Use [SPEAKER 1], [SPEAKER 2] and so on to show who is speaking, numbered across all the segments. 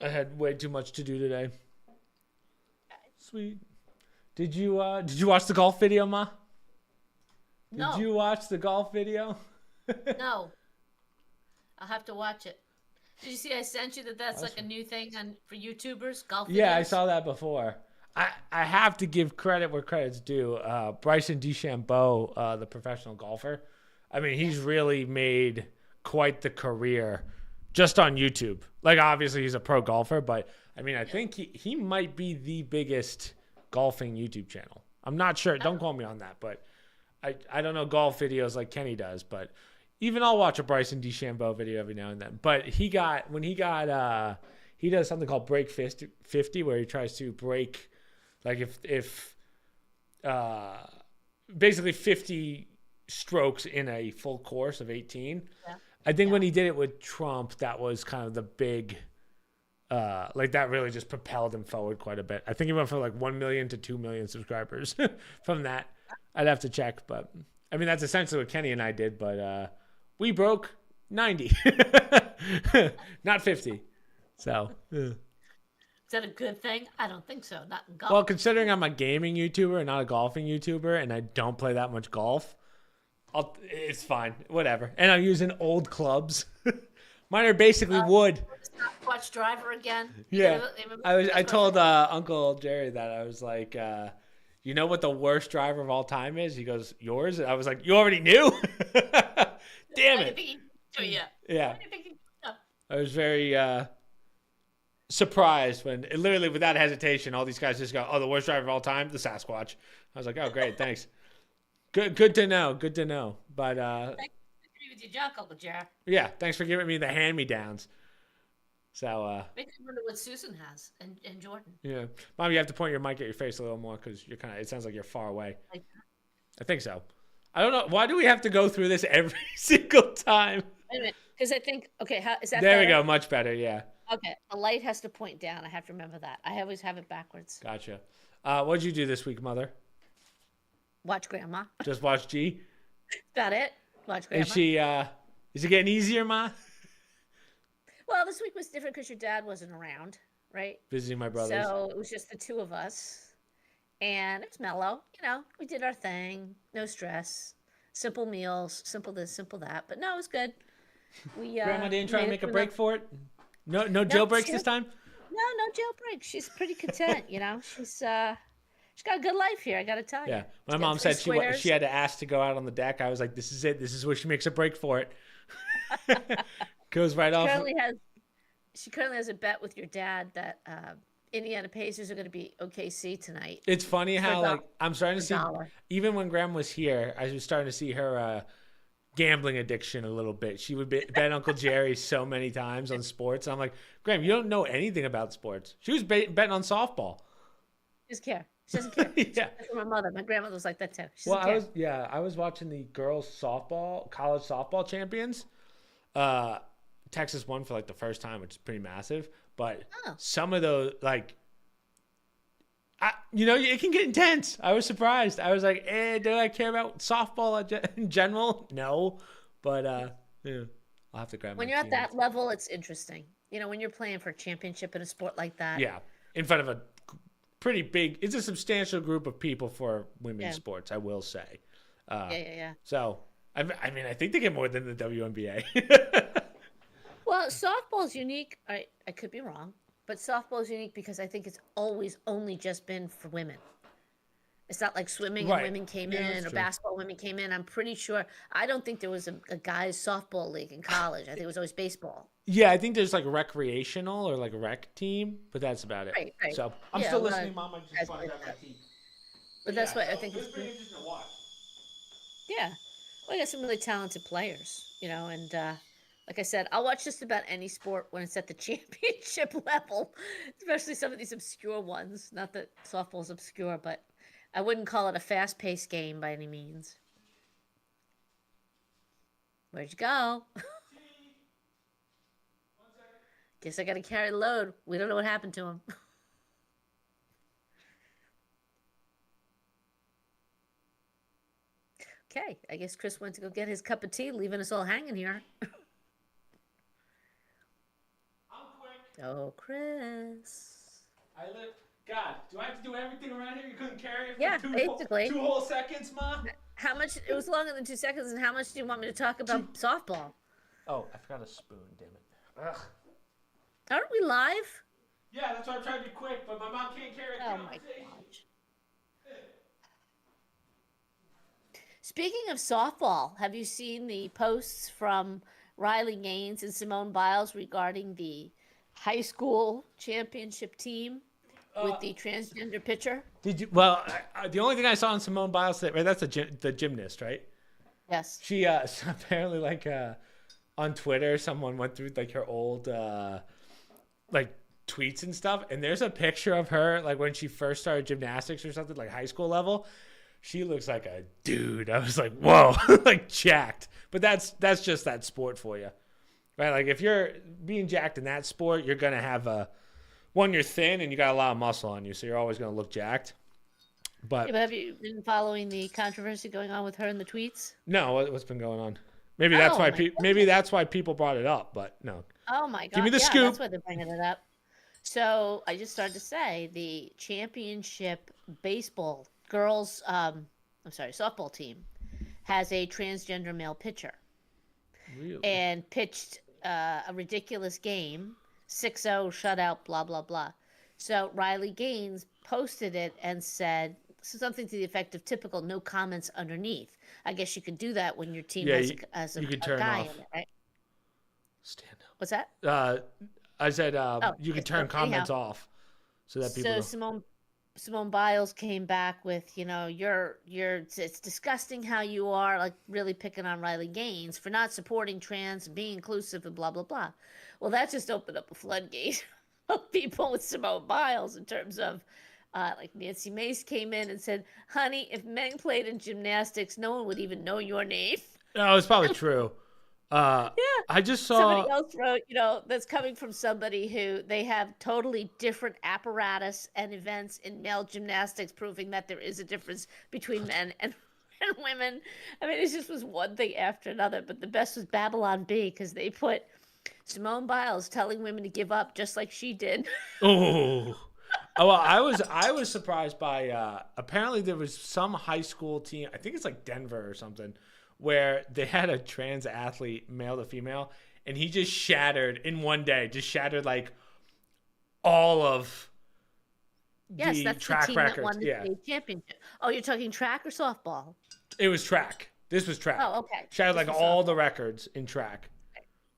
[SPEAKER 1] I had way too much to do today. Sweet. Did you watch the golf video, Ma? Did
[SPEAKER 2] No,
[SPEAKER 1] you watch the golf video?
[SPEAKER 2] no. I'll have to watch it. Did you see I sent you that that's
[SPEAKER 1] That's
[SPEAKER 2] like a new thing on for YouTubers, golf
[SPEAKER 1] Yeah, I
[SPEAKER 2] videos?
[SPEAKER 1] saw that before. I have to give credit where credit's due. Bryson DeChambeau, the professional golfer, I mean, he's
[SPEAKER 2] Yes.
[SPEAKER 1] really made quite the career just on YouTube. Like, obviously, he's a pro golfer, but I mean, I
[SPEAKER 2] Yeah.
[SPEAKER 1] think he might be the biggest golfing YouTube channel. I'm not sure. Don't
[SPEAKER 2] Oh,
[SPEAKER 1] quote me on that, but I don't know golf videos like Kenny does, but even I'll watch a Bryson DeChambeau video every now and then. But he does something called break 50 where he tries to break like if uh basically 50 strokes in a full course of 18.
[SPEAKER 2] yeah.
[SPEAKER 1] I think
[SPEAKER 2] Yeah.
[SPEAKER 1] when he did it with Trump, that was kind of the big like that really just propelled him forward quite a bit. I think he went from like 1 million to 2 million subscribers from that. I'd have to check, but I mean that's essentially what Kenny and I did, but we broke 90, not 50. So, yeah.
[SPEAKER 2] Is that a good thing? I don't think so. Not in
[SPEAKER 1] Well,
[SPEAKER 2] golf.
[SPEAKER 1] considering I'm a gaming YouTuber and not a golfing YouTuber, and I don't play that much golf, it's fine, whatever. And I'm using old clubs. Mine are basically wood.
[SPEAKER 2] Watch Driver again. You
[SPEAKER 1] Yeah,
[SPEAKER 2] gotta,
[SPEAKER 1] I
[SPEAKER 2] that's my
[SPEAKER 1] told
[SPEAKER 2] favorite.
[SPEAKER 1] Uncle Jerry that I was like, you know what the worst driver of all time is? He goes, yours. I was like, you already knew. Damn
[SPEAKER 2] I didn't
[SPEAKER 1] it.
[SPEAKER 2] think he do it yet.
[SPEAKER 1] Yeah,
[SPEAKER 2] I didn't think he no.
[SPEAKER 1] I was very surprised when literally without hesitation, all these guys just go, "Oh, the worst driver of all time, the Sasquatch." I was like, "Oh, great, thanks. Good to know. Good to know." But
[SPEAKER 2] I agree with you, John, Uncle Jared.
[SPEAKER 1] yeah, thanks for giving me the hand me downs. So
[SPEAKER 2] Makes me wonder what Susan has and Jordan.
[SPEAKER 1] yeah, Mom, you have to point your mic at your face a little more because you're kind of. It sounds like you're far away.
[SPEAKER 2] Like,
[SPEAKER 1] I think so. I don't know. Why do we have to go through this every single time?
[SPEAKER 2] wait a minute, because I think okay, how is that
[SPEAKER 1] There we
[SPEAKER 2] better?
[SPEAKER 1] go. Much better. Yeah.
[SPEAKER 2] Okay, the light has to point down. I have to remember that. I always have it backwards.
[SPEAKER 1] Gotcha. What'd you do this week, Mother?
[SPEAKER 2] Watch Grandma.
[SPEAKER 1] Just watch G.
[SPEAKER 2] About it. Watch
[SPEAKER 1] Is
[SPEAKER 2] Grandma.
[SPEAKER 1] she? Is it getting easier, Ma?
[SPEAKER 2] Well, this week was different because your dad wasn't around, right?
[SPEAKER 1] Visiting my brothers.
[SPEAKER 2] So it was just the two of us, and it was mellow. You know, we did our thing, no stress, simple meals, simple this, simple that. But no, it was good. We
[SPEAKER 1] Grandma didn't try to
[SPEAKER 2] made it
[SPEAKER 1] make a
[SPEAKER 2] through
[SPEAKER 1] break
[SPEAKER 2] the
[SPEAKER 1] for it. No
[SPEAKER 2] no,
[SPEAKER 1] jailbreaks this time.
[SPEAKER 2] no jailbreak. She's pretty content. You know, she's got a good life here. I got to tell you,
[SPEAKER 1] Yeah, my
[SPEAKER 2] she's got
[SPEAKER 1] mom
[SPEAKER 2] three
[SPEAKER 1] said she
[SPEAKER 2] squares.
[SPEAKER 1] had to ask to go out on the deck. I was like, "This is it. This is where she makes a break for it." Goes right
[SPEAKER 2] She
[SPEAKER 1] off.
[SPEAKER 2] currently has she currently has a bet with your dad that Indiana Pacers are going to be OKC tonight
[SPEAKER 1] It's funny
[SPEAKER 2] for a
[SPEAKER 1] how like I'm starting
[SPEAKER 2] for
[SPEAKER 1] to
[SPEAKER 2] a
[SPEAKER 1] see.
[SPEAKER 2] dollar.
[SPEAKER 1] Even when Grandma was here, I was starting to see her gambling addiction a little bit. She would bet Uncle Jerry so many times on sports. I'm like, Graham, you don't know anything about sports. She was betting on softball.
[SPEAKER 2] She doesn't care. She doesn't care.
[SPEAKER 1] Yeah.
[SPEAKER 2] That's what my mother. My grandmother was like that too. She
[SPEAKER 1] Well,
[SPEAKER 2] doesn't care.
[SPEAKER 1] I was watching the girls softball, college softball champions. Texas won for like the first time, which is pretty massive. But
[SPEAKER 2] Oh,
[SPEAKER 1] some of those, like, it can get intense. I was surprised. I was like, do I care about softball in general? No, but yeah, I'll have to grab my
[SPEAKER 2] when you're at
[SPEAKER 1] teammates.
[SPEAKER 2] that level, it's interesting. You know, when you're playing for a championship in a sport like that.
[SPEAKER 1] Yeah, in front of a pretty big, it's a substantial group of people for women's
[SPEAKER 2] Yeah.
[SPEAKER 1] sports. I will say.
[SPEAKER 2] Yeah, yeah, yeah.
[SPEAKER 1] So I mean, I think they get more than the WNBA.
[SPEAKER 2] Well, softball's unique. I could be wrong, but softball's unique because I think it's always only just been for women. It's not like swimming and
[SPEAKER 1] Right.
[SPEAKER 2] women came
[SPEAKER 1] Yeah, that's
[SPEAKER 2] in or
[SPEAKER 1] true.
[SPEAKER 2] basketball women came in. I'm pretty sure. I don't think there was a guys softball league in college. I think it was always baseball.
[SPEAKER 1] Yeah, I think there's like a recreational or like a rec team, but that's about it.
[SPEAKER 2] Right, right.
[SPEAKER 1] So I'm
[SPEAKER 2] Yeah,
[SPEAKER 1] still
[SPEAKER 2] a lot
[SPEAKER 1] listening,
[SPEAKER 2] of
[SPEAKER 1] Mom. I just
[SPEAKER 2] guys
[SPEAKER 1] want
[SPEAKER 2] play
[SPEAKER 1] to grab my
[SPEAKER 2] that.
[SPEAKER 1] tea.
[SPEAKER 2] But
[SPEAKER 1] But
[SPEAKER 2] that's
[SPEAKER 1] yeah,
[SPEAKER 2] why I
[SPEAKER 1] so
[SPEAKER 2] think
[SPEAKER 1] it was
[SPEAKER 2] it's
[SPEAKER 1] pretty interesting to watch.
[SPEAKER 2] yeah. Well, I got some really talented players, you know, and like I said, I'll watch just about any sport when it's at the championship level, especially some of these obscure ones. Not that softball's obscure, but I wouldn't call it a fast-paced game by any means. Where'd you go? Guess I got to carry the load. We don't know what happened to him. Okay, I guess Chris went to go get his cup of tea, leaving us all hanging here.
[SPEAKER 1] I'm quick.
[SPEAKER 2] Oh, Chris.
[SPEAKER 1] I live. God, do I have to do everything around here? You couldn't carry it for
[SPEAKER 2] Yeah, basically.
[SPEAKER 1] two whole seconds, Ma?
[SPEAKER 2] How much? It was longer than 2 seconds. And how much do you want me to talk
[SPEAKER 1] Two.
[SPEAKER 2] about softball?
[SPEAKER 1] Oh, I forgot a spoon. Damn it. Ugh.
[SPEAKER 2] Aren't we live?
[SPEAKER 1] Yeah, that's why I'm trying to be quick, but my mom can't carry a
[SPEAKER 2] Oh my
[SPEAKER 1] conversation.
[SPEAKER 2] gosh. Speaking of softball, have you seen the posts from Riley Gaines and Simone Biles regarding the high school championship team with the transgender pitcher?
[SPEAKER 1] Did you? Well, the only thing I saw on Simone Biles, right? That's the gymnast, right?
[SPEAKER 2] Yes.
[SPEAKER 1] She so apparently on Twitter, someone went through like her old like tweets and stuff, and there's a picture of her like when she first started gymnastics or something, like high school level. She looks like a dude. I was like, whoa, like jacked. But that's just that sport for you, right? Like if you're being jacked in that sport, you're gonna have you're thin and you got a lot of muscle on you, so you're always gonna look jacked. But,
[SPEAKER 2] Yeah, but have you been following the controversy going on with her in the tweets?
[SPEAKER 1] no, what's been going on? Maybe that's
[SPEAKER 2] Oh
[SPEAKER 1] why
[SPEAKER 2] my
[SPEAKER 1] maybe
[SPEAKER 2] goodness.
[SPEAKER 1] that's why people brought it up. But no,
[SPEAKER 2] Oh my
[SPEAKER 1] give me
[SPEAKER 2] God.
[SPEAKER 1] the
[SPEAKER 2] Yeah,
[SPEAKER 1] scoop.
[SPEAKER 2] that's why they're bringing it up. So I just started to say the championship baseball girls, I'm sorry, softball team has a transgender male pitcher
[SPEAKER 1] Really?
[SPEAKER 2] and pitched a ridiculous game, 6-0 shutout, blah, blah, blah. So Riley Gaines posted it and said something to the effect of typical no comments underneath. I guess you could do that when your team
[SPEAKER 1] Yeah,
[SPEAKER 2] has
[SPEAKER 1] you could
[SPEAKER 2] a
[SPEAKER 1] turn
[SPEAKER 2] guy
[SPEAKER 1] off.
[SPEAKER 2] in it, right?
[SPEAKER 1] Stand
[SPEAKER 2] What's that?
[SPEAKER 1] up. I said
[SPEAKER 2] Oh,
[SPEAKER 1] you
[SPEAKER 2] yeah,
[SPEAKER 1] could
[SPEAKER 2] so
[SPEAKER 1] turn
[SPEAKER 2] anyhow,
[SPEAKER 1] comments off so that people
[SPEAKER 2] so
[SPEAKER 1] don't.
[SPEAKER 2] Simone Biles came back with, it's disgusting how you are like really picking on Riley Gaines for not supporting trans and being inclusive and blah blah blah. Well, that just opened up a floodgate of people with Simone Biles in terms of like Nancy Mace came in and said, "Honey, if men played in gymnastics, no one would even know your name."
[SPEAKER 1] No, it's probably true. Uh,
[SPEAKER 2] Yeah.
[SPEAKER 1] I just
[SPEAKER 2] Somebody
[SPEAKER 1] saw.
[SPEAKER 2] else wrote, that's coming from somebody who they have totally different apparatus and events in male gymnastics, proving that there is a difference between men and, and women. I mean, it just was one thing after another. But the best was Babylon B because they put Simone Biles telling women to give up just like she did.
[SPEAKER 1] Oh. Oh, well, I was surprised by apparently there was some high school team, I think it's like Denver or something, where they had a trans athlete, male to female, and he just shattered in one day, just shattered like all of
[SPEAKER 2] Yes,
[SPEAKER 1] the
[SPEAKER 2] that's the
[SPEAKER 1] track
[SPEAKER 2] team that
[SPEAKER 1] records.
[SPEAKER 2] won the
[SPEAKER 1] Yeah.
[SPEAKER 2] state championship. Oh, you're talking track or softball?
[SPEAKER 1] It was track. This was track.
[SPEAKER 2] Oh, okay.
[SPEAKER 1] Shattered
[SPEAKER 2] This
[SPEAKER 1] like
[SPEAKER 2] was
[SPEAKER 1] all the
[SPEAKER 2] softball.
[SPEAKER 1] records in track.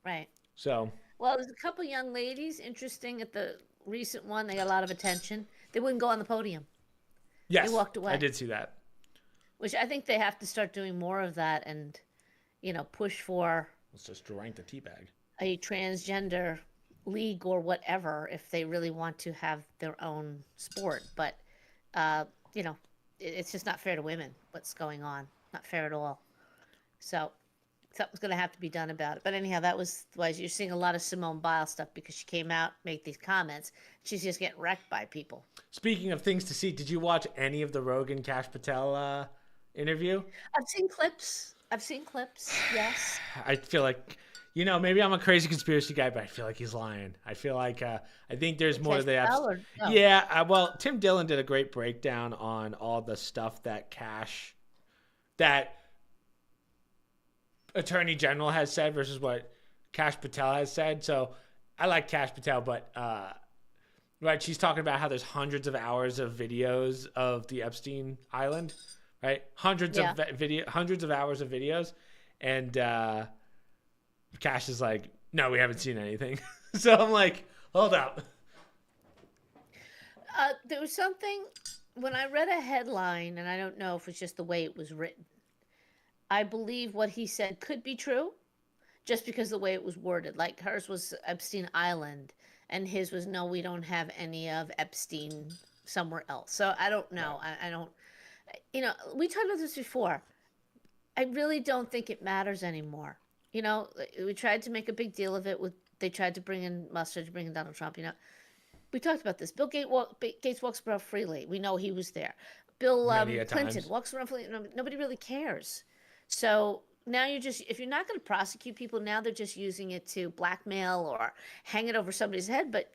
[SPEAKER 2] Right.
[SPEAKER 1] So,
[SPEAKER 2] Well, there's a couple young ladies interesting at the recent one. They got a lot of attention. They wouldn't go on the podium. They
[SPEAKER 1] yes,
[SPEAKER 2] walked
[SPEAKER 1] I
[SPEAKER 2] away,
[SPEAKER 1] did see that.
[SPEAKER 2] which I think they have to start doing more of that and, push for
[SPEAKER 1] Let's just drink the tea bag.
[SPEAKER 2] a transgender league or whatever if they really want to have their own sport. But, uh, it's just not fair to women what's going on. Not fair at all. So something's going to have to be done about it. But anyhow, that was why you're seeing a lot of Simone Biles stuff because she came out, make these comments. She's just getting wrecked by people.
[SPEAKER 1] Speaking of things to see, did you watch any of the Rogan Cash Patel interview?
[SPEAKER 2] I've seen clips. Yes.
[SPEAKER 1] I feel like, maybe I'm a crazy conspiracy guy, but I feel like he's lying. I feel like I think there's more to
[SPEAKER 2] Cash
[SPEAKER 1] the
[SPEAKER 2] Patel or no?
[SPEAKER 1] Yeah, well, Tim Dillon did a great breakdown on all the stuff that Attorney General has said versus what Cash Patel has said. So I like Cash Patel, but right, she's talking about how there's hundreds of hours of videos of the Epstein Island, right? Hundreds
[SPEAKER 2] Yeah.
[SPEAKER 1] hundreds of hours of videos, and Cash is like, no, we haven't seen anything. So I'm like, hold up.
[SPEAKER 2] There was something when I read a headline, and I don't know if it's just the way it was written. I believe what he said could be true, just because the way it was worded. Like hers was Epstein Island, and his was no, we don't have any of Epstein somewhere else. So I don't know. I don't. We talked about this before. I really don't think it matters anymore. We tried to make a big deal of it with. They tried to bring in Mustard, to bring in Donald Trump. We talked about this. Bill Gates walks around freely. We know he was there. Bill
[SPEAKER 1] Many a
[SPEAKER 2] Clinton
[SPEAKER 1] times.
[SPEAKER 2] walks around freely. Nobody really cares. So now you're just, if you're not going to prosecute people, now they're just using it to blackmail or hang it over somebody's head. But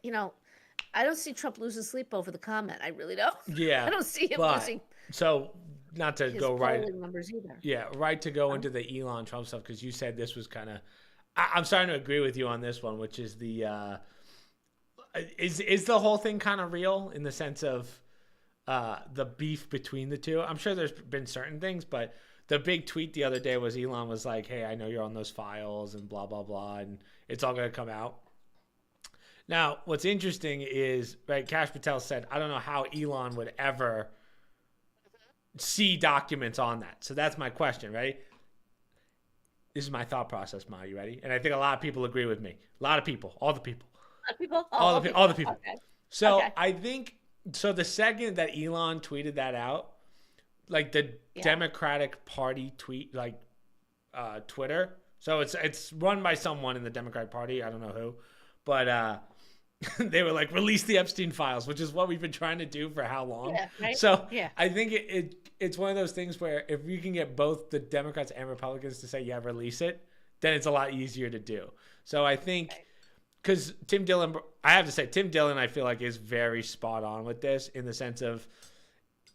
[SPEAKER 2] I don't see Trump losing sleep over the comment. I really don't.
[SPEAKER 1] Yeah,
[SPEAKER 2] I don't see him
[SPEAKER 1] but
[SPEAKER 2] losing
[SPEAKER 1] so not to
[SPEAKER 2] his
[SPEAKER 1] go right,
[SPEAKER 2] polling numbers either.
[SPEAKER 1] yeah, right to go
[SPEAKER 2] Huh?
[SPEAKER 1] into the Elon Trump stuff because you said this was kind of. I'm starting to agree with you on this one, which is the is the whole thing kind of real in the sense of the beef between the two. I'm sure there's been certain things, but the big tweet the other day was Elon was like, "Hey, I know you're on those files and blah blah blah, and it's all gonna come out." Now, what's interesting is, right, Kash Patel said, "I don't know how Elon would ever see documents on that." So that's my question, right? This is my thought process, Ma. You ready? And I think a lot of people agree with me. A lot of people, all the people,
[SPEAKER 2] People, oh,
[SPEAKER 1] all
[SPEAKER 2] all
[SPEAKER 1] the all the
[SPEAKER 2] people.
[SPEAKER 1] people.
[SPEAKER 2] Okay,
[SPEAKER 1] So
[SPEAKER 2] okay,
[SPEAKER 1] I think so. The second that Elon tweeted that out, like the
[SPEAKER 2] yeah,
[SPEAKER 1] Democratic Party tweet, like Twitter. So it's run by someone in the Democratic Party. I don't know who, but they were like release the Epstein files, which is what we've been trying to do for how long.
[SPEAKER 2] yeah, right,
[SPEAKER 1] So
[SPEAKER 2] yeah.
[SPEAKER 1] I think it's one of those things where if you can get both the Democrats and Republicans to say yeah release it, then it's a lot easier to do. So I think
[SPEAKER 2] Right.
[SPEAKER 1] because Tim Dillon, I have to say Tim Dillon, I feel like is very spot on with this in the sense of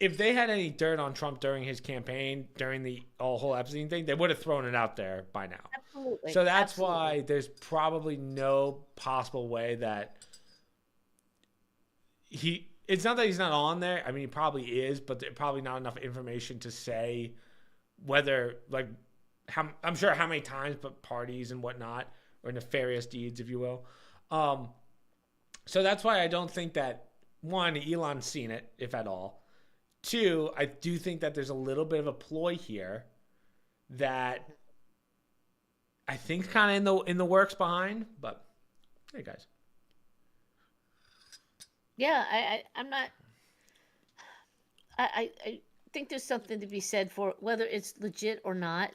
[SPEAKER 1] if they had any dirt on Trump during his campaign, during the whole Epstein thing, they would have thrown it out there by now.
[SPEAKER 2] Absolutely,
[SPEAKER 1] So that's
[SPEAKER 2] absolutely.
[SPEAKER 1] why there's probably no possible way that it's not that he's not on there. I mean, he probably is, but there's probably not enough information to say whether, like, I'm sure how many times, but parties and whatnot, or nefarious deeds, if you will. Um, so that's why I don't think that, one, Elon's seen it, if at all. Two, I do think that there's a little bit of a ploy here that I think kind of in the works behind. But hey, guys,
[SPEAKER 2] Yeah, I'm not. I think there's something to be said for whether it's legit or not.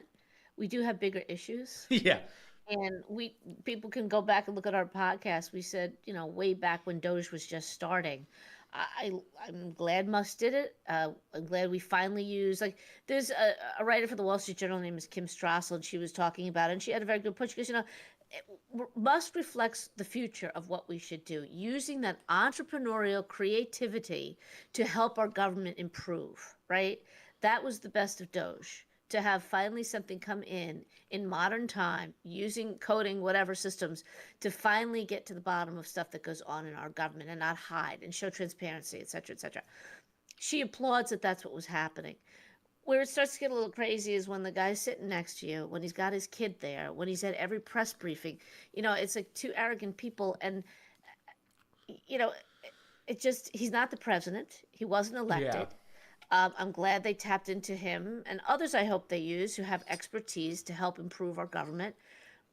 [SPEAKER 2] We do have bigger issues,
[SPEAKER 1] yeah,
[SPEAKER 2] and we people can go back and look at our podcast. We said, way back when Doge was just starting. I'm glad Musk did it. I'm glad we finally used, like, there's a writer for the Wall Street Journal named Kim Strassel, and she was talking about it, and she had a very good point. She goes, Musk reflects the future of what we should do, using that entrepreneurial creativity to help our government improve, right? That was the best of Doge. To have finally something come in modern time, using coding, whatever systems, to finally get to the bottom of stuff that goes on in our government and not hide and show transparency, et cetera, et cetera. She applauds that that's what was happening. Where it starts to get a little crazy is when the guy's sitting next to you, when he's got his kid there, when he's at every press briefing. It's like two arrogant people, and you know, it just he's not the president. He wasn't
[SPEAKER 1] yeah.
[SPEAKER 2] elected. I'm glad they tapped into him and others. I hope they use who have expertise to help improve our government.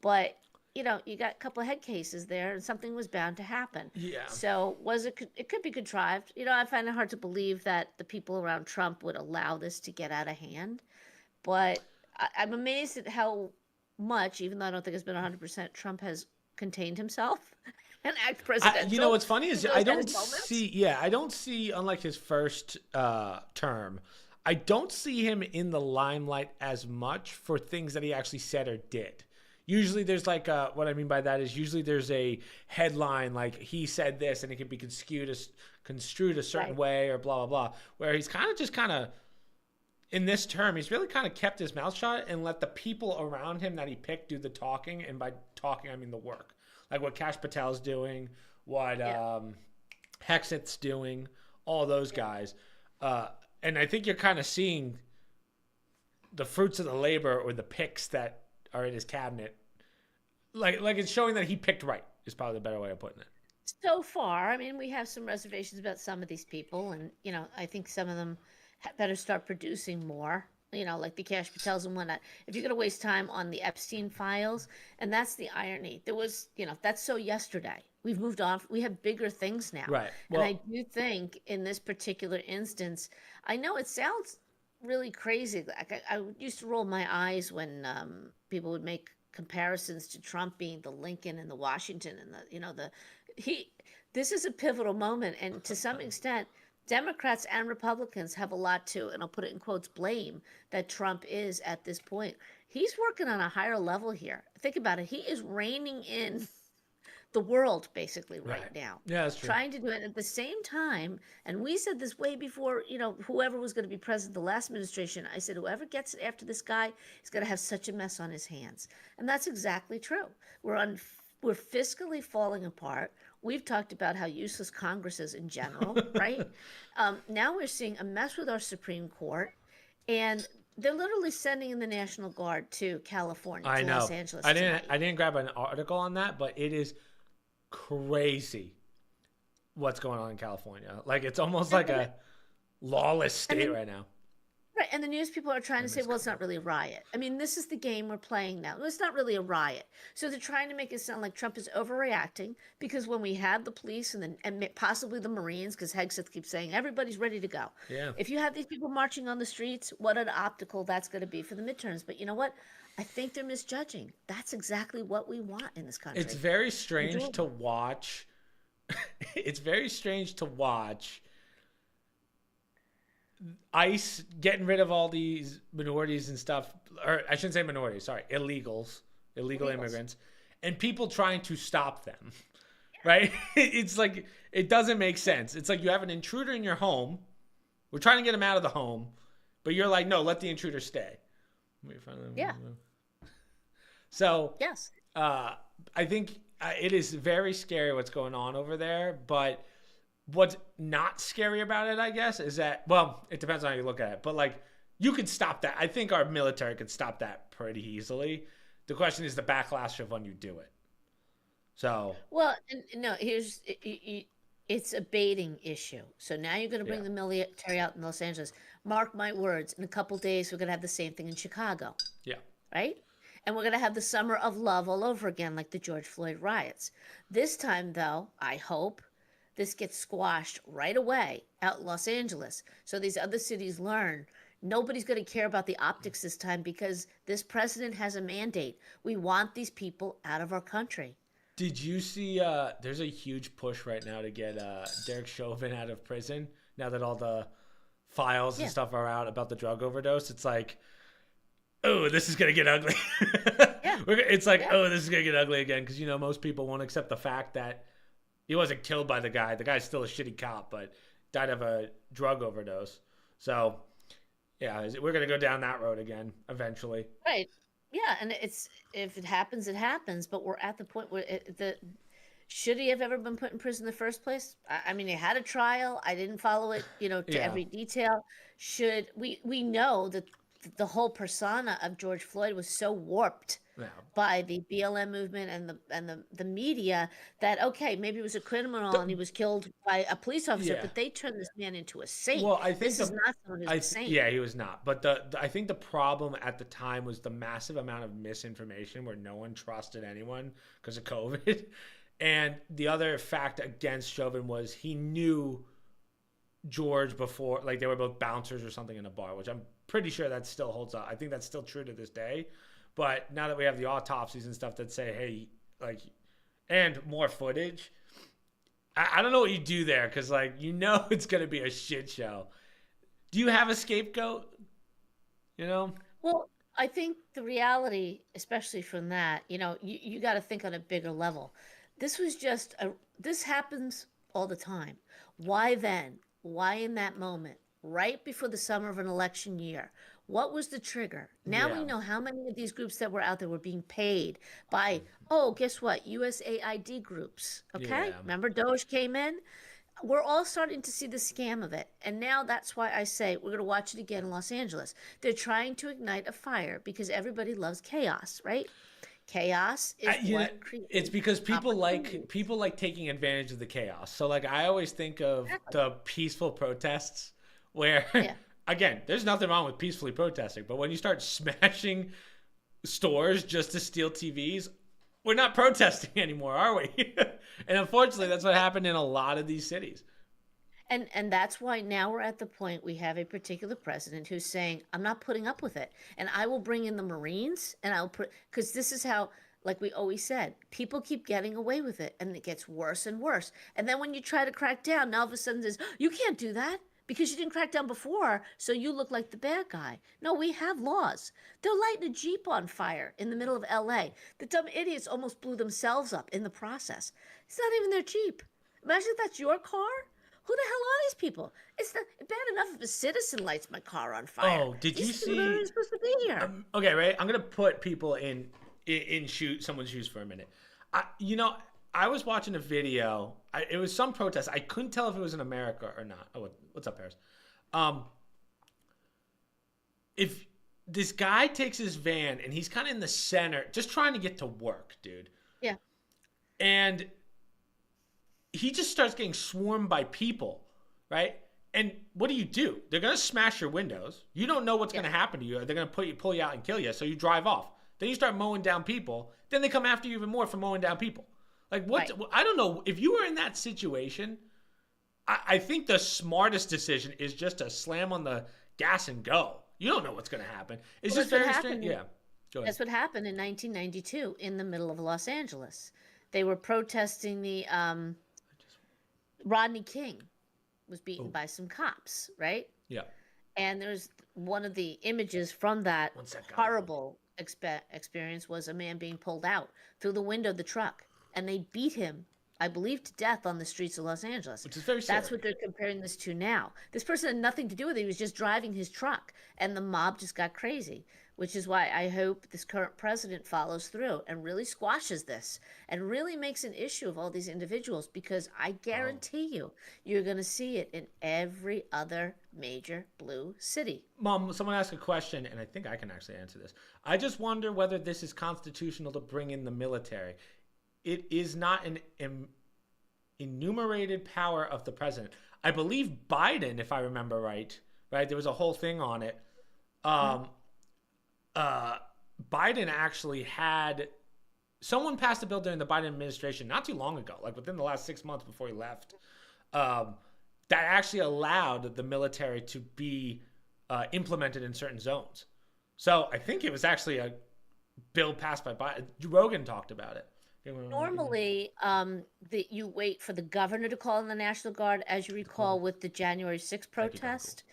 [SPEAKER 2] But you got a couple of head cases there, and something was bound to happen.
[SPEAKER 1] Yeah.
[SPEAKER 2] So was it? It could be contrived. I find it hard to believe that the people around Trump would allow this to get out of hand. But I'm amazed at how much, even though I don't think it's been 100%, Trump has contained himself and act
[SPEAKER 1] You know
[SPEAKER 2] presidential.
[SPEAKER 1] what's funny is
[SPEAKER 2] Even though he's had his moments.
[SPEAKER 1] I don't see, unlike his first term, I don't see him in the limelight as much for things that he actually said or did. Usually there's like what I mean by that is usually there's a headline like he said this and it can be construed a certain
[SPEAKER 2] Right.
[SPEAKER 1] way or blah blah blah. Where he's kind of in this term, he's really kind of kept his mouth shut and let the people around him that he picked do the talking. And by talking, I mean the work. Like what Kash Patel's doing, what
[SPEAKER 2] Yeah.
[SPEAKER 1] Hexet's doing, all those
[SPEAKER 2] Yeah.
[SPEAKER 1] guys. And I think you're kind of seeing the fruits of the labor or the picks that are in his cabinet. Like it's showing that he picked right is probably the better way of putting it.
[SPEAKER 2] So far, I mean, we have some reservations about some of these people, and I think some of them better start producing more. Like the Cash Patels and whatnot. If you're going to waste time on the Epstein files, and that's the irony. There was, that's so yesterday. We've moved on. We have bigger things now,
[SPEAKER 1] Right.
[SPEAKER 2] and I
[SPEAKER 1] Well,
[SPEAKER 2] do think in this particular instance, I know it sounds really crazy. Like I used to roll my eyes when people would make comparisons to Trump being the Lincoln and the Washington and the he. This is a pivotal moment, and to some extent, Democrats and Republicans have a lot to, and I'll put it in quotes, blame that Trump is at this point. he's working on a higher level here. Think about it. He is reining in the world basically right
[SPEAKER 1] Right.
[SPEAKER 2] now,
[SPEAKER 1] Yeah, that's true.
[SPEAKER 2] trying to do it at the same time. And we said this way before, whoever was going to be president the last administration. I said, whoever gets it after this guy is going to have such a mess on his hands. And that's exactly true. We're fiscally falling apart. We've talked about how useless Congress is in general, right? Now we're seeing a mess with our Supreme Court, and they're literally sending in the National Guard to California,
[SPEAKER 1] I
[SPEAKER 2] to Los
[SPEAKER 1] know.
[SPEAKER 2] Angeles
[SPEAKER 1] I didn't.
[SPEAKER 2] tonight.
[SPEAKER 1] I didn't grab an article on that, but it is crazy what's going on in California. Like it's almost like a lawless
[SPEAKER 2] And
[SPEAKER 1] state
[SPEAKER 2] then
[SPEAKER 1] right now.
[SPEAKER 2] right, and the news people are trying
[SPEAKER 1] I
[SPEAKER 2] to say,
[SPEAKER 1] miss
[SPEAKER 2] well, it's not
[SPEAKER 1] Colorado.
[SPEAKER 2] really a riot. I mean, this is the game we're playing now. It's not really a riot. So they're trying to make it sound like Trump is overreacting because when we had the police and possibly the Marines, because Hegseth keeps saying everybody's ready to go.
[SPEAKER 1] Yeah.
[SPEAKER 2] If you have these people marching on the streets, what an optical that's going to be for the midterms. But you know what? I think they're misjudging. That's exactly what we want in this
[SPEAKER 1] It's
[SPEAKER 2] country.
[SPEAKER 1] very strange to
[SPEAKER 2] Majority.
[SPEAKER 1] watch. It's very strange to watch ICE getting rid of all these minorities and stuff, or I shouldn't say minorities, sorry, illegal
[SPEAKER 2] Illegals.
[SPEAKER 1] immigrants, and people trying to stop them, right? It's like, it doesn't make sense. It's like you have an intruder in your home. We're trying to get him out of the home, but you're like, no, let the intruder stay.
[SPEAKER 2] Yeah.
[SPEAKER 1] So,
[SPEAKER 2] Yes.
[SPEAKER 1] uh, I think it is very scary what's going on over there, but what's not scary about it, I guess, is that, well, it depends on how you look at it, but like you could stop that. I think our military could stop that pretty easily. The question is the backlash of when you do it. So,
[SPEAKER 2] Well, no, it's a baiting issue. So now you're going to
[SPEAKER 1] yeah,
[SPEAKER 2] bring the military out in Los Angeles. Mark my words, in a couple days, we're going to have the same thing in Chicago,
[SPEAKER 1] yeah.
[SPEAKER 2] right? And we're going to have the summer of love all over again, like the George Floyd riots. This time, though, I hope this gets squashed right away out in Los Angeles. So these other cities learn nobody's going to care about the optics this time because this president has a mandate. We want these people out of our country.
[SPEAKER 1] Did you see, there's a huge push right now to get Derek Chauvin out of prison now that all the files and
[SPEAKER 2] Yeah.
[SPEAKER 1] stuff are out about the drug overdose. It's like, oh, this is gonna get ugly.
[SPEAKER 2] Yeah.
[SPEAKER 1] It's like,
[SPEAKER 2] Yeah.
[SPEAKER 1] oh, this is gonna get ugly again because most people won't accept the fact that he wasn't killed by the guy. The guy's still a shitty cop, but died of a drug overdose. So yeah, we're gonna go down that road again eventually.
[SPEAKER 2] Right. Yeah, and it's if it happens, it happens. But we're at the point where the should he have ever been put in prison in the first place? I mean, he had a trial. I didn't follow it, to
[SPEAKER 1] Yeah,
[SPEAKER 2] every detail. Should we know that the whole persona of George Floyd was so warped
[SPEAKER 1] yeah.
[SPEAKER 2] by the BLM movement and the media that okay, maybe he was a criminal and he
[SPEAKER 1] The,
[SPEAKER 2] was killed by a police officer,
[SPEAKER 1] yeah.
[SPEAKER 2] but they turned this man into a saint.
[SPEAKER 1] Well, I think
[SPEAKER 2] This is not someone who's a saint.
[SPEAKER 1] yeah, he was not. But I think the problem at the time was the massive amount of misinformation where no one trusted anyone because of COVID. And the other fact against Chauvin was he knew George before, like they were both bouncers or something in a bar, which I'm pretty sure that still holds up. I think that's still true to this day. But now that we have the autopsies and stuff that say, hey, like, and more footage, I don't know what you do there because, like, it's going to be a shit show. Do you have a scapegoat? You know?
[SPEAKER 2] Well, I think the reality, especially from that, you got to think on a bigger level. This happens all the time. Why then? Why in that moment? Right before the summer of an election year. What was the trigger? Now we
[SPEAKER 1] Yeah.
[SPEAKER 2] know how many of these groups that were out there were being paid by, oh, guess what? USAID groups. Okay?
[SPEAKER 1] Yeah.
[SPEAKER 2] Remember Doge came in? We're all starting to see the scam of it. And now that's why I say we're going to watch it again in Los Angeles. They're trying to ignite a fire because everybody loves chaos, right? Chaos is what
[SPEAKER 1] It's
[SPEAKER 2] creates
[SPEAKER 1] because people like
[SPEAKER 2] opportunities.
[SPEAKER 1] people like taking advantage of the chaos. So like I always think of
[SPEAKER 2] Exactly.
[SPEAKER 1] the peaceful protests where
[SPEAKER 2] Yeah.
[SPEAKER 1] again, there's nothing wrong with peacefully protesting, but when you start smashing stores just to steal TVs, we're not protesting anymore, are we? And unfortunately, that's what happened in a lot of these cities.
[SPEAKER 2] And that's why now we're at the point we have a particular president who's saying, I'm not putting up with it. And I will bring in the Marines and I'll put because this is how, like we always said, people keep getting away with it and it gets worse and worse. And then when you try to crack down, now all of a sudden says, you can't do that because you didn't crack down before, so you look like the bad guy. No, we have laws. They're lighting a Jeep on fire in the middle of LA. The dumb idiots almost blew themselves up in the process. It's not even their Jeep. Imagine if that's your car. Who the hell are these people? It's not bad enough if a citizen lights my car on fire.
[SPEAKER 1] Oh, did you
[SPEAKER 2] These people aren't
[SPEAKER 1] see?
[SPEAKER 2] even supposed to be here.
[SPEAKER 1] Okay, right. I'm gonna put people in someone's shoes for a minute. I was watching a video. It was some protest. I couldn't tell if it was in America or not. Oh, what's up, Paris? If this guy takes his van and he's kind of in the center, just trying to get to work, dude.
[SPEAKER 2] Yeah.
[SPEAKER 1] And he just starts getting swarmed by people, right? And what do? They're gonna smash your windows. You don't know what's gonna happen to you. They're gonna pull you out and kill you. So you drive off. Then you start mowing down people. Then they come after you even more for mowing down people. Like what? Right. I don't know. If you were in that situation, I think the smartest decision is just to slam on the gas and go. You don't know what's going to happen. It's just very strange. Yeah. Go ahead.
[SPEAKER 2] That's what happened in 1992 in the middle of Los Angeles. They were protesting the Rodney King was beaten by some cops, right?
[SPEAKER 1] Yeah.
[SPEAKER 2] And there's one of the images from that horrible experience was a man being pulled out through the window of the truck, and they beat him, I believe, to death on the streets of Los Angeles.
[SPEAKER 1] Which is very sad.
[SPEAKER 2] That's what they're comparing this to now. This person had nothing to do with it. He was just driving his truck, and the mob just got crazy, which is why I hope this current president follows through and really squashes this and really makes an issue of all these individuals, because I guarantee you're going to see it in every other major blue city.
[SPEAKER 1] Mom, someone asked a question, and I think I can actually answer this. I just wonder whether this is constitutional to bring in the military. It is not an enumerated power of the president. I believe Biden, if I remember right, there was a whole thing on it. Biden actually had someone passed a bill during the Biden administration not too long ago, like within the last 6 months before he left, that actually allowed the military to be implemented in certain zones. So I think it was actually a bill passed by Biden. Rogan talked about it.
[SPEAKER 2] Normally, you wait for the governor to call in the National Guard. As you recall, with the January 6th protest,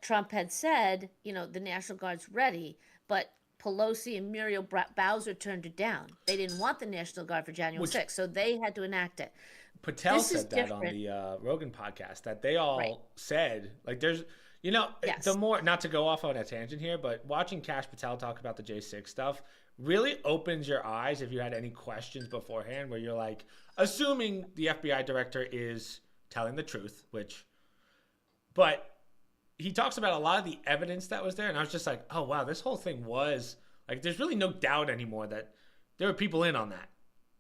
[SPEAKER 2] Trump had said, the National Guard's ready, but Pelosi and Muriel Bowser turned it down. They didn't want the National Guard for January 6th, so they had to enact it.
[SPEAKER 1] Patel said that on the Rogan podcast, that they all said, like, there's, the more, not to go off on a tangent here, but watching Kash Patel talk about the J6 stuff really opens your eyes if you had any questions beforehand, where you're like, assuming the FBI director is telling the truth, but he talks about a lot of the evidence that was there, and I was just like, oh wow, this whole thing was like, there's really no doubt anymore that there were people in on that.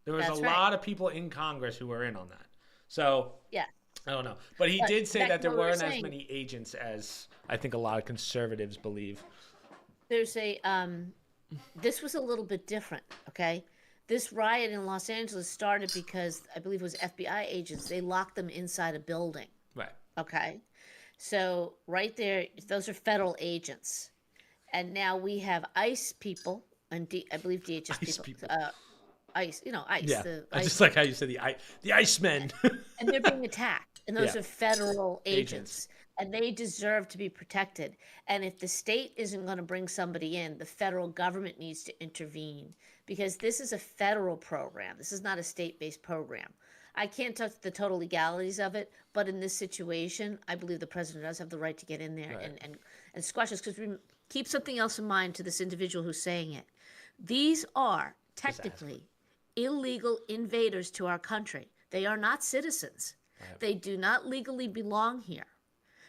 [SPEAKER 1] There was lot of people in Congress who were in on that. So I don't know, but he did say that there weren't as many agents as I think a lot of conservatives believe.
[SPEAKER 2] There's this was a little bit different, okay? This riot in Los Angeles started because I believe it was FBI agents. They locked them inside a building.
[SPEAKER 1] Right.
[SPEAKER 2] Okay. So right there, those are federal agents. And now we have ICE people and I believe DHS people. ICE, ICE.
[SPEAKER 1] Yeah, I
[SPEAKER 2] ICE
[SPEAKER 1] just like how you said the Icemen.
[SPEAKER 2] and they're being attacked. And those are federal agents. And they deserve to be protected. And if the state isn't going to bring somebody in, the federal government needs to intervene, because this is a federal program. This is not a state-based program. I can't touch the total legalities of it, but in this situation, I believe the president does have the right to get in there and squash this, because keep something else in mind to this individual who's saying it. These are technically illegal invaders to our country. They are not citizens. Right. They do not legally belong here.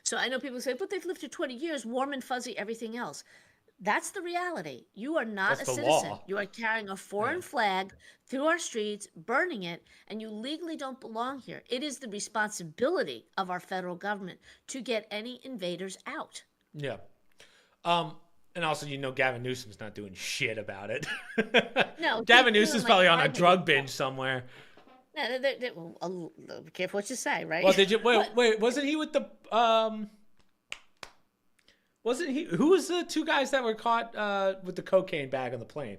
[SPEAKER 2] So I know people say, but they've lived here 20 years, warm and fuzzy, everything else. That's the reality. You are not a citizen. Law. You are carrying a foreign flag through our streets, burning it, and you legally don't belong here. It is the responsibility of our federal government to get any invaders out.
[SPEAKER 1] Yeah. And also, Gavin Newsom's not doing shit about it.
[SPEAKER 2] No.
[SPEAKER 1] Gavin Newsom's probably on a drug binge somewhere.
[SPEAKER 2] No, be careful what you say, right?
[SPEAKER 1] Well, did you wait? Wasn't he with the Wasn't he? Who was the two guys that were caught with the cocaine bag on the plane?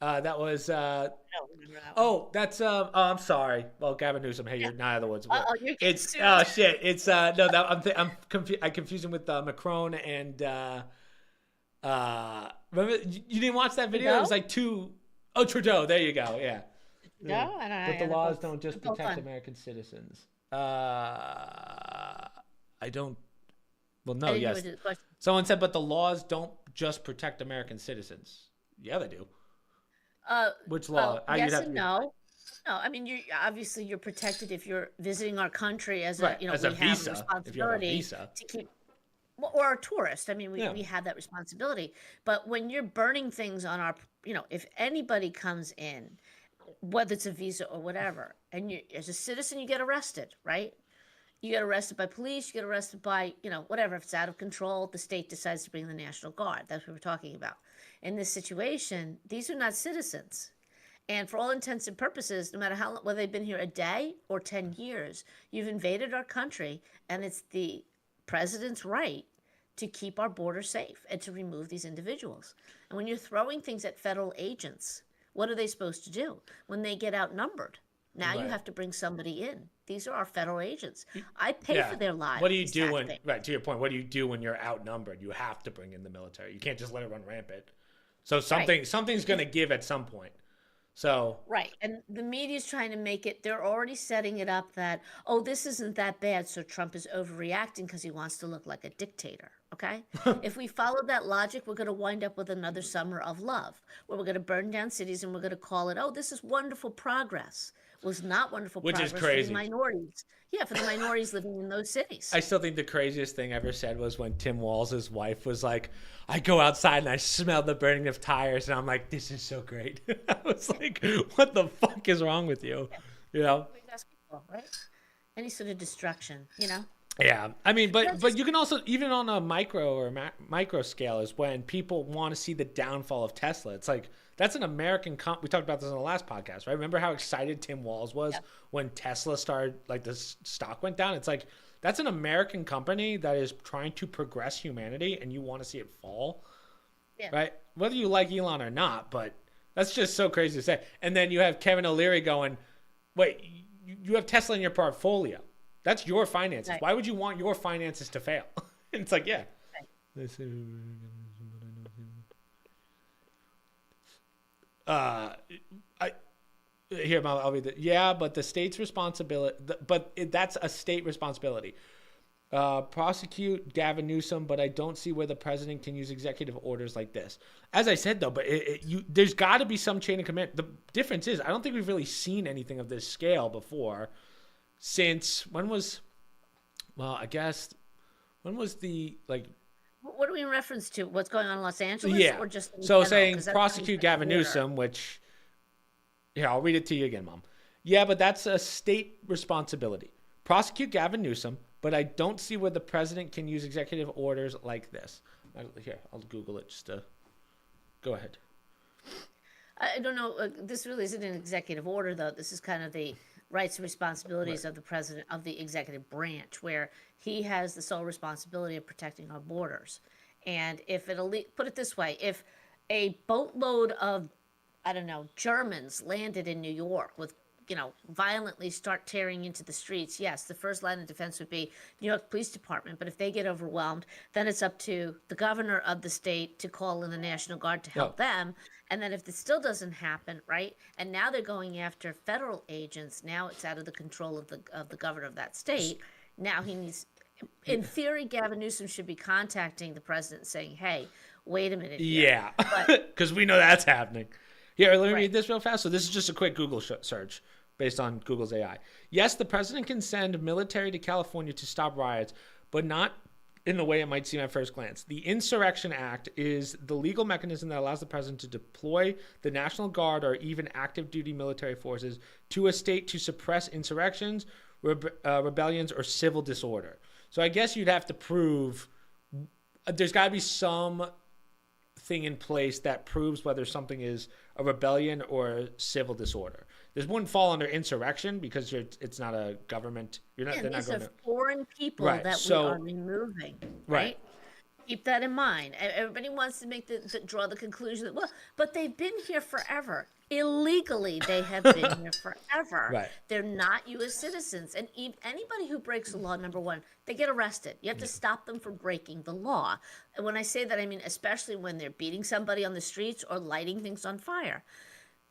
[SPEAKER 1] That was
[SPEAKER 2] I don't remember that one.
[SPEAKER 1] oh, that's oh, I'm sorry. Well, Gavin Newsom. Hey,
[SPEAKER 2] Yeah.
[SPEAKER 1] you're not in the woods.
[SPEAKER 2] Oh, you're getting
[SPEAKER 1] It's
[SPEAKER 2] sued.
[SPEAKER 1] oh shit. It's no that I confused him with Macron and remember you didn't watch that video? It was
[SPEAKER 2] Trudeau?
[SPEAKER 1] like two oh Trudeau. There you go. Yeah. Yeah.
[SPEAKER 2] Trudeau? I don't know.
[SPEAKER 1] But the
[SPEAKER 2] They're
[SPEAKER 1] laws
[SPEAKER 2] both
[SPEAKER 1] don't just
[SPEAKER 2] they're both
[SPEAKER 1] protect
[SPEAKER 2] on.
[SPEAKER 1] American citizens. I don't. Well,
[SPEAKER 2] I
[SPEAKER 1] no.
[SPEAKER 2] didn't hear
[SPEAKER 1] Yes.
[SPEAKER 2] what the question.
[SPEAKER 1] Someone said, but the laws don't just protect American citizens. Yeah, they do. Which law?
[SPEAKER 2] Well,
[SPEAKER 1] You'd
[SPEAKER 2] yes
[SPEAKER 1] have to
[SPEAKER 2] and
[SPEAKER 1] be
[SPEAKER 2] no. No, I mean, you obviously you're protected if you're visiting our country as a,
[SPEAKER 1] right
[SPEAKER 2] you know,
[SPEAKER 1] as a
[SPEAKER 2] we have a
[SPEAKER 1] visa. If you have a
[SPEAKER 2] responsibility
[SPEAKER 1] visa,
[SPEAKER 2] to keep, well, or a tourist. I mean,
[SPEAKER 1] yeah.
[SPEAKER 2] we have that responsibility. But when you're burning things on our, you know, if anybody comes in, whether it's a visa or whatever, and you, as a citizen, you get arrested, right? You get arrested by police, you get arrested by, you know, whatever. If it's out of control, the state decides to bring the National Guard. That's what we're talking about. In this situation, these are not citizens. And for all intents and purposes, no matter how whether they've been here a day or 10 years, you've invaded our country, and it's the president's right to keep our border safe and to remove these individuals. And when you're throwing things at federal agents, what are they supposed to do when they get outnumbered? Now you
[SPEAKER 1] Right.
[SPEAKER 2] have to bring somebody in. These are our federal agents. I pay for
[SPEAKER 1] Yeah.
[SPEAKER 2] their lives.
[SPEAKER 1] What do you
[SPEAKER 2] These
[SPEAKER 1] do
[SPEAKER 2] tax
[SPEAKER 1] when,
[SPEAKER 2] pay.
[SPEAKER 1] right, to your point, what do you do when you're outnumbered? You have to bring in the military. You can't just let it run rampant. So
[SPEAKER 2] Right.
[SPEAKER 1] something's going to give at some point. So,
[SPEAKER 2] Right. And the media's trying to make it, they're already setting it up that, oh, this isn't that bad. So Trump is overreacting because he wants to look like a dictator. Okay. If we follow that logic, we're going to wind up with another summer of love where we're going to burn down cities and we're going to call it, oh, this is wonderful progress. It was not wonderful
[SPEAKER 1] which is
[SPEAKER 2] progress for the
[SPEAKER 1] crazy.
[SPEAKER 2] minorities. Yeah. For the minorities living in those cities.
[SPEAKER 1] I still think the craziest thing ever said was when Tim Walz' wife was like, I go outside and I smell the burning of tires. And I'm like, this is so great. I was like, what the fuck is wrong with you? You know?
[SPEAKER 2] Right. Any sort of destruction, you know?
[SPEAKER 1] Yeah, I mean,
[SPEAKER 2] They're
[SPEAKER 1] but
[SPEAKER 2] just
[SPEAKER 1] you can also even on a micro or micro scale is when people want to see the downfall of Tesla. It's like that's an American we talked about this on the last podcast, right? Remember how excited Tim Walz was
[SPEAKER 2] yeah.
[SPEAKER 1] when Tesla started, like the stock went down. It's like that's an American company that is trying to progress humanity, and you want to see it fall,
[SPEAKER 2] Yeah.
[SPEAKER 1] right? Whether you like Elon or not, but that's just so crazy to say. And then you have Kevin O'Leary going, "Wait, you have Tesla in your portfolio." That's your finances.
[SPEAKER 2] Right.
[SPEAKER 1] Why would you want your finances to fail? And it's like, yeah.
[SPEAKER 2] Right.
[SPEAKER 1] I here, I'll read it. Yeah, but the state's responsibility. That's a state responsibility. Prosecute Gavin Newsom, but I don't see where the president can use executive orders like this. As I said, though, but there's got to be some chain of command. The difference is, I don't think we've really seen anything of this scale before. Since when was, well, I guess, when was the, like,
[SPEAKER 2] What are we in reference to? What's going on in Los Angeles,
[SPEAKER 1] yeah.
[SPEAKER 2] or just in
[SPEAKER 1] So
[SPEAKER 2] general?
[SPEAKER 1] saying
[SPEAKER 2] 'Cause that's
[SPEAKER 1] prosecute Gavin
[SPEAKER 2] border.
[SPEAKER 1] Newsom, which, here, I'll read it to you again, Mom. Yeah, but that's a state responsibility. Prosecute Gavin Newsom, but I don't see where the president can use executive orders like this. Here, I'll Google it just to, go ahead.
[SPEAKER 2] I don't know. This really isn't an executive order, though. This is kind of the rights and responsibilities of the president of the executive branch, where he has the sole responsibility of protecting our borders. And if put it this way, if a boatload of, I don't know, Germans landed in New York with, you know, violently start tearing into the streets, yes, the first line of defense would be New York Police Department. But if they get overwhelmed, then it's up to the governor of the state to call in the National Guard to help them. And then if this still doesn't happen, right? And now they're going after federal agents. Now it's out of the control of the governor of that state. Now he needs, in theory, Gavin Newsom should be contacting the president saying, "Hey, wait a minute here."
[SPEAKER 1] Yeah,
[SPEAKER 2] But
[SPEAKER 1] because we know that's happening. Here, let me
[SPEAKER 2] right,
[SPEAKER 1] read this real fast. So this is just a quick Google search based on Google's AI. Yes, the president can send military to California to stop riots, but not in the way it might seem at first glance. The Insurrection Act is the legal mechanism that allows the president to deploy the National Guard or even active duty military forces to a state to suppress insurrections, rebellions, or civil disorder. So I guess you'd have to prove there's got to be some thing in place that proves whether something is a rebellion or a civil disorder. This wouldn't fall under insurrection because it's not a government.
[SPEAKER 2] yeah,
[SPEAKER 1] They're not
[SPEAKER 2] these are
[SPEAKER 1] going to.
[SPEAKER 2] foreign people
[SPEAKER 1] Right.
[SPEAKER 2] that we
[SPEAKER 1] So
[SPEAKER 2] are removing,
[SPEAKER 1] right.
[SPEAKER 2] right? Keep that in mind. Everybody wants to draw the conclusion that, well, but they've been here forever. Illegally, they have been here forever.
[SPEAKER 1] Right.
[SPEAKER 2] They're not U.S. citizens, and anybody who breaks the law, number one, they get arrested. You have to stop them from breaking the law. And when I say that, I mean especially when they're beating somebody on the streets or lighting things on fire.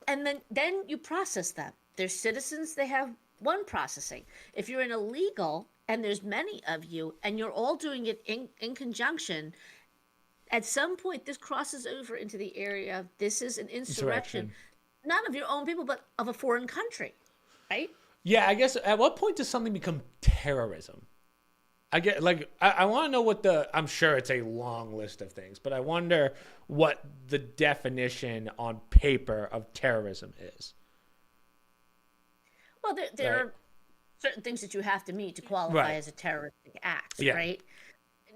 [SPEAKER 2] And then you process them. They're citizens. They have one processing. If you're an illegal and there's many of you and you're all doing it in conjunction, at some point this crosses over into the area of this is an insurrection, not of your own people, but of a foreign country, right?
[SPEAKER 1] Yeah, I guess at what point does something become terrorism? I get like I want to know what I'm sure it's a long list of things, but I wonder what the definition on paper of terrorism is.
[SPEAKER 2] Well, there are certain things that you have to meet to qualify as a terroristic act, right?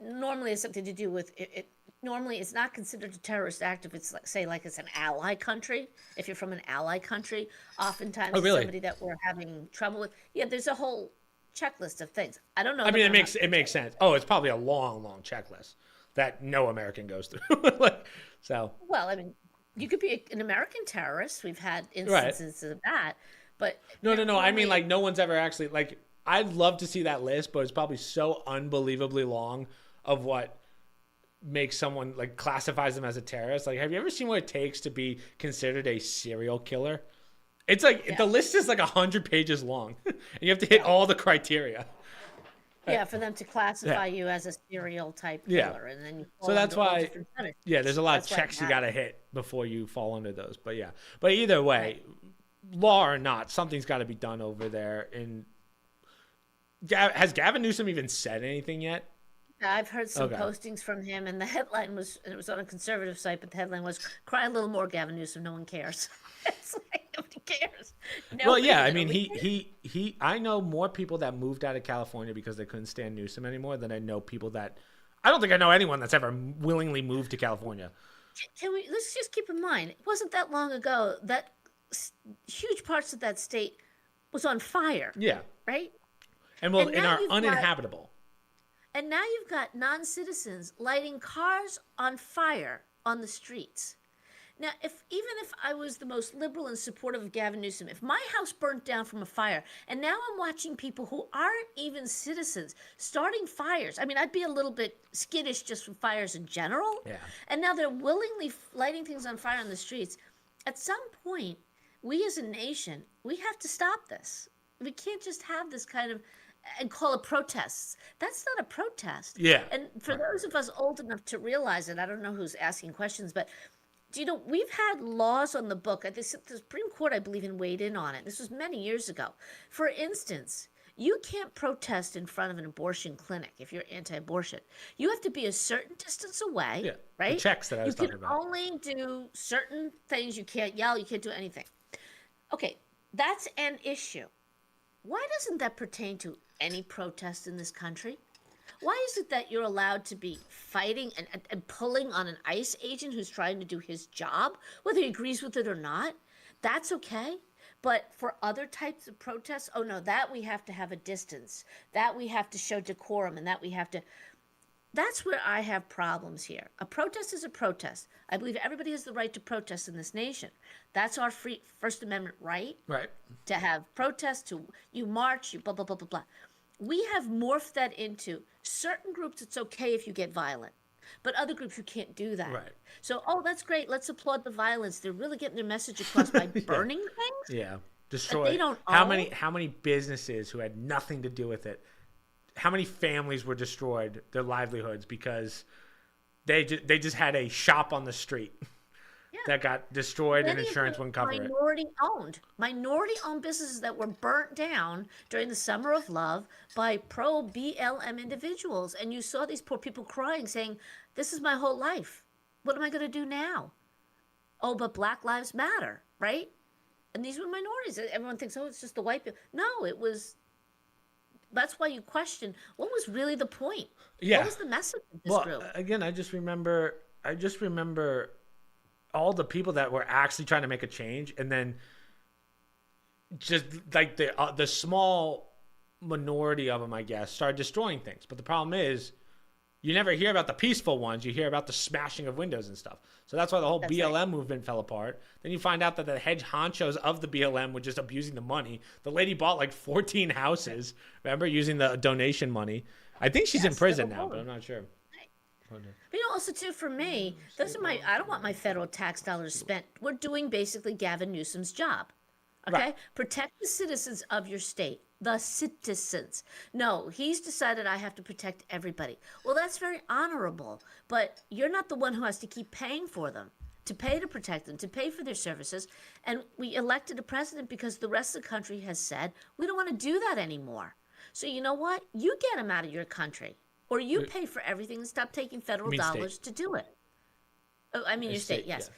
[SPEAKER 2] Normally, it's something to do with it. Normally, it's not considered a terrorist act if it's like, say, like it's an ally country. If you're from an ally country, oftentimes it's somebody that we're having trouble with. Yeah, there's a whole checklist of things. I don't know.
[SPEAKER 1] I mean, it makes sense. Oh, it's probably a long checklist that no American goes through.
[SPEAKER 2] Well, I mean, you could be an American terrorist. We've had instances of that, but
[SPEAKER 1] no. I mean, like no one's ever actually like. I'd love to see that list, but it's probably so unbelievably long of what makes someone like classifies them as a terrorist. Like, have you ever seen what it takes to be considered a serial killer? It's like the list is like 100 pages long, and you have to hit all the criteria.
[SPEAKER 2] Yeah, for them to classify you as a serial type killer, and then you
[SPEAKER 1] so that's why. Yeah, there's a lot of checks you gotta hit before you fall under those. But either way, law or not, something's got to be done over there. And has Gavin Newsom even said anything yet?
[SPEAKER 2] I've heard some postings from him, and the headline was, and it was on a conservative site, but the headline was, "Cry a little more, Gavin Newsom, no one cares." It's like, nobody cares.
[SPEAKER 1] I mean, he I know more people that moved out of California because they couldn't stand Newsom anymore than I know people that, I don't think I know anyone that's ever willingly moved to California.
[SPEAKER 2] Let's just keep in mind, it wasn't that long ago that huge parts of that state was on fire.
[SPEAKER 1] Yeah.
[SPEAKER 2] Right?
[SPEAKER 1] And are uninhabitable.
[SPEAKER 2] And now you've got non-citizens lighting cars on fire on the streets. Now, even if I was the most liberal and supportive of Gavin Newsom, if my house burnt down from a fire, and now I'm watching people who aren't even citizens starting fires, I mean, I'd be a little bit skittish just from fires in general.
[SPEAKER 1] Yeah.
[SPEAKER 2] And now they're willingly lighting things on fire on the streets. At some point, we as a nation, we have to stop this. We can't just have this kind of and call it protests. That's not a protest.
[SPEAKER 1] Yeah.
[SPEAKER 2] And for those of us old enough to realize it, I don't know who's asking questions, but we've had laws on the book. The Supreme Court, I believe, weighed in on it. This was many years ago. For instance, you can't protest in front of an abortion clinic if you're anti-abortion. You have to be a certain distance away, right?
[SPEAKER 1] The checks that I was talking about.
[SPEAKER 2] You can only do certain things. You can't yell. You can't do anything. Okay, that's an issue. Why doesn't that pertain to any protest in this country? Why is it that you're allowed to be fighting and pulling on an ICE agent who's trying to do his job, whether he agrees with it or not? That's okay. But for other types of protests, oh no, that we have to have a distance, that we have to show decorum, and that we have to... That's where I have problems here. A protest is a protest. I believe everybody has the right to protest in this nation. That's our free First Amendment right.
[SPEAKER 1] Right.
[SPEAKER 2] To have protests, you march, you blah, blah, blah, blah, blah. We have morphed that into certain groups, it's okay if you get violent. But other groups, you can't do that.
[SPEAKER 1] Right.
[SPEAKER 2] So, that's great. Let's applaud the violence. They're really getting their message across by burning things.
[SPEAKER 1] Yeah. Destroy.
[SPEAKER 2] They don't
[SPEAKER 1] how many businesses who had nothing to do with it, how many families were destroyed, their livelihoods, because they just had a shop on the street that got destroyed and insurance wouldn't cover it. Minority-owned businesses that were burnt down during the Summer of Love by pro-BLM individuals. And you saw these poor people crying, saying, this is my whole life. What am I going to do now? Oh, but Black Lives Matter, right? And these were minorities. Everyone thinks, it's just the white people. No, it was... That's why you question, what was really the point? Yeah.
[SPEAKER 2] What was the message of this group?
[SPEAKER 1] Again, I just remember all the people that were actually trying to make a change, and then just like the small minority of them, I guess, started destroying things. But the problem is, you never hear about the peaceful ones. You hear about the smashing of windows and stuff. So that's why the whole
[SPEAKER 2] That's
[SPEAKER 1] BLM
[SPEAKER 2] right.
[SPEAKER 1] movement fell apart. Then you find out that the head honchos of the BLM were just abusing the money. The lady bought like 14 houses, remember, using the donation money. I think she's in
[SPEAKER 2] Yes, the
[SPEAKER 1] prison
[SPEAKER 2] whole
[SPEAKER 1] now, but
[SPEAKER 2] world.
[SPEAKER 1] I'm not sure.
[SPEAKER 2] But also too, for me, those are my. I don't want my federal tax dollars spent. We're doing basically Gavin Newsom's job.
[SPEAKER 1] Right.
[SPEAKER 2] Okay, protect the citizens of your state. The citizens. No, he's decided I have to protect everybody. Well, that's very honorable, but you're not the one who has to keep paying for them. To pay to protect them, to pay for their services. And we elected a president because the rest of the country has said, we don't want to do that anymore. So you know what? You get them out of your country. Or you pay for everything and stop taking federal
[SPEAKER 1] mean
[SPEAKER 2] dollars
[SPEAKER 1] state.
[SPEAKER 2] to do it. Oh, I mean your state, yes.
[SPEAKER 1] Yeah.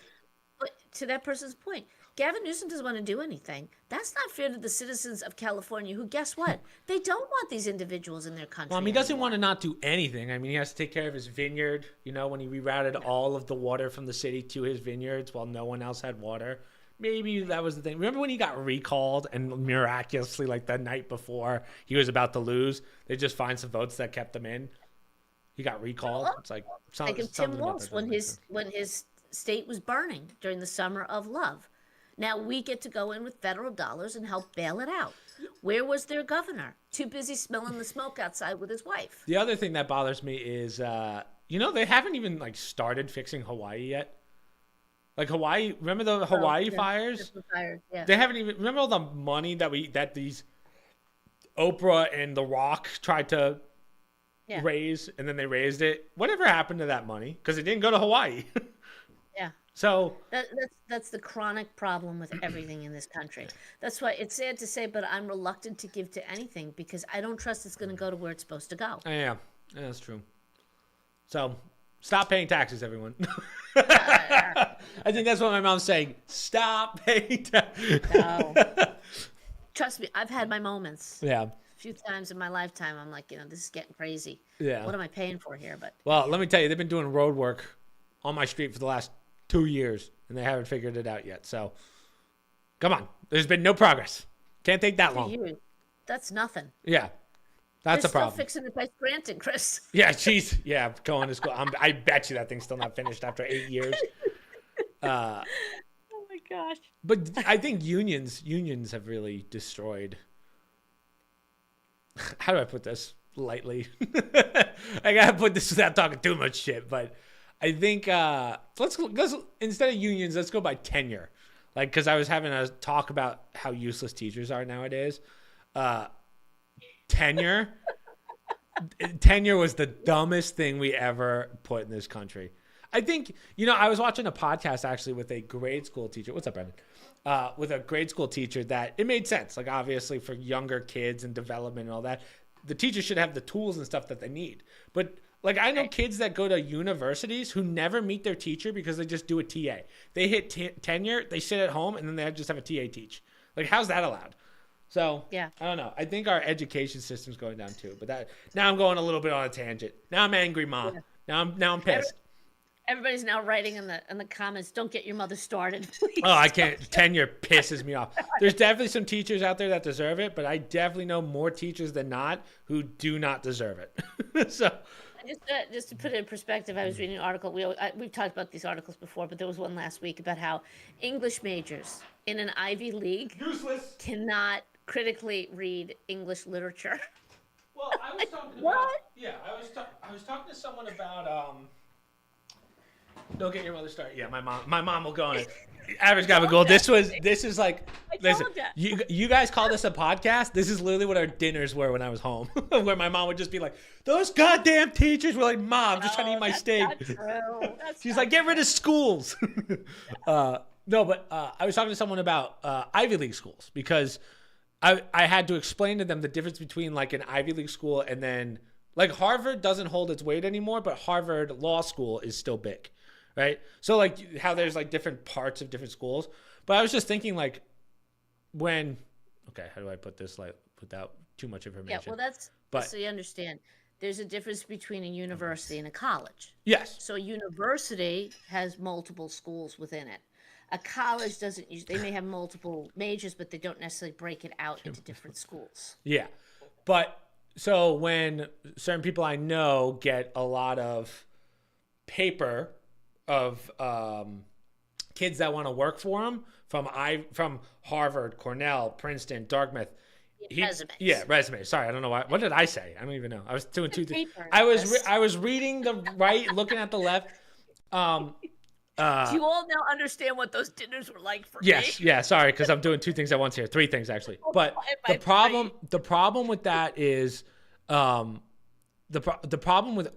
[SPEAKER 2] But to that person's point, Gavin Newsom doesn't want to do anything. That's not fair to the citizens of California who, guess what? They don't want these individuals in their country.
[SPEAKER 1] Well, I mean, he doesn't
[SPEAKER 2] anymore.
[SPEAKER 1] want to not do anything. I mean, he has to take care of his vineyard, you know, when he rerouted all of the water from the city to his vineyards while no one else had water. Maybe that was the thing. Remember when he got recalled and miraculously, like the night before he was about to lose, they just find some votes that kept him in? He got recalled. It's like
[SPEAKER 2] Like of
[SPEAKER 1] something
[SPEAKER 2] Tim
[SPEAKER 1] about
[SPEAKER 2] Walz
[SPEAKER 1] that
[SPEAKER 2] when
[SPEAKER 1] doesn't make sense.
[SPEAKER 2] his state was burning during the summer of love. Now we get to go in with federal dollars and help bail it out. Where was their governor? Too busy smelling the smoke outside with his wife.
[SPEAKER 1] The other thing that bothers me is, you know, they haven't even like started fixing Hawaii yet. Like Hawaii, remember the Hawaii
[SPEAKER 2] Yeah,
[SPEAKER 1] fires?
[SPEAKER 2] the fires, yeah.
[SPEAKER 1] They haven't even remember all the money that these Oprah and The Rock tried to
[SPEAKER 2] Yeah.
[SPEAKER 1] raise, and then they raised it. Whatever happened to that money? Because it didn't go to Hawaii.
[SPEAKER 2] Yeah.
[SPEAKER 1] So
[SPEAKER 2] That's the chronic problem with everything in this country. That's why it's sad to say, but I'm reluctant to give to anything because I don't trust it's going to go to where it's supposed to go.
[SPEAKER 1] yeah, that's true. So stop paying taxes, everyone. I think that's what my mom's saying. Stop paying taxes.
[SPEAKER 2] No. Trust me, I've had my moments.
[SPEAKER 1] Yeah.
[SPEAKER 2] A few times in my lifetime, I'm like, this is getting crazy.
[SPEAKER 1] Yeah.
[SPEAKER 2] What am I paying for here? But
[SPEAKER 1] Well, let me tell you, they've been doing road work on my street for the last 2 years, and they haven't figured it out yet. So, come on. There's been no progress. Can't take that long.
[SPEAKER 2] you, that's nothing.
[SPEAKER 1] Yeah. That's
[SPEAKER 2] They're
[SPEAKER 1] a problem.
[SPEAKER 2] still fixing it by Scranton, Chris.
[SPEAKER 1] Yeah, she's going to school. I bet you that thing's still not finished after 8 years.
[SPEAKER 2] Oh my gosh.
[SPEAKER 1] But I think unions have really destroyed. How do I put this lightly? I gotta put this without talking too much shit. But I think let's instead of unions, let's go by tenure. Like, because I was having a talk about how useless teachers are nowadays. Tenure. Tenure was the dumbest thing we ever put in this country. I think, I was watching a podcast actually with a grade school teacher. What's up, Brendan? With a grade school teacher that it made sense. Like, obviously for younger kids and development and all that, the teachers should have the tools and stuff that they need. But like, I know kids that go to universities who never meet their teacher because they just do a TA. They hit tenure, they sit at home, and then they just have a TA teach. Like, how's that allowed? So,
[SPEAKER 2] Yeah.
[SPEAKER 1] I don't know. I think our education system's going down too. But now I'm going a little bit on a tangent. Now I'm angry, Ma.
[SPEAKER 2] Yeah.
[SPEAKER 1] Now I'm pissed.
[SPEAKER 2] Everybody's now writing in the comments, don't get your mother started, please.
[SPEAKER 1] Oh, I can't. Tenure pisses me off. There's definitely some teachers out there that deserve it, but I definitely know more teachers than not who do not deserve it. So,
[SPEAKER 2] Just to put it in perspective, I was reading an article. We've talked about these articles before, but there was one last week about how English majors in an Ivy League
[SPEAKER 1] useless.
[SPEAKER 2] cannot critically read English literature.
[SPEAKER 1] Well, I was talking
[SPEAKER 2] What?
[SPEAKER 1] about. Yeah, I was talking to someone about. Don't get your mother started. Yeah, my mom will go on it. Average gabagool. This is like, listen,
[SPEAKER 2] told ya.
[SPEAKER 1] you guys call this a podcast? This is literally what our dinners were when I was home, where my mom would just be like, "Those goddamn teachers." We're like, "Mom, I'm just trying to eat my steak."
[SPEAKER 2] Not true. That's
[SPEAKER 1] She's
[SPEAKER 2] not
[SPEAKER 1] like, "Get rid of schools." No, but I was talking to someone about Ivy League schools because I had to explain to them the difference between like an Ivy League school and then like Harvard doesn't hold its weight anymore, but Harvard Law School is still big. Right. So like how there's like different parts of different schools. But I was just thinking like how do I put this like without too much information?
[SPEAKER 2] Yeah, well, that's
[SPEAKER 1] But-
[SPEAKER 2] so you understand. There's a difference between a university and a college.
[SPEAKER 1] Yes.
[SPEAKER 2] So a university has multiple schools within it. A college doesn't they may have multiple majors, but they don't necessarily break it out into different schools.
[SPEAKER 1] Yeah. But So when certain people I know get a lot of paper of kids that want to work for them from Harvard, Cornell, Princeton, Dartmouth.
[SPEAKER 2] Resumes.
[SPEAKER 1] Resume. Sorry, I don't know why. What did I say? I don't even know. I was doing two things.
[SPEAKER 2] Paper
[SPEAKER 1] I was reading the right, looking at the left.
[SPEAKER 2] Do you all now understand what those dinners were like for
[SPEAKER 1] yes,
[SPEAKER 2] me?
[SPEAKER 1] yeah. Sorry, because I'm doing two things at once here. Three things actually. But the problem with that is, the problem with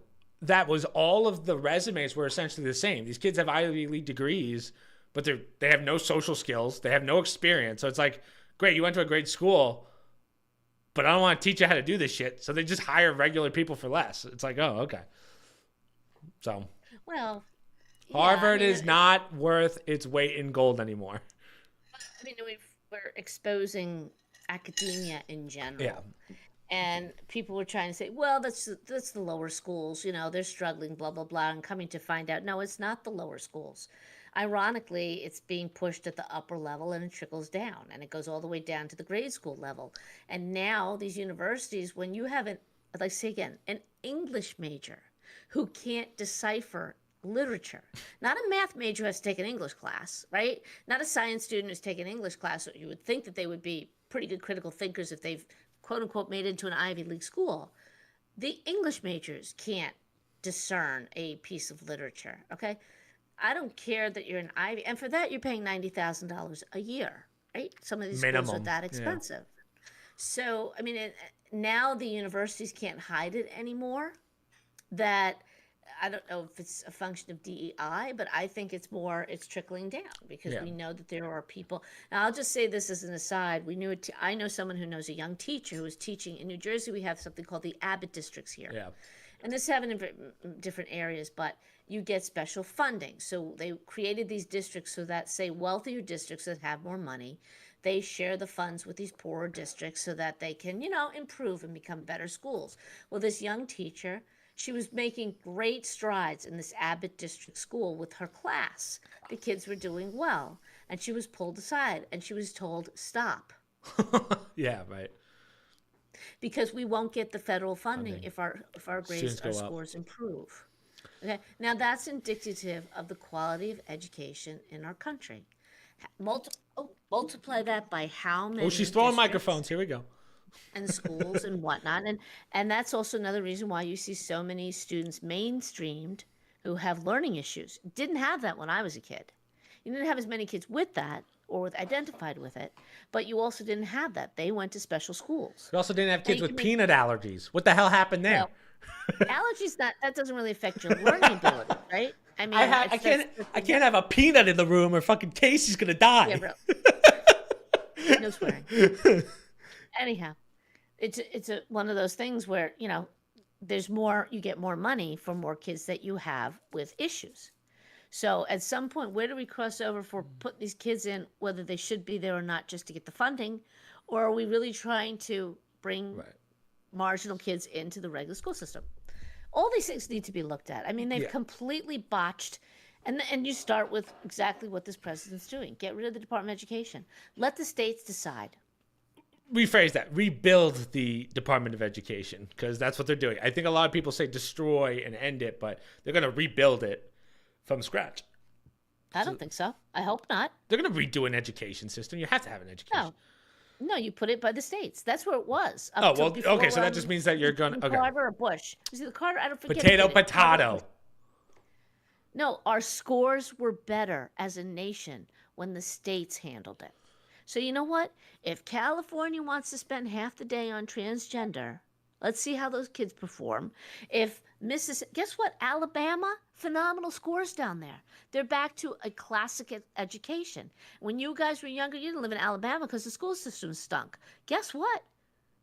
[SPEAKER 1] that was all of the resumes were essentially the same. These kids have Ivy League degrees, but they have no social skills. They have no experience. So it's like, great, you went to a great school, but I don't want to teach you how to do this shit. So they just hire regular people for less. It's like, oh, okay. So,
[SPEAKER 2] well,
[SPEAKER 1] Harvard is not worth its weight in gold anymore.
[SPEAKER 2] I mean, we're exposing academia in general.
[SPEAKER 1] Yeah.
[SPEAKER 2] And people were trying to say, well, that's the lower schools, they're struggling, blah, blah, blah. And coming to find out, no, it's not the lower schools. Ironically, it's being pushed at the upper level and it trickles down and it goes all the way down to the grade school level. And now these universities, when you have like I say again, an English major who can't decipher literature, not a math major who has to take an English class, right? Not a science student who's taken an English class. So you would think that they would be pretty good critical thinkers if they've quote unquote made it into an Ivy League school. The English majors can't discern a piece of literature, okay? I don't care that you're an Ivy, and for that you're paying $90,000 a year, right? Some of these schools are that expensive. Yeah. So, I mean, now the universities can't hide it anymore. That I don't know if it's a function of DEI, but I think it's trickling down because we know that there are people. Now, I'll just say this as an aside. I know someone who knows a young teacher who is teaching in New Jersey. We have something called the Abbott districts here. Yeah. And this happens in different areas, but you get special funding. So they created these districts so that, say, wealthier districts that have more money, they share the funds with these poorer districts so that they can, improve and become better schools. Well, this young teacher, she was making great strides in this Abbott district school with her class. The kids were doing well, and she was pulled aside and she was told, stop.
[SPEAKER 1] Yeah, right.
[SPEAKER 2] Because we won't get the federal funding if our grades, our scores improve. Okay, now that's indicative of the quality of education in our country. Multiply that by how many.
[SPEAKER 1] Oh, she's throwing microphones. Here we go.
[SPEAKER 2] And schools and whatnot, and that's also another reason why you see so many students mainstreamed who have learning issues. Didn't have that when I was a kid. You didn't have as many kids with that or identified with it, but you also didn't have that. They went to special schools.
[SPEAKER 1] You also didn't have kids with peanut allergies. What the hell happened there?
[SPEAKER 2] Well, allergies, that doesn't really affect your learning ability, right? I mean,
[SPEAKER 1] I can't have a peanut in the room or fucking Casey's gonna die.
[SPEAKER 2] Yeah, bro. No swearing. Anyhow, it's one of those things where, there's more, you get more money for more kids that you have with issues. So at some point, where do we cross over for putting these kids in, whether they should be there or not, just to get the funding? Or are we really trying to bring marginal kids into the regular school system? All these things need to be looked at. I mean, they've completely botched. And you start with exactly what this president's doing. Get rid of the Department of Education. Let the states decide.
[SPEAKER 1] Rephrase that. Rebuild the Department of Education, because that's what they're doing. I think a lot of people say destroy and end it, but they're going to rebuild it from scratch.
[SPEAKER 2] I don't think so. I hope not.
[SPEAKER 1] They're going to redo an education system. You have to have an education.
[SPEAKER 2] No, you put it by the states. That's where it was.
[SPEAKER 1] Okay, so that just means that you're going to... Okay.
[SPEAKER 2] Carter or Bush. Was it the Carter? I don't forget.
[SPEAKER 1] Potato.
[SPEAKER 2] No, our scores were better as a nation when the states handled it. So you know what? If California wants to spend half the day on transgender, let's see how those kids perform. If Mississippi, guess what? Alabama, phenomenal scores down there. They're back to a classic education. When you guys were younger, you didn't live in Alabama because the school system stunk. Guess what?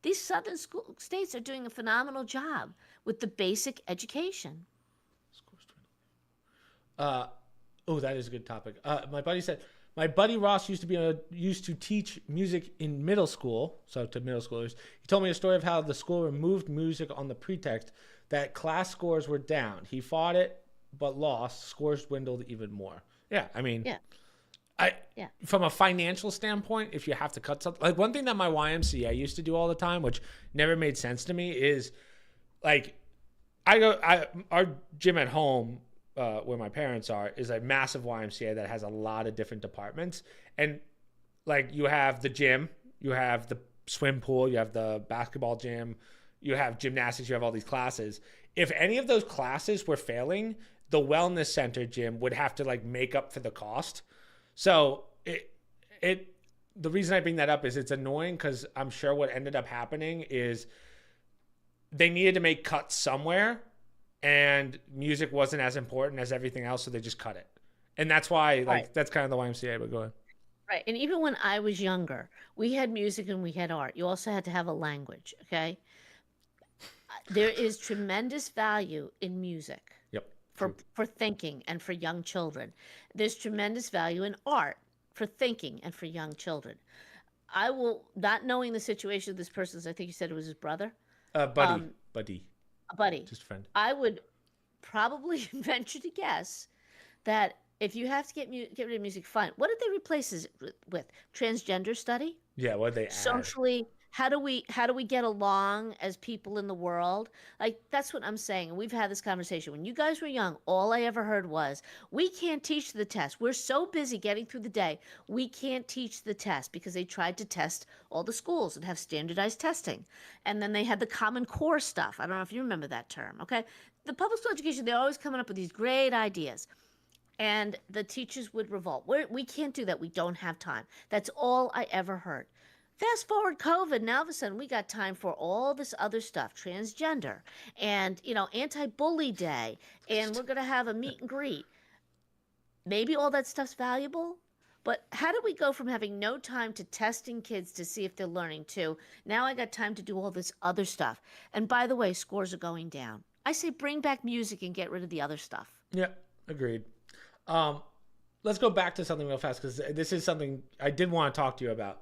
[SPEAKER 2] These southern states are doing a phenomenal job with the basic education.
[SPEAKER 1] That is a good topic. My buddy said, my buddy Ross used to teach music in middle school, so to middle schoolers. He told me a story of how the school removed music on the pretext that class scores were down. He fought it, but lost. Scores dwindled even more. Yeah, I mean, I
[SPEAKER 2] Yeah.
[SPEAKER 1] from a financial standpoint, if you have to cut something, like one thing that my YMCA used to do all the time, which never made sense to me, is like our gym at home, where my parents are, is a massive YMCA that has a lot of different departments, and like you have the gym, you have the swim pool, you have the basketball gym, you have gymnastics, you have all these classes. If any of those classes were failing, the wellness center gym would have to like make up for the cost. So it the reason I bring that up is it's annoying because I'm sure what ended up happening is they needed to make cuts somewhere, and music wasn't as important as everything else, so they just cut it. And that's why,
[SPEAKER 2] Right.
[SPEAKER 1] like, that's kind of the YMCA. But go ahead.
[SPEAKER 2] Right. And even when I was younger, we had music and we had art. You also had to have a language. Okay. There is tremendous value in music
[SPEAKER 1] Yep.
[SPEAKER 2] for
[SPEAKER 1] True.
[SPEAKER 2] for thinking and for young children. There's tremendous value in art for thinking and for young children. I will, not knowing the situation of this person's, I think you said it was his brother,
[SPEAKER 1] Buddy,
[SPEAKER 2] um,
[SPEAKER 1] buddy,
[SPEAKER 2] a buddy.
[SPEAKER 1] just a friend.
[SPEAKER 2] I would probably venture to guess that if you have to get rid of music, fine. What did they replace it with? Transgender study?
[SPEAKER 1] Yeah. What they add?
[SPEAKER 2] Socially, how do we get along as people in the world? Like, that's what I'm saying. And we've had this conversation. When you guys were young, all I ever heard was, we can't teach the test. We're so busy getting through the day, we can't teach the test, because they tried to test all the schools and have standardized testing. And then they had the Common Core stuff. I don't know if you remember that term. Okay, the public school education, they're always coming up with these great ideas, and the teachers would revolt. We can't do that. We don't have time. That's all I ever heard. Fast forward COVID, now all of a sudden we got time for all this other stuff, transgender, and anti-bully day, and we're gonna have a meet and greet. Maybe all that stuff's valuable, but how do we go from having no time to testing kids to see if they're learning to now I got time to do all this other stuff? And by the way, scores are going down. I say bring back music and get rid of the other stuff.
[SPEAKER 1] Yeah. Agreed. Um, let's go back to something real fast because this is something I did want to talk to you about.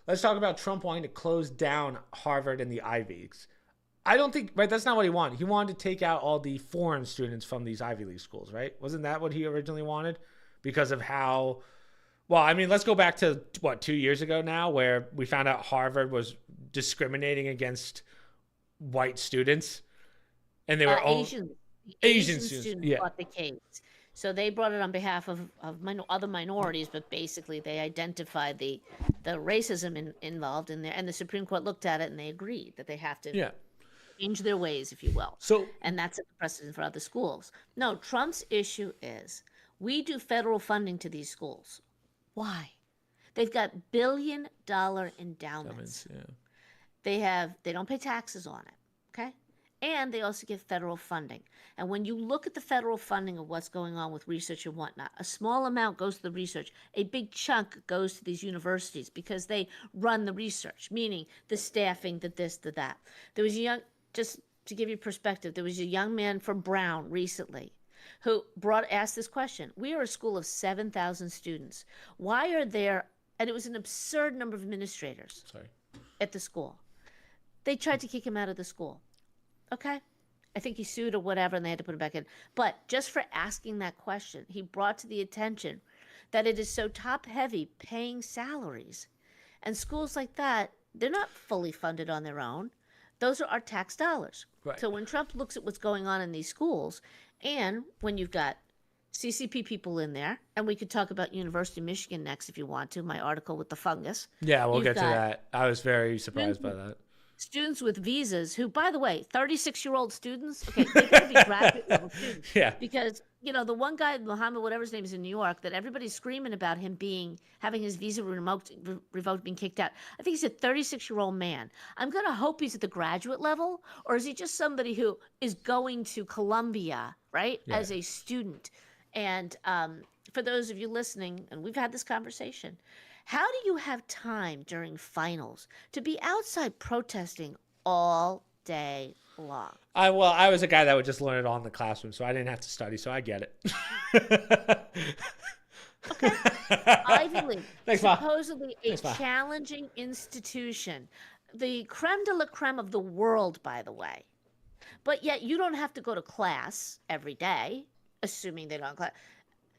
[SPEAKER 1] Let's talk about Trump wanting to close down Harvard and the Ivies. I don't think, right, that's not what he wanted. He wanted to take out all the foreign students from these Ivy League schools, right? Wasn't that what he originally wanted? Because of how, well, I mean, let's go back to, 2 years ago now, where we found out Harvard was discriminating against white students, and they were all
[SPEAKER 2] Asian
[SPEAKER 1] Asian
[SPEAKER 2] Asian
[SPEAKER 1] students.
[SPEAKER 2] students
[SPEAKER 1] Yeah.
[SPEAKER 2] bought the case. So they brought it on behalf of other minorities, but basically they identified the racism involved in there, and the Supreme Court looked at it and they agreed that they have to
[SPEAKER 1] Yeah.
[SPEAKER 2] change their ways, if you will.
[SPEAKER 1] So,
[SPEAKER 2] And that's a precedent for other schools. No, Trump's issue is we do federal funding to these schools. Why? They've got $1 billion endowments.
[SPEAKER 1] yeah.
[SPEAKER 2] They don't pay taxes on it. Okay? And they also get federal funding. And when you look at the federal funding of what's going on with research and whatnot, a small amount goes to the research. A big chunk goes to these universities because they run the research, meaning the staffing, the this, the that. There was a young, just to give you perspective, there was a young man from Brown recently who asked this question. We are a school of 7,000 students. Why are there, and it was an absurd number of administrators
[SPEAKER 1] Sorry.
[SPEAKER 2] at the school. They tried to kick him out of the school. Okay. I think he sued or whatever, and they had to put him back in. But just for asking that question, he brought to the attention that it is so top heavy paying salaries. And schools like that, they're not fully funded on their own. Those are our tax dollars.
[SPEAKER 1] Right.
[SPEAKER 2] So when Trump looks at what's going on in these schools, and when you've got CCP people in there, and we could talk about University of Michigan next if you want to, my article with the fungus.
[SPEAKER 1] Yeah, we'll
[SPEAKER 2] You've
[SPEAKER 1] get to
[SPEAKER 2] got
[SPEAKER 1] that. I was very surprised by that.
[SPEAKER 2] students with visas who, by the way, 36-year-old students, okay, they got to be graduate level students.
[SPEAKER 1] Yeah.
[SPEAKER 2] Because, the one guy, Muhammad, whatever his name is in New York, that everybody's screaming about him having his visa revoked, being kicked out. I think he's a 36-year-old man. I'm going to hope he's at the graduate level, or is he just somebody who is going to Columbia, right,
[SPEAKER 1] Yeah.
[SPEAKER 2] as a student? And for those of you listening, and we've had this conversation, how do you have time during finals to be outside protesting all day long?
[SPEAKER 1] I was a guy that would just learn it all in the classroom, so I didn't have to study, so I get it.
[SPEAKER 2] Okay. Ivy League,
[SPEAKER 1] Thanks, Ma.
[SPEAKER 2] supposedly a
[SPEAKER 1] Thanks, Ma.
[SPEAKER 2] challenging institution, the creme de la creme of the world, by the way. But yet you don't have to go to class every day, assuming they don't class.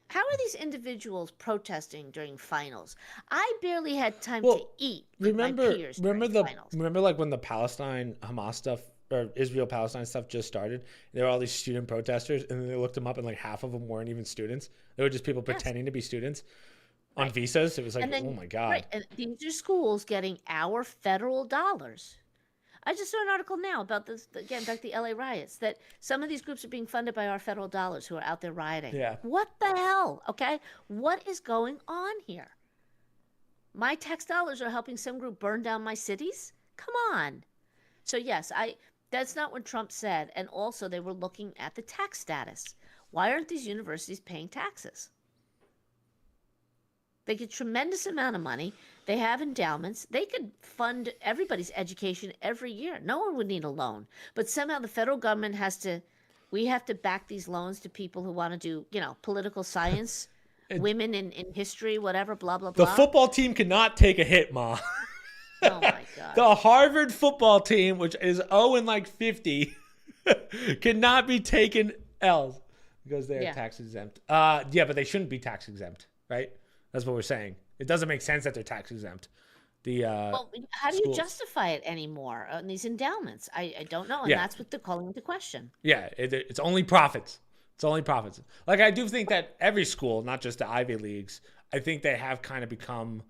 [SPEAKER 2] How are these individuals protesting during finals? I barely had time to
[SPEAKER 1] Well,
[SPEAKER 2] eat with my peers during finals.
[SPEAKER 1] remember like when the Palestine Hamas stuff or Israel Palestine stuff just started, there were all these student protesters, and then they looked them up, and like half of them weren't even students. They were just people
[SPEAKER 2] Yes,
[SPEAKER 1] pretending to be students on
[SPEAKER 2] right.
[SPEAKER 1] visas. It was like,
[SPEAKER 2] And
[SPEAKER 1] oh
[SPEAKER 2] then,
[SPEAKER 1] my god.
[SPEAKER 2] right, and these are schools getting our federal dollars. I just saw an article now about this, again, back to the LA riots, that some of these groups are being funded by our federal dollars who are out there rioting.
[SPEAKER 1] Yeah.
[SPEAKER 2] What the hell? Okay. What is going on here? My tax dollars are helping some group burn down my cities? Come on. So, yes, that's not what Trump said. And also, they were looking at the tax status. Why aren't these universities paying taxes? They get tremendous amount of money. They have endowments. They could fund everybody's education every year. No one would need a loan. But somehow the federal government we have to back these loans to people who want to do, political science, women in history, whatever, blah, blah,
[SPEAKER 1] The
[SPEAKER 2] blah.
[SPEAKER 1] football team cannot take a hit, Ma.
[SPEAKER 2] Oh my God.
[SPEAKER 1] The Harvard football team, which is 0 and like 50, cannot be taken L's because they're tax exempt. Yeah, but they shouldn't be tax exempt, right? That's what we're saying. It doesn't make sense that they're tax exempt.
[SPEAKER 2] Well, how do you justify it anymore on these endowments? I don't know, and that's what they're calling into question.
[SPEAKER 1] Yeah, it's only profits. It's only profits. Like, I do think that every school, not just the Ivy Leagues, I think they have kind of become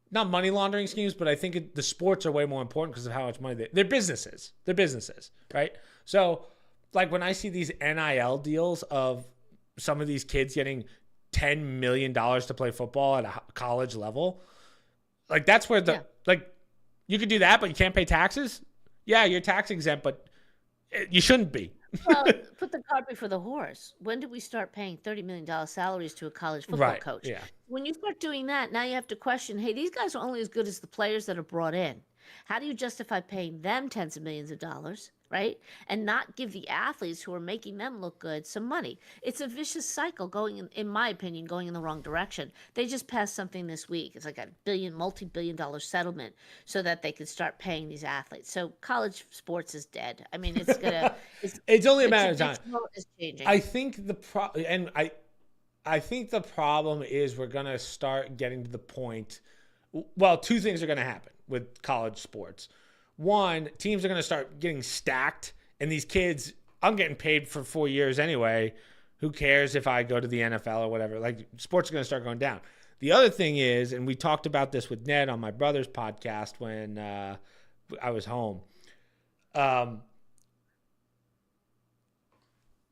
[SPEAKER 1] not money laundering schemes, but I think the sports are way more important because of how much money they're businesses. They're businesses, right? So, like, when I see these NIL deals of some of these kids getting $10 million to play football at a college level, like, that's where like, you could do that, but you can't pay taxes. Yeah, you're tax exempt, but you shouldn't be.
[SPEAKER 2] Well, put the cart before the horse. When did we start paying $30 million salaries to a college football coach?
[SPEAKER 1] Yeah.
[SPEAKER 2] When you start doing that, now you have to question, hey, these guys are only as good as the players that are brought in. How do you justify paying them tens of millions of dollars, right? And not give the athletes who are making them look good some money? It's a vicious cycle going, in my opinion, going in the wrong direction. They just passed something this week. It's like a multi-billion-dollar settlement so that they could start paying these athletes. So college sports is dead. I mean, it's gonna.
[SPEAKER 1] It's only a matter of time.
[SPEAKER 2] Is changing.
[SPEAKER 1] I think I think the problem is we're gonna start getting to the point. Well, two things are gonna happen with college sports. One, teams are going to start getting stacked, and these kids, I'm getting paid for 4 years anyway. Who cares if I go to the NFL or whatever? Like, sports are going to start going down. The other thing is, and we talked about this with Ned on my brother's podcast when I was home.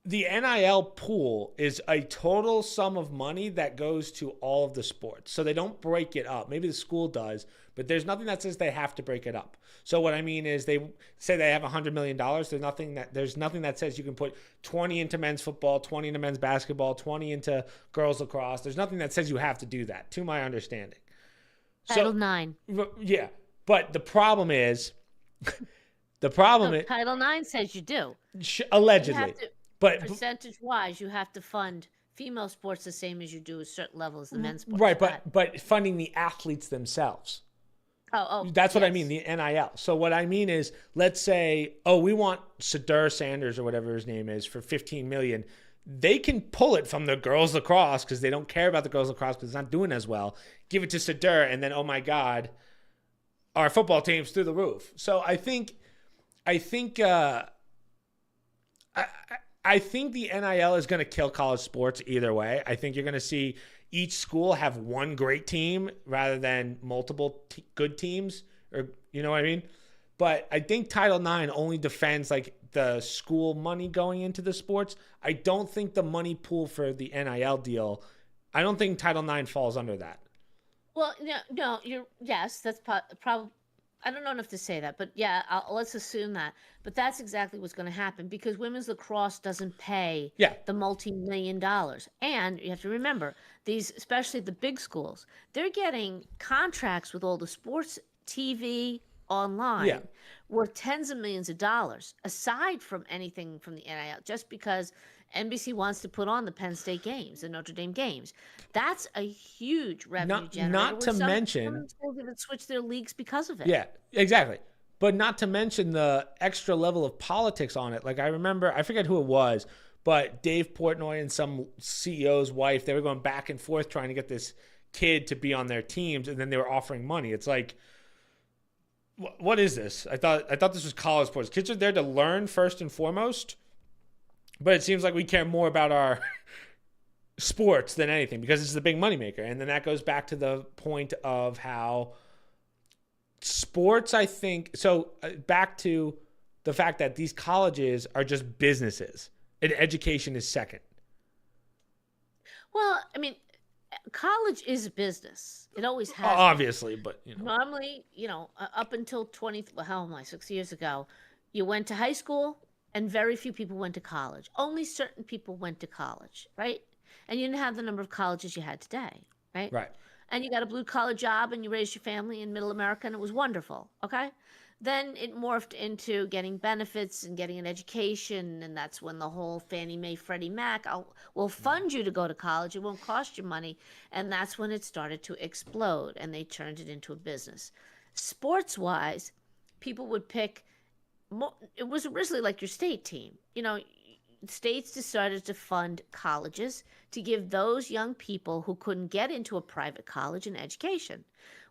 [SPEAKER 1] The NIL pool is a total sum of money that goes to all of the sports. So they don't break it up. Maybe the school does, but there's nothing that says they have to break it up. So what I mean is they say they have $100 million. There's nothing that says you can put 20 into men's football, 20 into men's basketball, 20 into girls lacrosse. There's nothing that says you have to do that, to my understanding.
[SPEAKER 2] Title IX.
[SPEAKER 1] Yeah. But the problem is,
[SPEAKER 2] Title IX says you do.
[SPEAKER 1] Allegedly. But
[SPEAKER 2] percentage-wise, you have to fund female sports the same as you do a certain level as the men's sports.
[SPEAKER 1] Right, but funding the athletes themselves. That's what I mean, the NIL. So what I mean is, let's say, we want Sadur Sanders or whatever his name is for $15 million. They can pull it from the girls lacrosse because they don't care about the girls lacrosse because it's not doing as well. Give it to Sadur, and then, oh my God, our football team's through the roof. So I think the NIL is going to kill college sports either way. I think you're going to see each school have one great team rather than multiple good teams, or you know what I mean? But I think Title IX only defends like the school money going into the sports. I don't think the money pool for the NIL deal, I don't think Title IX falls under that.
[SPEAKER 2] Well, no, yes, that's probably. I don't know enough to say that, but yeah, let's assume that. But that's exactly what's going to happen because women's lacrosse doesn't pay the multi-million dollars. And you have to remember, these, especially the big schools, they're getting contracts with all the sports TV online worth tens of millions of dollars, aside from anything from the NIL, just because NBC wants to put on the Penn State games, the Notre Dame games. That's a huge revenue generator.
[SPEAKER 1] Not to mention,
[SPEAKER 2] some schools even switch their leagues because of it.
[SPEAKER 1] Yeah, exactly. But not to mention the extra level of politics on it. Like I remember, I forget who it was, but Dave Portnoy and some CEO's wife, they were going back and forth trying to get this kid to be on their teams, and then they were offering money. It's like, what is this? I thought this was college sports. Kids are there to learn first and foremost, but it seems like we care more about our sports than anything because it's the big moneymaker. And then that goes back to the point of how sports, I think, so back to the fact that these colleges are just businesses and education is second.
[SPEAKER 2] Well, I mean, college is a business. It always has been.
[SPEAKER 1] Obviously, but
[SPEAKER 2] Normally, up until 6 years ago, you went to high school and very few people went to college. Only certain people went to college, right? And you didn't have the number of colleges you had today, right?
[SPEAKER 1] right.
[SPEAKER 2] And you got a blue collar job and you raised your family in middle America and it was wonderful, okay? Then it morphed into getting benefits and getting an education, and that's when the whole Fannie Mae, Freddie Mac will fund you to go to college. It won't cost you money, and that's when it started to explode, and they turned it into a business. Sports-wise, people would pick. It was originally like your state team. States decided to fund colleges to give those young people who couldn't get into a private college an education,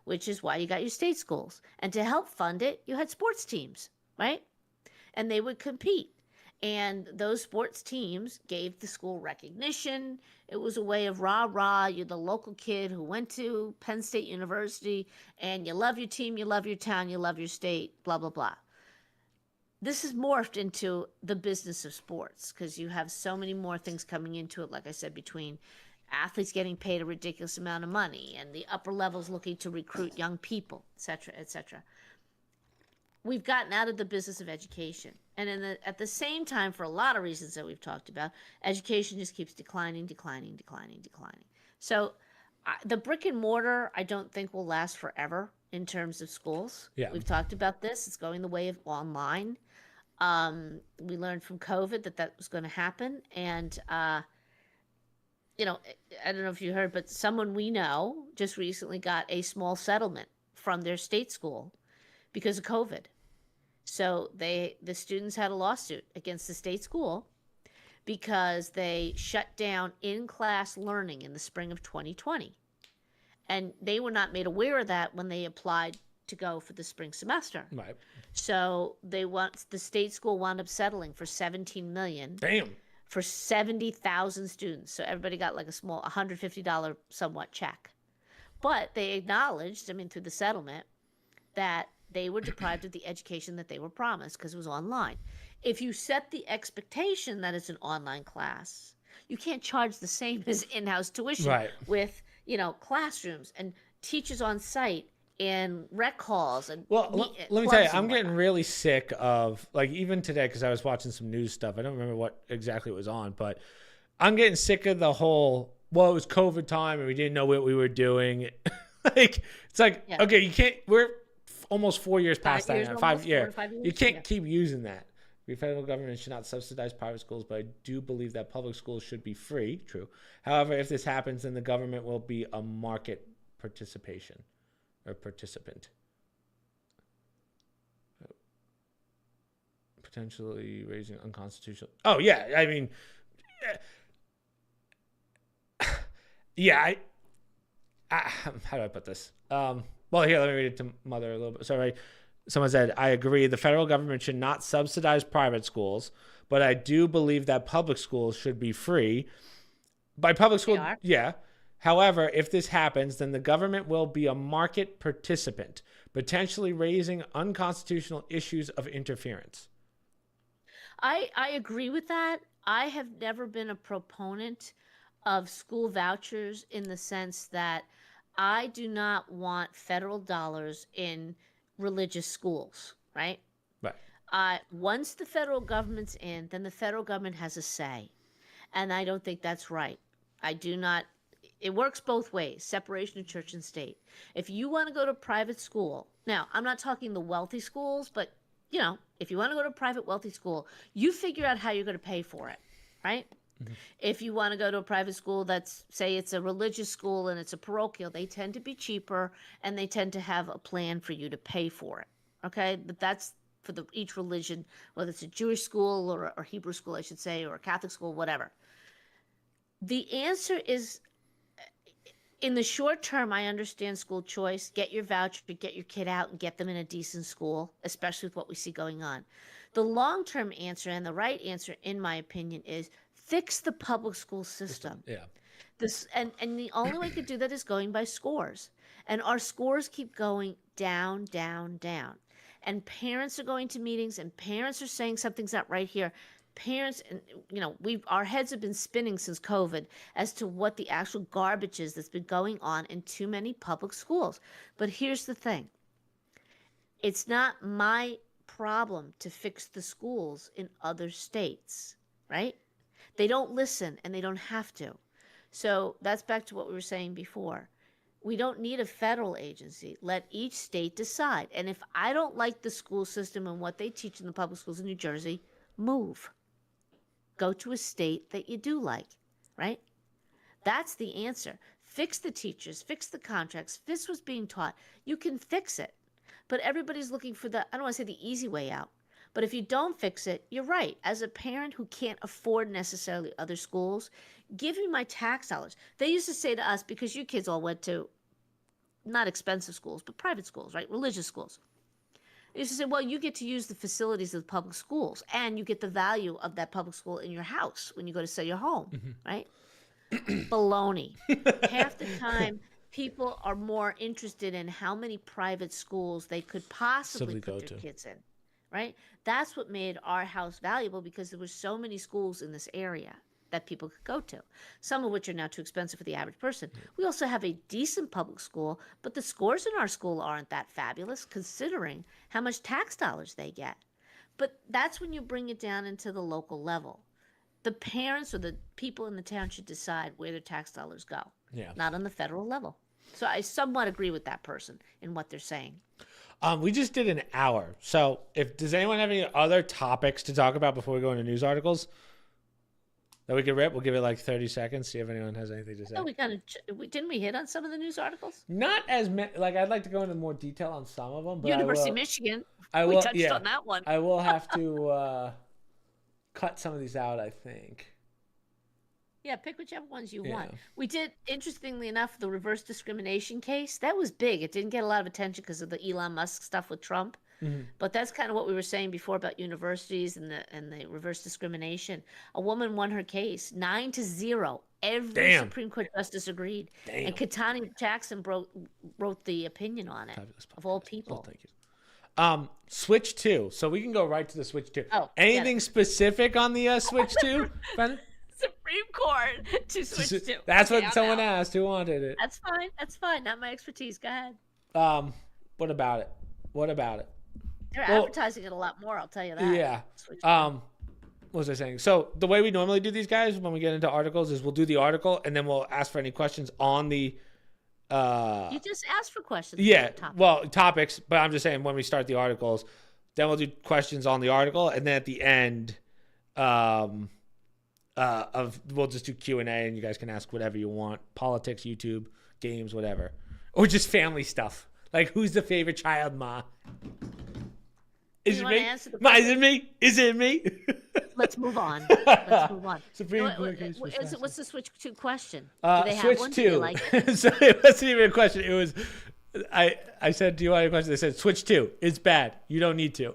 [SPEAKER 2] which is why you got your state schools. And to help fund it, you had sports teams, right? And they would compete. And those sports teams gave the school recognition. It was a way of rah-rah, you're the local kid who went to Penn State University, and you love your team, you love your town, you love your state, blah, blah, blah. This has morphed into the business of sports because you have so many more things coming into it, like I said, between athletes getting paid a ridiculous amount of money and the upper levels looking to recruit young people, et cetera, et cetera. We've gotten out of the business of education. And at the same time, for a lot of reasons that we've talked about, education just keeps declining. So the brick and mortar, I don't think will last forever in terms of schools.
[SPEAKER 1] Yeah.
[SPEAKER 2] We've talked about this. It's going the way of online. We learned from COVID that was going to happen. And, I don't know if you heard, but someone we know just recently got a small settlement from their state school because of COVID. So the students had a lawsuit against the state school because they shut down in-class learning in the spring of 2020. And they were not made aware of that when they applied to go for the spring semester.
[SPEAKER 1] Right.
[SPEAKER 2] So the state school wound up settling for $17 million.
[SPEAKER 1] Damn.
[SPEAKER 2] For 70,000 students. So everybody got like a small $150 somewhat check. But they acknowledged, through the settlement, that they were deprived of the education that they were promised because it was online. If you set the expectation that it's an online class, you can't charge the same as in-house tuition with, classrooms and teachers on site and rec halls and
[SPEAKER 1] let me tell you, I'm getting really sick of, like, even today, because I was watching some news stuff. I don't remember what exactly it was on, but I'm getting sick of the whole, it was COVID time and we didn't know what we were doing. Okay, we're almost 4 years past that. 5 years. You can't keep using that. The federal government should not subsidize private schools, but I do believe that public schools should be free. True. However, if this happens, then the government will be a market participant. Potentially raising unconstitutional. Oh, yeah. How do I put this? Here, let me read it to Mother a little bit. Sorry. Someone said, I agree. The federal government should not subsidize private schools, but I do believe that public schools should be free. By public school, yeah. However, if this happens, then the government will be a market participant, potentially raising unconstitutional issues of interference.
[SPEAKER 2] I agree with that. I have never been a proponent of school vouchers in the sense that I do not want federal dollars in religious schools, right?
[SPEAKER 1] Right.
[SPEAKER 2] Once the federal government's in, then the federal government has a say. And I don't think that's right. I do not. It works both ways, separation of church and state. If you want to go to private school, now, I'm not talking the wealthy schools, but, if you want to go to a private wealthy school, you figure out how you're going to pay for it, right? Mm-hmm. If you want to go to a private school that's, say it's a religious school and it's a parochial, they tend to be cheaper and they tend to have a plan for you to pay for it, okay? But that's for each religion, whether it's a Jewish school or Hebrew school, I should say, or a Catholic school, whatever. The answer is, in the short term, I understand school choice. Get your voucher, get your kid out, and get them in a decent school, especially with what we see going on. The long term answer and the right answer, in my opinion, is fix the public school system.
[SPEAKER 1] Yeah.
[SPEAKER 2] And the only way to do that is going by scores. And our scores keep going down, down, down. And parents are going to meetings, and parents are saying something's not right here. Parents, and our heads have been spinning since COVID as to what the actual garbage is that's been going on in too many public schools. But here's the thing: it's not my problem to fix the schools in other states, right? They don't listen, and they don't have to. So that's back to what we were saying before. We don't need a federal agency. Let each state decide. And if I don't like the school system and what they teach in the public schools in New Jersey, move. Go to a state that you do like, right? That's the answer. Fix the teachers, fix the contracts, fix what's being taught. You can fix it. But everybody's looking for I don't want to say the easy way out. But if you don't fix it, you're right. As a parent who can't afford necessarily other schools, give me my tax dollars. They used to say to us, because you kids all went to not expensive schools, but private schools, right? Religious schools. They used to say, well, you get to use the facilities of the public schools, and you get the value of that public school in your house when you go to sell your home, right? Baloney. Half the time, people are more interested in how many private schools they could possibly put their kids in, right? That's what made our house valuable, because there were so many schools in this area that people could go to, some of which are now too expensive for the average person. We also have a decent public school, but the scores in our school aren't that fabulous considering how much tax dollars they get. But that's when you bring it down into the local level. The parents or the people in the town should decide where their tax dollars go, not on the federal level. So I somewhat agree with that person in what they're saying.
[SPEAKER 1] We just did an hour. So does anyone have any other topics to talk about before we go into news articles that we could rip? We'll give it like 30 seconds, see if anyone has anything to say.
[SPEAKER 2] No, didn't we hit on some of the news articles?
[SPEAKER 1] Not as many. Like, I'd like to go into more detail on some of them. But
[SPEAKER 2] University of Michigan. We touched on that one.
[SPEAKER 1] I will have to cut some of these out, I think.
[SPEAKER 2] Yeah, pick whichever ones you want. We did, interestingly enough, the reverse discrimination case. That was big. It didn't get a lot of attention because of the Elon Musk stuff with Trump. Mm-hmm. But that's kind of what we were saying before about universities and the reverse discrimination. A woman won her case 9-0. Every Supreme Court justice agreed. And Katani Jackson wrote the opinion on it, of all people.
[SPEAKER 1] Oh, thank you. Switch 2. So we can go right to the Switch 2.
[SPEAKER 2] Oh,
[SPEAKER 1] anything specific on the Switch 2?
[SPEAKER 2] Supreme Court to switch to.
[SPEAKER 1] That's what someone asked. Who wanted it?
[SPEAKER 2] That's fine. That's fine. Not my expertise. Go ahead.
[SPEAKER 1] What about it?
[SPEAKER 2] They're advertising it a lot more, I'll tell you that.
[SPEAKER 1] Yeah. What was I saying? So the way we normally do these guys when we get into articles is we'll do the article and then we'll ask for any questions on the
[SPEAKER 2] You just asked for questions.
[SPEAKER 1] Yeah. Well, topics, but I'm just saying when we start the articles, then we'll do questions on the article, and then at the end we'll just do Q&A and you guys can ask whatever you want. Politics, YouTube, games, whatever. Or just family stuff. Like, who's the favorite child, Ma? Is it me? Ma, is it me? Is it me?
[SPEAKER 2] Let's move on.
[SPEAKER 1] Supreme Court case.
[SPEAKER 2] What's the Switch 2 question?
[SPEAKER 1] Do they have one? 2. Do you like it? So it wasn't even a question. It was, I said, do you want a question? They said, Switch 2. It's bad. You don't need to.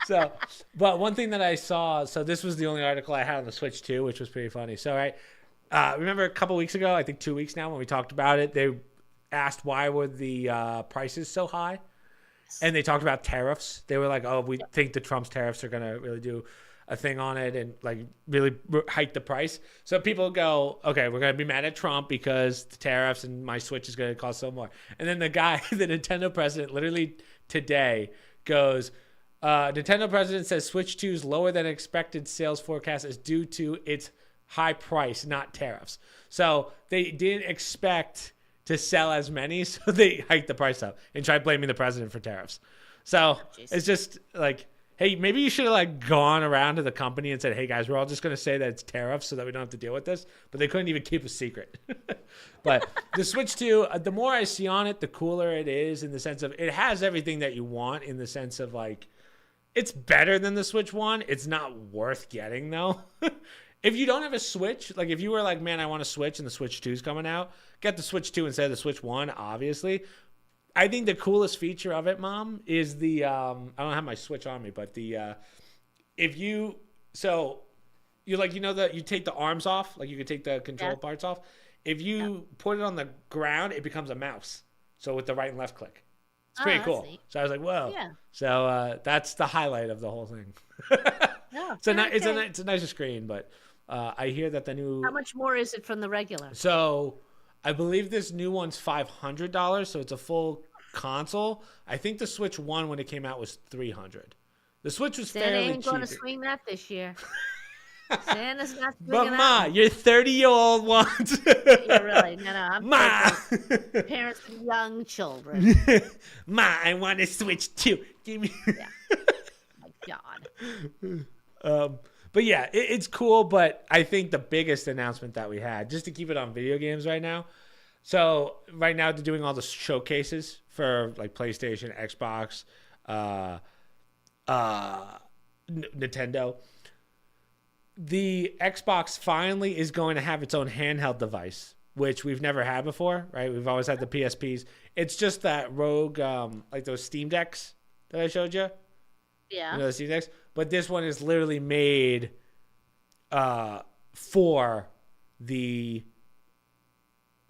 [SPEAKER 1] So, but one thing that I saw, so this was the only article I had on the Switch 2, which was pretty funny. So, remember a couple weeks ago, I think 2 weeks now, when we talked about it, they asked why were the prices so high? And they talked about tariffs. They were like, oh, we think the Trump's tariffs are going to really do a thing on it and like really hike the price. So people go, okay, we're going to be mad at Trump because the tariffs and my Switch is going to cost so more. And then the guy, the Nintendo president, literally today goes, Nintendo president says Switch 2's lower than expected sales forecast is due to its high price, not tariffs. So they didn't expect to sell as many, so they hiked the price up and tried blaming the president for tariffs. So it's just like, hey, maybe you should have like gone around to the company and said, hey guys, we're all just going to say that it's tariffs so that we don't have to deal with this. But they couldn't even keep a secret. But the Switch 2, the more I see on it, the cooler it is, in the sense of it has everything that you want, in the sense of like, it's better than the Switch 1. It's not worth getting though. If you don't have a Switch, like if you were like, man, I want a Switch and the Switch 2 is coming out, get the Switch 2 instead of the Switch 1, obviously. I think the coolest feature of it, Mom, is the I don't have my Switch on me, but the if you you like, you know, that you take the arms off, like you can take the control parts off. If you put it on the ground, it becomes a mouse. So with the right and left click. It's pretty cool. Neat. So I was like, whoa. Yeah. So that's the highlight of the whole thing.
[SPEAKER 2] Yeah.
[SPEAKER 1] It's a nicer screen, but I hear that the new...
[SPEAKER 2] How much more is it from the regular?
[SPEAKER 1] So I believe this new one's $500, so it's a full console. I think the Switch 1, when it came out, was $300. The Switch was fairly cheap.
[SPEAKER 2] Santa ain't going to swing that this year. Santa's not swinging
[SPEAKER 1] But
[SPEAKER 2] that.
[SPEAKER 1] Ma, your 30-year-old wants.
[SPEAKER 2] Yeah, really. No, I'm
[SPEAKER 1] Ma.
[SPEAKER 2] Parents of young children.
[SPEAKER 1] Ma, I want to Switch too. Give me.
[SPEAKER 2] Yeah. Oh my
[SPEAKER 1] God. But yeah, it's cool. But I think the biggest announcement that we had, just to keep it on video games right now. So right now they're doing all the showcases for like PlayStation, Xbox, Nintendo. The Xbox finally is going to have its own handheld device, which we've never had before, right? We've always had the PSPs. It's just that Rogue, like those Steam Decks that I showed you.
[SPEAKER 2] Yeah.
[SPEAKER 1] You know, the Steam Decks? But this one is literally made for the...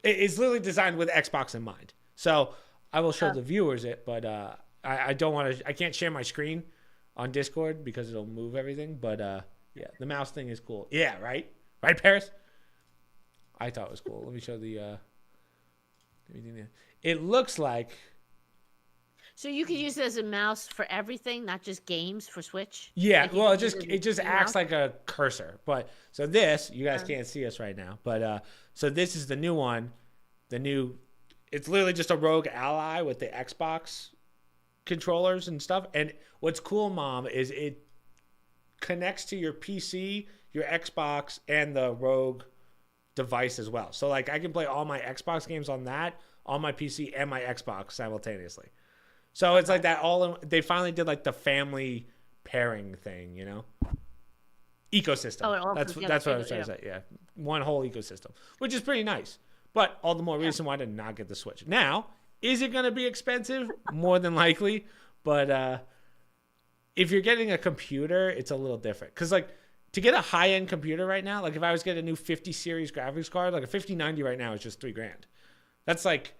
[SPEAKER 1] It's literally designed with Xbox in mind. So I will show the viewers it, but I don't want to... I can't share my screen on Discord because it'll move everything, but... yeah, the mouse thing is cool. Yeah, right? Right, Paris? I thought it was cool. Let me show the... It looks like...
[SPEAKER 2] So you could use it as a mouse for everything, not just games for Switch?
[SPEAKER 1] Yeah,
[SPEAKER 2] like
[SPEAKER 1] well, it just acts like a cursor. But so this, you guys can't see us right now. But so this is the new one. The new... It's literally just a Rogue Ally with the Xbox controllers and stuff. And what's cool, Mom, is it connects to your PC, your Xbox, and the Rogue device as well. So like I can play all my Xbox games on that, on my PC and my Xbox simultaneously. So it's like that they finally did like the family pairing thing, you know? Ecosystem. That's what I was trying to say. Yeah. One whole ecosystem, which is pretty nice. But all the more reason why to not get the Switch. Now, is it going to be expensive? More than likely, but if you're getting a computer, it's a little different. Because, like, to get a high-end computer right now, like, if I was getting a new 50 series graphics card, like, a 5090 right now is just $3,000. That's, like,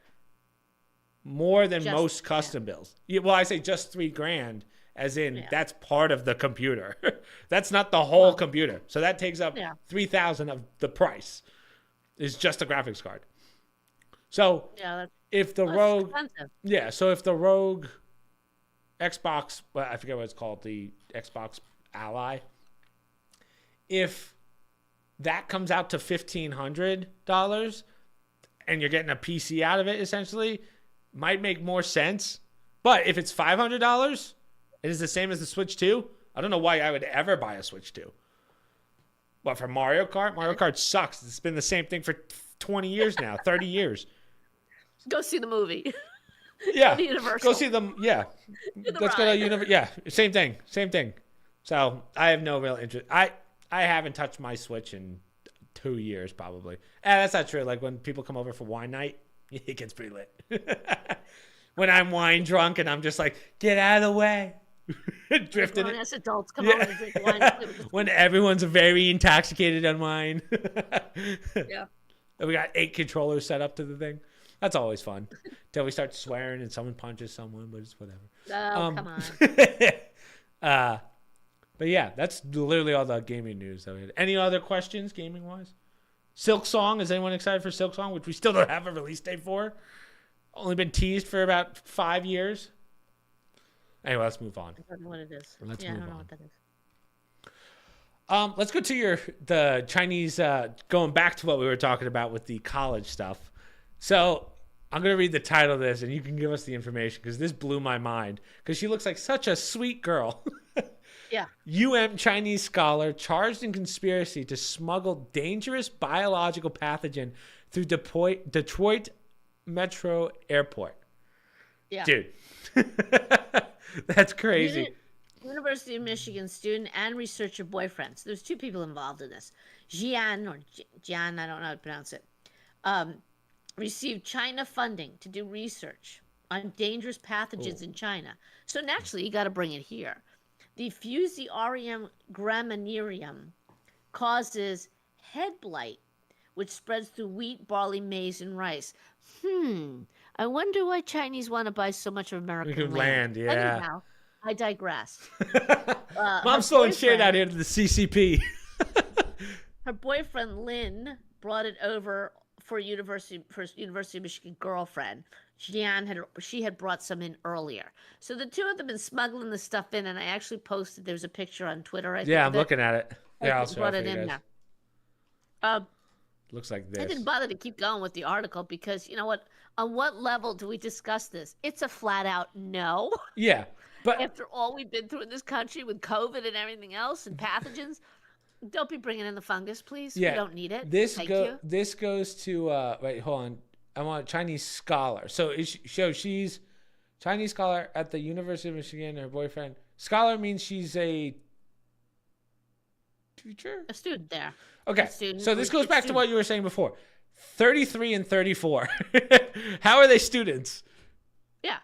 [SPEAKER 1] more than most custom builds. Yeah, well, I say just $3,000, as in that's part of the computer. That's not the whole computer. So that takes up $3,000 of the price. Is just a graphics card. So, if the Rogue... Expensive. Yeah, so if the Rogue... Xbox, well, I forget what it's called, the Xbox Ally. If that comes out to $1,500 and you're getting a PC out of it, essentially, might make more sense. But if it's $500, it is the same as the Switch 2. I don't know why I would ever buy a Switch 2. What, for Mario Kart? Mario Kart sucks. It's been the same thing for 20 years now, 30 years.
[SPEAKER 2] Go see the movie.
[SPEAKER 1] Yeah, go see them. Yeah, let's go to Universal. Yeah, same thing. So I have no real interest. I haven't touched my Switch in 2 years probably. That's not true. Like when people come over for wine night, it gets pretty lit. When I'm wine drunk and I'm just like, get out of the way, drifting.
[SPEAKER 2] As adults come over and drink wine.
[SPEAKER 1] When everyone's very intoxicated on wine.
[SPEAKER 2] Yeah.
[SPEAKER 1] And we got 8 controllers set up to the thing. That's always fun. Till we start swearing and someone punches someone, but it's whatever.
[SPEAKER 2] Oh, come
[SPEAKER 1] on. But yeah, that's literally all the gaming news that we had. Any other questions gaming-wise? Silk Song. Is anyone excited for Silk Song, which we still don't have a release date for? Only been teased for about 5 years. Anyway, let's move on.
[SPEAKER 2] I don't know what it is.
[SPEAKER 1] Let's
[SPEAKER 2] move on.
[SPEAKER 1] I don't know
[SPEAKER 2] on.
[SPEAKER 1] what that is. Let's go to the Chinese, going back to what we were talking about with the college stuff. So I'm going to read the title of this, and you can give us the information, because this blew my mind, because she looks like such a sweet girl.
[SPEAKER 2] Yeah.
[SPEAKER 1] Chinese scholar charged in conspiracy to smuggle dangerous biological pathogen through Detroit Metro Airport.
[SPEAKER 2] Yeah.
[SPEAKER 1] Dude, that's crazy.
[SPEAKER 2] University of Michigan student and researcher boyfriend. So there's two people involved in this. Jian, I don't know how to pronounce it. Um, Received China funding to do research on dangerous pathogens in China. So naturally, you got to bring it here. The Fusarium graminearum causes head blight, which spreads through wheat, barley, maize, and rice. I wonder why Chinese want to buy so much of American land.
[SPEAKER 1] Yeah.
[SPEAKER 2] Anyhow, I digress.
[SPEAKER 1] Mom's throwing shit out here to the CCP.
[SPEAKER 2] Her boyfriend Lynn brought it over for University of Michigan girlfriend. She had brought some in earlier. So the two of them been smuggling the stuff in, and I actually posted. There's a picture on Twitter.
[SPEAKER 1] Yeah, I'm looking at it. Yeah, I'll
[SPEAKER 2] brought it in there.
[SPEAKER 1] Looks like this.
[SPEAKER 2] I didn't bother to keep going with the article because you know what? On what level do we discuss this? It's a flat out no.
[SPEAKER 1] Yeah, but
[SPEAKER 2] after all we've been through in this country with COVID and everything else and pathogens, don't be bringing in the fungus, please. Yeah, we don't need it.
[SPEAKER 1] This goes to wait, hold on. I want a Chinese scholar. So she's Chinese scholar at the University of Michigan. Her boyfriend. Scholar means she's a teacher?
[SPEAKER 2] A student there.
[SPEAKER 1] Okay. So this goes back to what you were saying before. 33 and 34. How are they students?
[SPEAKER 2] Yeah.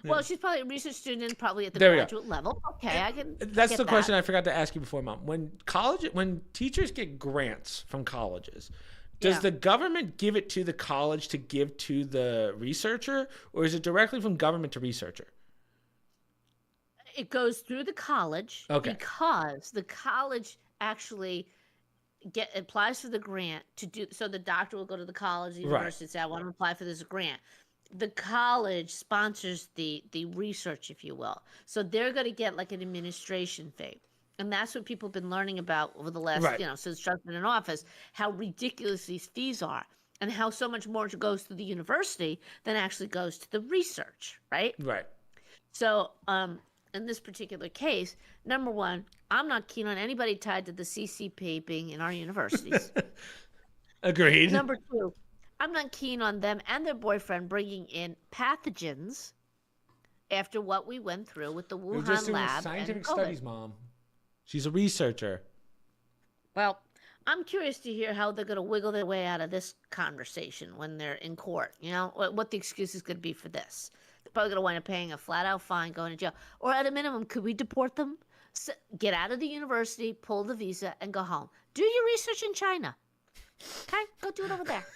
[SPEAKER 2] Well, she's probably a research student, probably at the graduate level. Okay, I can.
[SPEAKER 1] That's the question I forgot to ask you before, Mom. When teachers get grants from colleges, does the government give it to the college to give to the researcher, or is it directly from government to researcher?
[SPEAKER 2] It goes through the college because the college actually applies for the grant to do. So the doctor will go to the college, the university, and say, "I want to apply for this grant." The college sponsors the research, if you will. So they're going to get like an administration fee. And that's what people have been learning about over the last, since Trump's been in office, how ridiculous these fees are and how so much more goes to the university than actually goes to the research, right?
[SPEAKER 1] Right.
[SPEAKER 2] So in this particular case, number one, I'm not keen on anybody tied to the CCP being in our universities.
[SPEAKER 1] Agreed.
[SPEAKER 2] Number two, I'm not keen on them and their boyfriend bringing in pathogens after what we went through with the Wuhan
[SPEAKER 1] just doing
[SPEAKER 2] lab.
[SPEAKER 1] Scientific studies, Mom. She's a researcher.
[SPEAKER 2] Well, I'm curious to hear how they're going to wiggle their way out of this conversation when they're in court. You know, what the excuse is going to be for this. They're probably going to wind up paying a flat-out fine, going to jail. Or at a minimum, could we deport them? Get out of the university, pull the visa, and go home. Do your research in China. Okay? Go do it over there.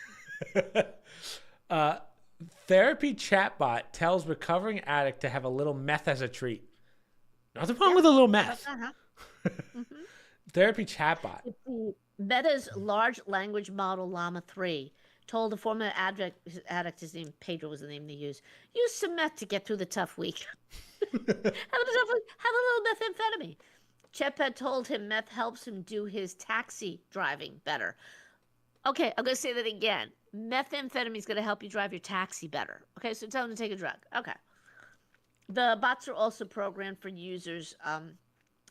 [SPEAKER 1] Therapy chatbot tells recovering addict to have a little meth as a treat. Nothing wrong with a little meth. Therapy chatbot.
[SPEAKER 2] Meta's large language model Llama 3 told a former addict, his name Pedro was the name they used, use some meth to get through the tough week. Have a little methamphetamine. Chatbot told him meth helps him do his taxi driving better. Okay, I'm going to say that again. Methamphetamine is going to help you drive your taxi better. Okay, so tell them to take a drug. Okay. The bots are also programmed for users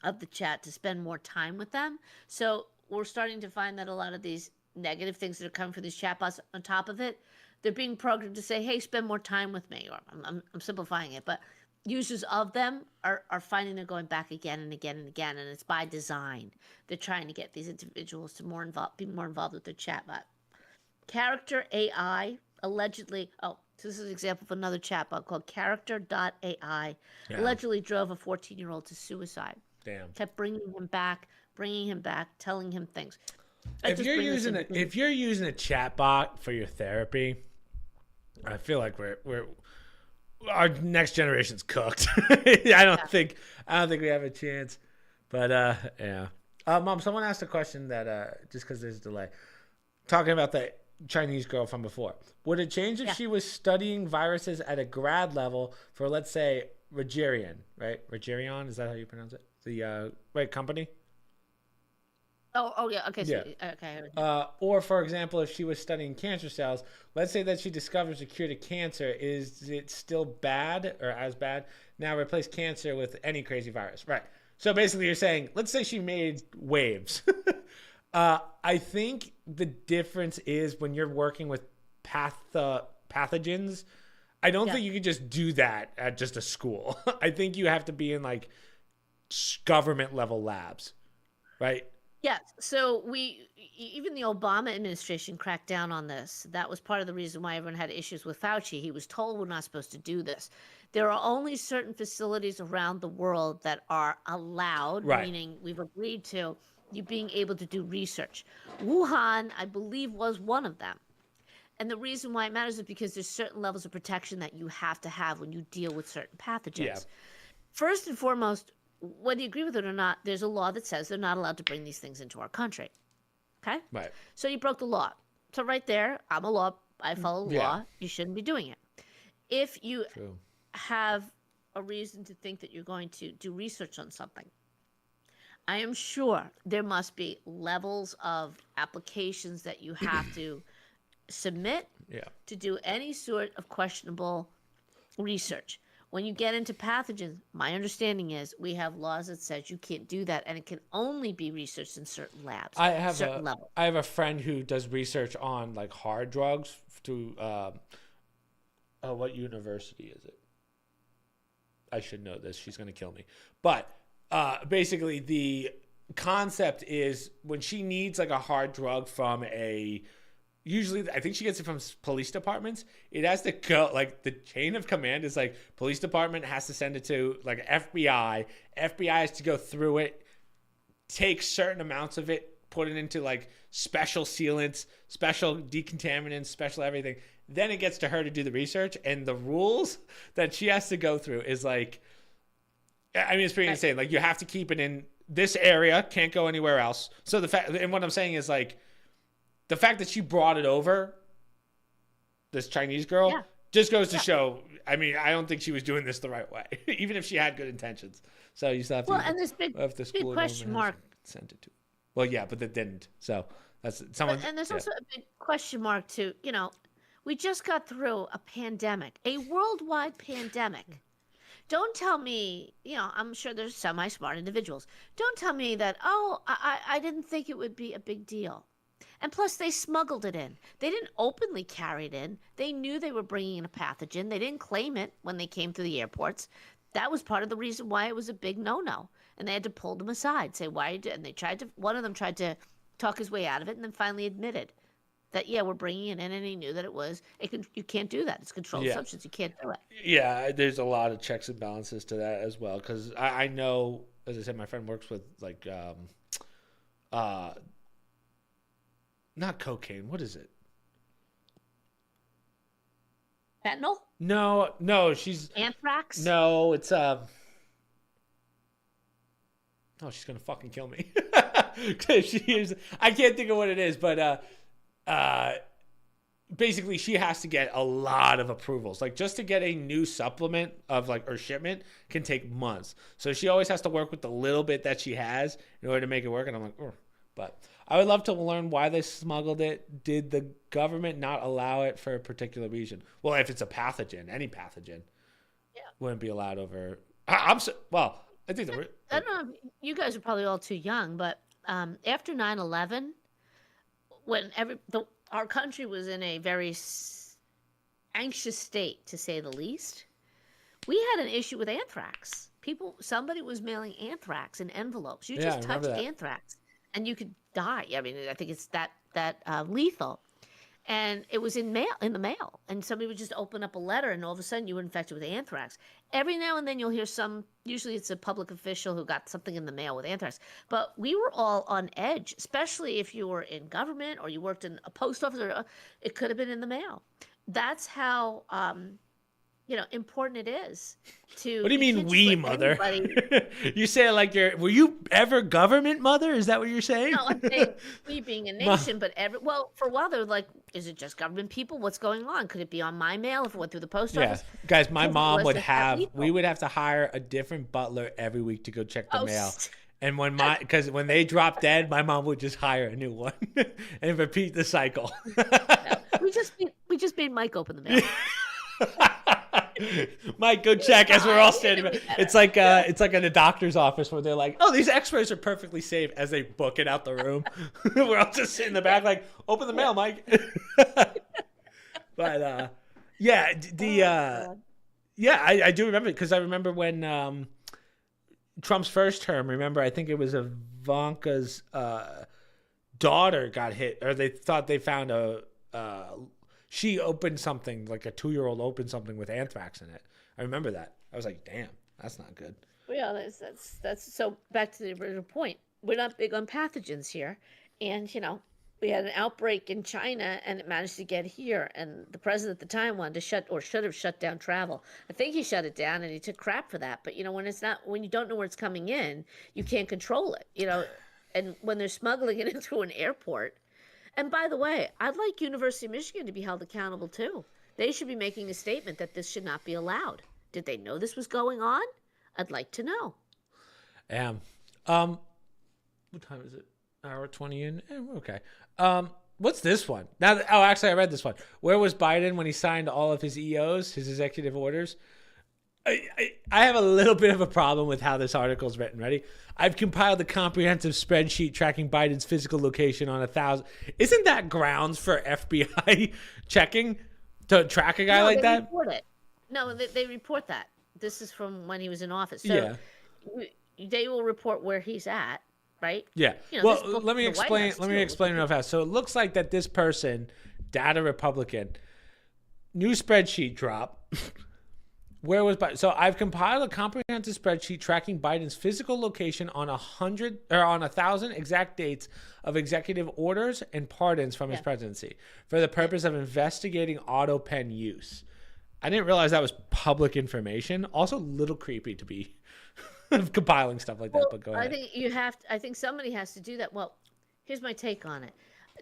[SPEAKER 2] of the chat to spend more time with them. So we're starting to find that a lot of these negative things that are coming from these chatbots on top of it, they're being programmed to say, hey, spend more time with me. Or I'm simplifying it, but users of them are finding they're going back again and again and again, and it's by design. They're trying to get these individuals to be more involved with their chatbot. Character AI allegedly, so this is an example of another chatbot called Character.ai, allegedly drove a 14-year-old to suicide.
[SPEAKER 1] Damn.
[SPEAKER 2] Kept bringing him back, telling him things.
[SPEAKER 1] If you're using a chatbot for your therapy, I feel like we're our next generation's cooked. I don't think we have a chance. But yeah. Mom, someone asked a question that just because there's a delay, talking about the Chinese girl from before. Would it change if she was studying viruses at a grad level for, let's say, Regerion, right? Regerion, is that how you pronounce it? The right company?
[SPEAKER 2] Oh yeah. Okay. So, okay.
[SPEAKER 1] Or, for example, if she was studying cancer cells, let's say that she discovers a cure to cancer. Is it still bad or as bad? Now replace cancer with any crazy virus, right? So basically, you're saying, let's say she made waves. I think the difference is when you're working with pathogens. I don't
[SPEAKER 2] Yeah.
[SPEAKER 1] think you could just do that at just a school. I think you have to be in like government level labs, right?
[SPEAKER 2] Yes. So even the Obama administration cracked down on this. That was part of the reason why everyone had issues with Fauci. He was told we're not supposed to do this. There are only certain facilities around the world that are allowed,
[SPEAKER 1] Right.
[SPEAKER 2] meaning we've agreed to you being able to do research. Wuhan, I believe, was one of them. And the reason why it matters is because there's certain levels of protection that you have to have when you deal with certain
[SPEAKER 1] Yeah.
[SPEAKER 2] pathogens. First and foremost, whether you agree with it or not, there's a law that says they're not allowed to bring these things into our country. Okay?
[SPEAKER 1] Right.
[SPEAKER 2] So you broke the law. So right there, I follow the
[SPEAKER 1] Yeah.
[SPEAKER 2] law. You shouldn't be doing it. If you
[SPEAKER 1] True.
[SPEAKER 2] have a reason to think that you're going to do research on something, I am sure there must be levels of applications that you have to submit
[SPEAKER 1] Yeah.
[SPEAKER 2] to do any sort of questionable research. When you get into pathogens, my understanding is we have laws that says you can't do that, and it can only be researched in certain labs, certain levels.
[SPEAKER 1] I have a friend who does research on like hard drugs to what university is it? I should know this. She's gonna kill me. But basically the concept is when she needs like a hard drug from usually I think she gets it from police departments. It has to go like the chain of command is like police department has to send it to like FBI. FBI has to go through it, take certain amounts of it, put it into like special sealants, special decontaminants, special everything. Then it gets to her to do the research, and the rules that she has to go through is like, I mean, it's pretty insane. Like you have to keep it in this area, can't go anywhere else. So and what I'm saying is like, the fact that she brought it over, this Chinese girl, just goes to show. I mean, I don't think she was doing this the right way, even if she had good intentions. So you still have to.
[SPEAKER 2] Well, and this big question mark
[SPEAKER 1] sent it to. Well, yeah, but they didn't. So that's someone.
[SPEAKER 2] And there's also a big question mark too. You know, we just got through a pandemic, a worldwide pandemic. Don't tell me, you know, I'm sure there's semi-smart individuals. Don't tell me that, I didn't think it would be a big deal. And plus, they smuggled it in. They didn't openly carry it in. They knew they were bringing in a pathogen. They didn't claim it when they came through the airports. That was part of the reason why it was a big no-no. And they had to pull them aside, say, why are you doing? And they one of them tried to talk his way out of it and then finally admitted that, yeah, we're bringing it in. And he knew that you can't do that. It's a controlled substance. You can't do it.
[SPEAKER 1] Yeah, there's a lot of checks and balances to that as well. Because I know, as I said, my friend works with like, not cocaine. What is it?
[SPEAKER 2] Fentanyl?
[SPEAKER 1] No, she's
[SPEAKER 2] anthrax.
[SPEAKER 1] No, it's Oh, she's gonna fucking kill me. I can't think of what it is, but basically she has to get a lot of approvals. Like just to get a new supplement of like or shipment can take months. So she always has to work with the little bit that she has in order to make it work. And I'm like, but I would love to learn why they smuggled it. Did the government not allow it for a particular reason? Well, if it's a pathogen, any pathogen, wouldn't be allowed over. I think
[SPEAKER 2] I don't know. You guys are probably all too young, but after 9/11, when our country was in a very anxious state, to say the least, we had an issue with anthrax. Somebody was mailing anthrax in envelopes. You just touched anthrax, and you could die. I mean, I think it's that lethal. And it was in the mail, and somebody would just open up a letter, and all of a sudden you were infected with anthrax. Every now and then you'll hear usually it's a public official who got something in the mail with anthrax. But we were all on edge, especially if you were in government or you worked in a post office, or it could have been in the mail. That's how important it is to.
[SPEAKER 1] What do you mean, we, mother? You say it like were you ever government, mother? Is that what you're saying?
[SPEAKER 2] No, I'm saying we being a nation, but for a while they were like, is it just government people? What's going on? Could it be on my mail if it went through the post office?
[SPEAKER 1] Guys, my mom we would have to hire a different butler every week to go check the mail. And because when they dropped dead, my mom would just hire a new one and repeat the cycle.
[SPEAKER 2] We just made Mike open the mail.
[SPEAKER 1] Mike, go check as we're all standing. It's like
[SPEAKER 2] Yeah.
[SPEAKER 1] it's like in a doctor's office where they're like, "Oh, these X-rays are perfectly safe," as they book it out the room. We're all just sitting in the back, like, "Open the mail, Mike." But yeah, the
[SPEAKER 2] Oh God.
[SPEAKER 1] yeah, I do remember because I remember when Trump's first term. Remember, I think it was Ivanka's daughter got hit, or they thought they found a. She opened something like a 2-year-old opened something with anthrax in it. I remember that. I was like, "Damn, that's not good."
[SPEAKER 2] Well, yeah, that's so back to the original point. We're not big on pathogens here, and we had an outbreak in China, and it managed to get here. And the president at the time wanted to shut, or should have shut down travel. I think he shut it down, and he took crap for that. But when it's not, when you don't know where it's coming in, you can't control it. And when they're smuggling it in through an airport. And by the way, I'd like University of Michigan to be held accountable too. They should be making a statement that this should not be allowed. Did they know this was going on? I'd like to know.
[SPEAKER 1] What time is it? Hour 20 in. We're okay. What's this one? Actually, I read this one. Where was Biden when he signed all of his EOs, his executive orders? I have a little bit of a problem with how this article is written. Ready? I've compiled a comprehensive spreadsheet tracking Biden's physical location on 1,000. Isn't that grounds for FBI checking to track a guy like that?
[SPEAKER 2] Report it. No, they report that. This is from when he was in office. So
[SPEAKER 1] Yeah.
[SPEAKER 2] They will report where he's at, right?
[SPEAKER 1] Yeah. Well, let me explain. Let me explain real fast. So it looks like that this person, data Republican, new spreadsheet drop. Where was Biden? So I've compiled a comprehensive spreadsheet tracking Biden's physical location on 1,000 exact dates of executive orders and pardons from his presidency for the purpose of investigating auto pen use. I didn't realize that was public information. Also, a little creepy to be compiling stuff like that. But go ahead.
[SPEAKER 2] I think somebody has to do that. Well, here's my take on it.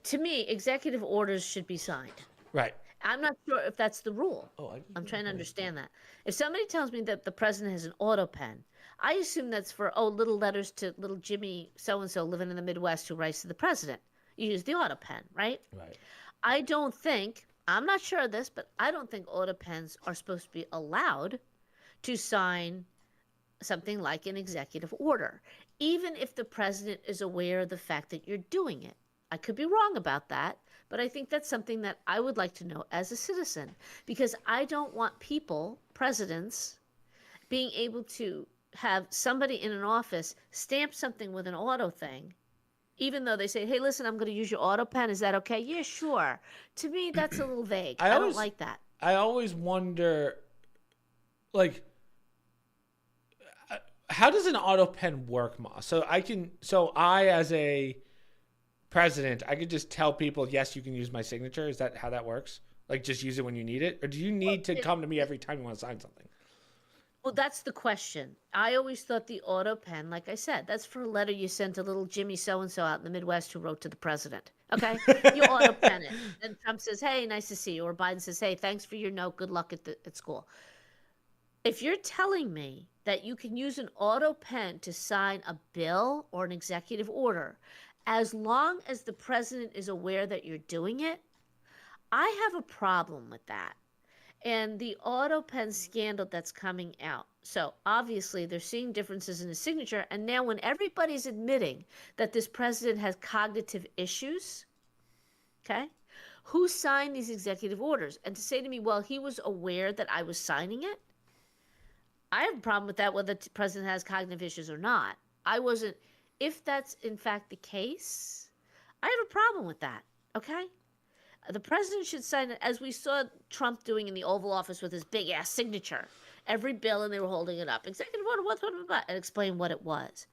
[SPEAKER 2] To me, executive orders should be signed.
[SPEAKER 1] Right.
[SPEAKER 2] I'm not sure if that's the rule. I'm trying to understand that. If somebody tells me that the president has an auto pen, I assume that's for little letters to little Jimmy so and so living in the Midwest who writes to the president. You use the auto pen, right?
[SPEAKER 1] Right.
[SPEAKER 2] I don't think, I'm not sure of this, but I don't think auto pens are supposed to be allowed to sign something like an executive order, even if the president is aware of the fact that you're doing it. I could be wrong about that, but I think that's something that I would like to know as a citizen, because I don't want people, presidents, being able to have somebody in an office stamp something with an auto thing, even though they say, "Hey, listen, I'm going to use your auto pen. Is that okay?" Yeah, sure. To me, that's a little vague. I don't like that.
[SPEAKER 1] I always wonder, like, how does an auto pen work, Ma? So I as a president, I could just tell people, yes, you can use my signature. Is that how that works? Like, just use it when you need it? Or do you need to come to me every time you want to sign something?
[SPEAKER 2] Well, that's the question. I always thought the auto pen, like I said, that's for a letter you sent to little Jimmy so-and-so out in the Midwest who wrote to the president. Okay? You auto pen it. And Trump says, "Hey, nice to see you." Or Biden says, "Hey, thanks for your note. Good luck at school." If you're telling me that you can use an auto pen to sign a bill or an executive order, as long as the president is aware that you're doing it, I have a problem with that. And the auto pen scandal that's coming out. So obviously they're seeing differences in his signature. And now when everybody's admitting that this president has cognitive issues, okay, who signed these executive orders? And to say to me, well, he was aware that I was signing it, I have a problem with that, whether the president has cognitive issues or not. I wasn't, if that's in fact the case, I have a problem with that, okay? The president should sign it, as we saw Trump doing in the Oval Office with his big ass signature. Every bill, and they were holding it up. Executive order, what, and explain what it was.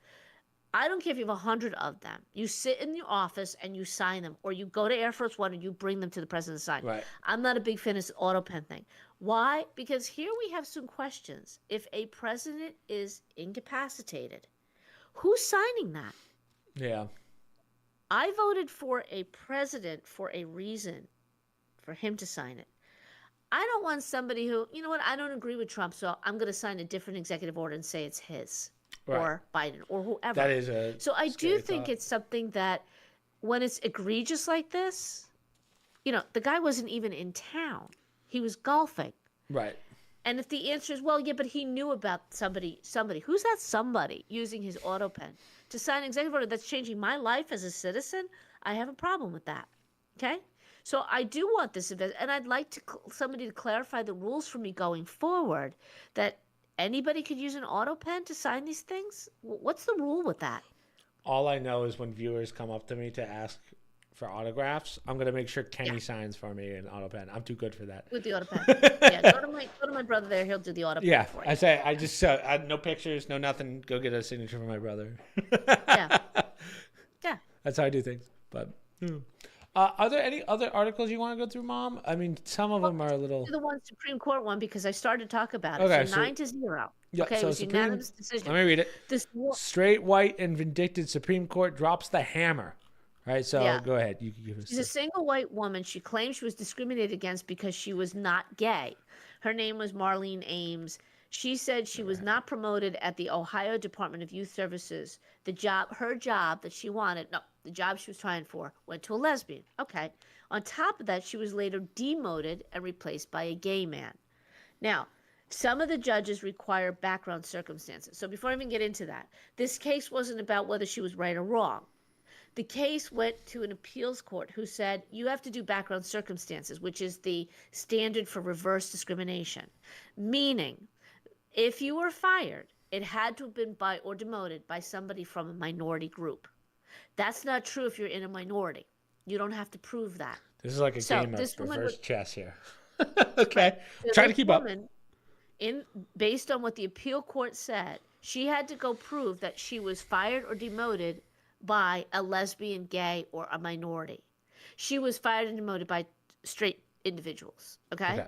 [SPEAKER 2] I don't care if you have 100 of them. You sit in your office and you sign them, or you go to Air Force One and you bring them to the president to sign.
[SPEAKER 1] Right.
[SPEAKER 2] I'm not a big fan of this auto pen thing. Why? Because here we have some questions. If a president is incapacitated, who's signing that?
[SPEAKER 1] Yeah.
[SPEAKER 2] I voted for a president for a reason, for him to sign it. I don't want somebody who, you know what, I don't agree with Trump, so I'm going to sign a different executive order and say it's his, right, or Biden, or whoever.
[SPEAKER 1] That is a
[SPEAKER 2] So I do think it's something that when it's egregious like this, the guy wasn't even in town. He was golfing.
[SPEAKER 1] Right.
[SPEAKER 2] And if the answer is, well, yeah, but he knew about somebody, who's that somebody using his auto pen to sign an executive order that's changing my life as a citizen, I have a problem with that. Okay? So I do want this event, and I'd like somebody to clarify the rules for me going forward, that anybody could use an auto pen to sign these things. What's the rule with that?
[SPEAKER 1] All I know is when viewers come up to me to ask for autographs, I'm gonna make sure
[SPEAKER 2] Yeah,
[SPEAKER 1] Kenny signs for me in auto pen. I'm too good for that.
[SPEAKER 2] with the auto pen. Yeah, go to my brother there. He'll do the auto pen
[SPEAKER 1] Yeah,
[SPEAKER 2] for
[SPEAKER 1] I
[SPEAKER 2] you.
[SPEAKER 1] say I just no pictures, no nothing. Go get a signature from my brother.
[SPEAKER 2] Yeah, yeah.
[SPEAKER 1] That's how I do things. But are there any other articles you want to go through, Mom? I mean, some of them are a little.
[SPEAKER 2] The one Supreme Court one, because I started to talk about it.
[SPEAKER 1] Okay,
[SPEAKER 2] So 9-0.
[SPEAKER 1] Yeah,
[SPEAKER 2] Okay,
[SPEAKER 1] so
[SPEAKER 2] it was unanimous decision.
[SPEAKER 1] Let me read it.
[SPEAKER 2] This
[SPEAKER 1] Straight, white, and vindictive Supreme Court drops the hammer. Right, so
[SPEAKER 2] Yeah.
[SPEAKER 1] go ahead. You can give us.
[SPEAKER 2] She's a single white woman. She claimed she was discriminated against because she was not gay. Her name was Marlene Ames. She said she was not promoted at the Ohio Department of Youth Services. Her job that she wanted, no, the job she was trying for, went to a lesbian. Okay. On top of that, she was later demoted and replaced by a gay man. Now, some of the judges require background circumstances. So before I even get into that, this case wasn't about whether she was right or wrong. The case went to an appeals court who said you have to do background circumstances, which is the standard for reverse discrimination. Meaning, if you were fired, it had to have been by or demoted by somebody from a minority group. That's not true if you're in a minority. You don't have to prove that.
[SPEAKER 1] This is like a game of reverse chess here. Okay,
[SPEAKER 2] so
[SPEAKER 1] trying to keep up.
[SPEAKER 2] Based on what the appeal court said, she had to go prove that she was fired or demoted by a lesbian, gay, or a minority. She was fired and demoted by straight individuals. Okay?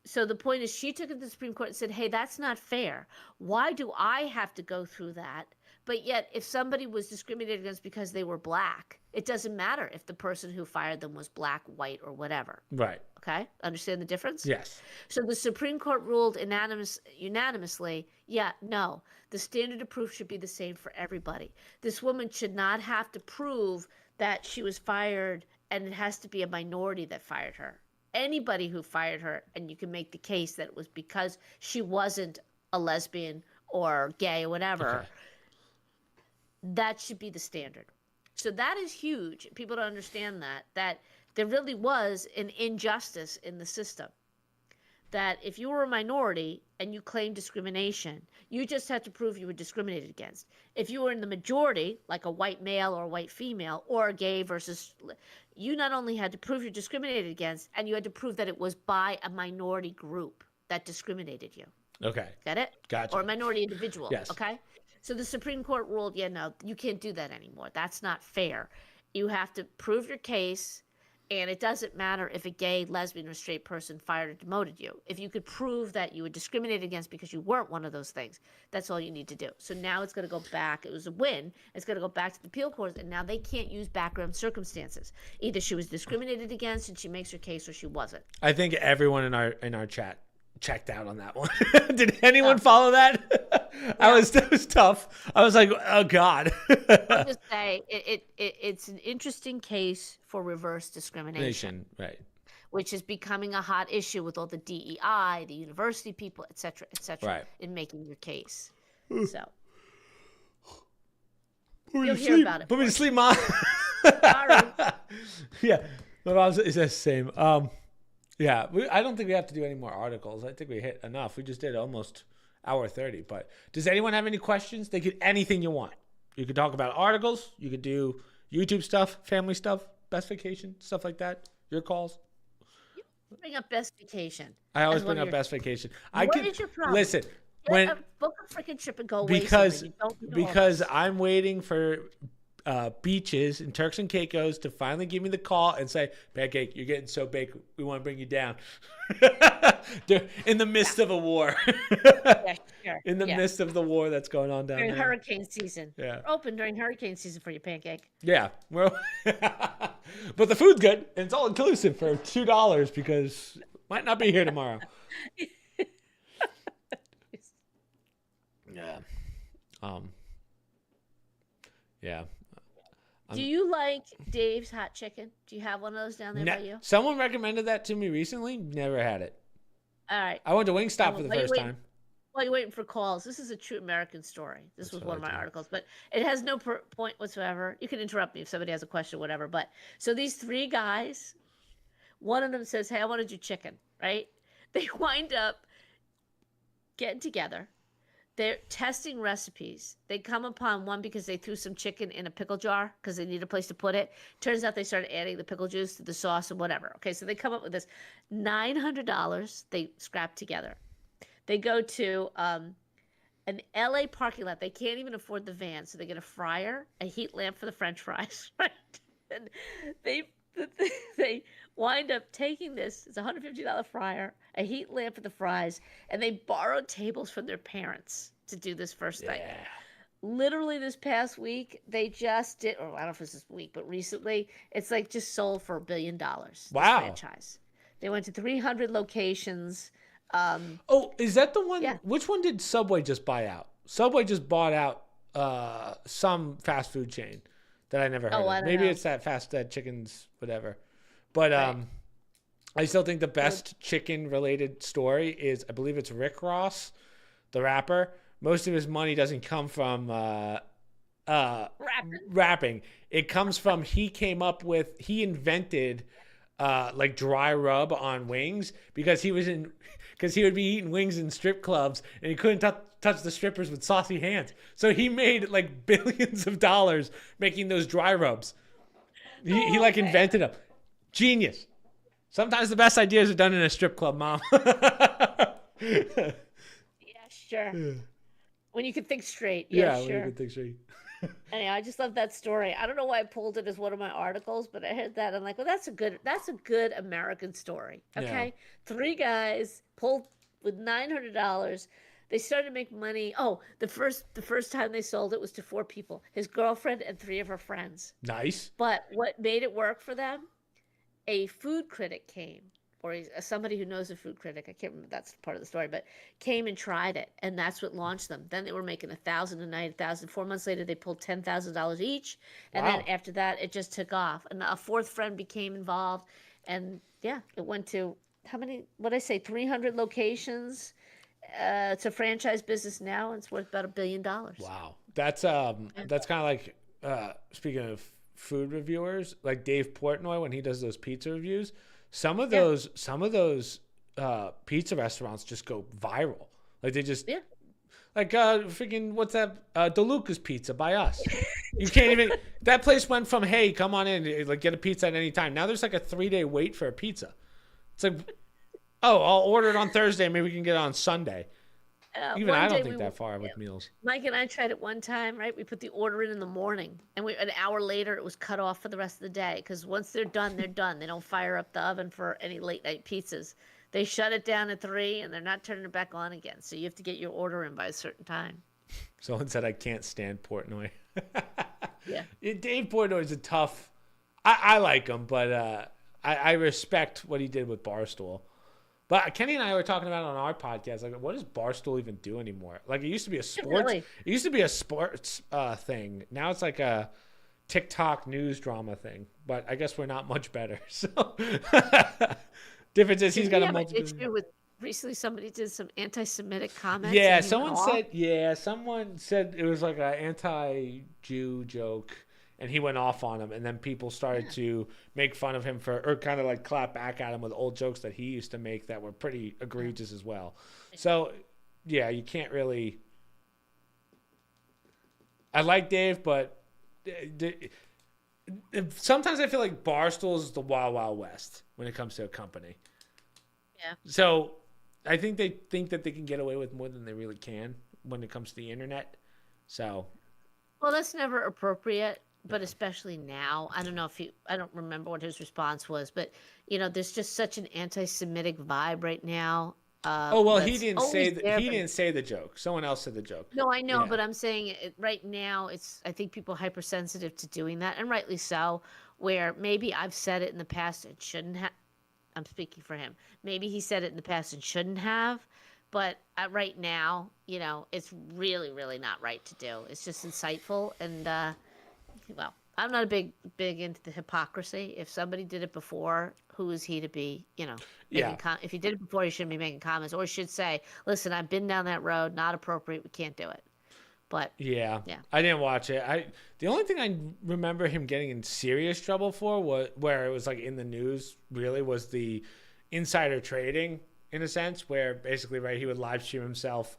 [SPEAKER 2] So the point is, she took it to the Supreme Court and said, hey, that's not fair. Why do I have to go through that? But yet, if somebody was discriminated against because they were black, it doesn't matter if the person who fired them was black, white, or whatever.
[SPEAKER 1] Right.
[SPEAKER 2] Okay? Understand the difference?
[SPEAKER 1] Yes.
[SPEAKER 2] So the Supreme Court ruled unanimously, yeah, no. The standard of proof should be the same for everybody. This woman should not have to prove that she was fired, and it has to be a minority that fired her. Anybody who fired her, and you can make the case that it was because she wasn't a lesbian or gay or whatever, that should be the standard. So that is huge. People don't understand that there really was an injustice in the system. That if you were a minority and you claimed discrimination, you just had to prove you were discriminated against. If you were in the majority, like a white male or a white female, or a gay versus, you not only had to prove you're discriminated against, and you had to prove that it was by a minority group that discriminated you.
[SPEAKER 1] Okay.
[SPEAKER 2] Get it?
[SPEAKER 1] Gotcha.
[SPEAKER 2] Or a minority individual.
[SPEAKER 1] Yes.
[SPEAKER 2] Okay? So the Supreme Court ruled, yeah, no, you can't do that anymore. That's not fair. You have to prove your case. And it doesn't matter if a gay, lesbian, or straight person fired or demoted you. If you could prove that you were discriminated against because you weren't one of those things, that's all you need to do. So now it's going to go back. It was a win. It's going to go back to the appeal court, and now they can't use background circumstances. Either she was discriminated against and she makes her case, or she wasn't.
[SPEAKER 1] I think everyone in our chat checked out on that one. Did anyone follow that?
[SPEAKER 2] Yeah.
[SPEAKER 1] That was tough. I was like, oh God.
[SPEAKER 2] I'll just say it's an interesting case for reverse discrimination,
[SPEAKER 1] Right.
[SPEAKER 2] which is becoming a hot issue with all the DEI, the university people, et cetera,
[SPEAKER 1] Right.
[SPEAKER 2] in making your case. So you'll hear about it.
[SPEAKER 1] Put me to sleep, Mom.
[SPEAKER 2] Sorry.
[SPEAKER 1] Yeah, my mom is the same. Yeah, I don't think we have to do any more articles. I think we hit enough. We just did almost hour 30. But does anyone have any questions? They could anything you want. You could talk about articles. You could do YouTube stuff, family stuff, best vacation, stuff like that. Your calls.
[SPEAKER 2] You bring up best vacation.
[SPEAKER 1] I always bring up best vacation.
[SPEAKER 2] What is your problem?
[SPEAKER 1] Listen.
[SPEAKER 2] Book a freaking trip and go away.
[SPEAKER 1] Because I'm waiting for Beaches and Turks and Caicos to finally give me the call and say, Pancake, you're getting so big, we want to bring you down. They're in the midst of a war.
[SPEAKER 2] Yeah, sure.
[SPEAKER 1] In the midst of the war that's going on down
[SPEAKER 2] during
[SPEAKER 1] there.
[SPEAKER 2] hurricane season.
[SPEAKER 1] Yeah.
[SPEAKER 2] We're open during hurricane season for your Pancake.
[SPEAKER 1] Yeah. Well, but the food's good and it's all inclusive for $2 because might not be here tomorrow. Yeah. Yeah.
[SPEAKER 2] Do you like Dave's Hot Chicken? Do you have one of those down there by you?
[SPEAKER 1] Someone recommended that to me recently. Never had it.
[SPEAKER 2] All right.
[SPEAKER 1] I went to Wingstop for the
[SPEAKER 2] While you're
[SPEAKER 1] first
[SPEAKER 2] waiting,
[SPEAKER 1] time.
[SPEAKER 2] while you're waiting for calls, this is a true American story. This
[SPEAKER 1] That's
[SPEAKER 2] was
[SPEAKER 1] what
[SPEAKER 2] one
[SPEAKER 1] I
[SPEAKER 2] of my
[SPEAKER 1] do.
[SPEAKER 2] articles, but it has no point whatsoever. You can interrupt me if somebody has a question, whatever. But so these three guys, one of them says, "Hey, I want to do chicken." Right? They wind up getting together. They're testing recipes. They come upon one because they threw some chicken in a pickle jar because they need a place to put it. Turns out they started adding the pickle juice to the sauce and whatever. Okay, so they come up with this $900 they scrap together. They go to an LA parking lot. They can't even afford the van, so they get a fryer, a heat lamp for the French fries, right? And they they wind up taking this. It's a $150 fryer, a heat lamp for the fries, and they borrowed tables from their parents to do this first thing.
[SPEAKER 1] Yeah.
[SPEAKER 2] Literally this past week, they just did, or I don't know if it's this week, but recently, it's like just sold for $1 billion. This
[SPEAKER 1] Wow.
[SPEAKER 2] franchise. They went to 300 locations.
[SPEAKER 1] Oh, is that the one?
[SPEAKER 2] Yeah.
[SPEAKER 1] Which one did Subway just buy out? Subway just bought out some fast food chain that I never heard
[SPEAKER 2] Oh, I
[SPEAKER 1] of.
[SPEAKER 2] don't
[SPEAKER 1] Maybe
[SPEAKER 2] know.
[SPEAKER 1] it's that chickens, whatever. But
[SPEAKER 2] Right.
[SPEAKER 1] I still think the best chicken related story is, I believe it's Rick Ross, the rapper. Most of his money doesn't come from rapping. It comes from he invented like dry rub on wings because he would be eating wings in strip clubs and he couldn't touch the strippers with saucy hands. So he made like billions of dollars making those dry rubs. He like invented them. Genius. Sometimes the best ideas are done in a strip club, Mom.
[SPEAKER 2] Yeah, sure. When you can think straight. Yeah,
[SPEAKER 1] Yeah, when you
[SPEAKER 2] sure.
[SPEAKER 1] can think straight.
[SPEAKER 2] Anyhow, I just love that story. I don't know why I pulled it as one of my articles, but I heard that. I'm like, well, that's a good American story.
[SPEAKER 1] Yeah.
[SPEAKER 2] Okay. Three guys pulled with $900. They started to make money. Oh, the first time they sold it was to four people, his girlfriend and three of her friends.
[SPEAKER 1] Nice.
[SPEAKER 2] But what made it work for them? A food critic came, or somebody who knows a food critic. I can't remember, that's part of the story, but came and tried it, and that's what launched them. Then they were making 1,000 a night, 1,000. 4 months later, they pulled $10,000 each, and then
[SPEAKER 1] Wow.
[SPEAKER 2] after that, it just took off. And a fourth friend became involved, and yeah, it went to how many? What I say, 300 locations. It's a franchise business now, and it's worth about $1 billion.
[SPEAKER 1] Wow. That's kind of like speaking of food reviewers, like Dave Portnoy when he does those pizza reviews. Some of those pizza restaurants just go viral. Like they just like freaking what's that? DeLuca's Pizza by us. You can't even. That place went from hey, come on in, like get a pizza at any time. Now there's like a 3-day wait for a pizza. It's like, oh, I'll order it on Thursday. Maybe we can get it on Sunday. Even I don't think that far with meals.
[SPEAKER 2] Mike and I tried it one time, right? We put the order in the morning, and an hour later it was cut off for the rest of the day because once they're done, they're done. They don't fire up the oven for any late night pizzas. They shut it down at 3, and they're not turning it back on again. So you have to get your order in by a certain time.
[SPEAKER 1] Someone said I can't stand Portnoy.
[SPEAKER 2] Yeah.
[SPEAKER 1] Dave Portnoy is a tough. I like him, but I respect what he did with Barstool. But Kenny and I were talking about it on our podcast, like, what does Barstool even do anymore? Like, it used to be a sports, it used to be a sports thing. Now it's like a TikTok news drama thing. But I guess we're not much better. So, difference is he's got a multiple.
[SPEAKER 2] Recently, somebody did some anti-Semitic comments.
[SPEAKER 1] Yeah, someone said it was like an anti-Jew joke. And he went off on him, and then people started to make fun of him or kind of like clap back at him with old jokes that he used to make that were pretty egregious as well. So, yeah, you can't really. I like Dave, but sometimes I feel like Barstool is the Wild Wild West when it comes to a company.
[SPEAKER 2] Yeah.
[SPEAKER 1] So, I think they think that they can get away with more than they really can when it comes to the internet. So.
[SPEAKER 2] Well, that's never appropriate. But especially now, I don't know I don't remember what his response was, but there's just such an anti-Semitic vibe right now.
[SPEAKER 1] He didn't say the joke. Someone else said the joke.
[SPEAKER 2] No, I know, but I'm saying right now, I think people are hypersensitive to doing that, and rightly so. Where maybe I've said it in the past and shouldn't have. I'm speaking for him. Maybe he said it in the past and shouldn't have. But right now, it's really, really not right to do. It's just insightful and. Well, I'm not big into the hypocrisy. If somebody did it before, who is he to be,
[SPEAKER 1] Yeah.
[SPEAKER 2] if he did it before, he shouldn't be making comments, or he should say, listen, I've been down that road, not appropriate, we can't do it. But
[SPEAKER 1] Yeah.
[SPEAKER 2] yeah.
[SPEAKER 1] I didn't watch it. The only thing I remember him getting in serious trouble for was where it was like in the news really was the insider trading in a sense where basically right he would live stream himself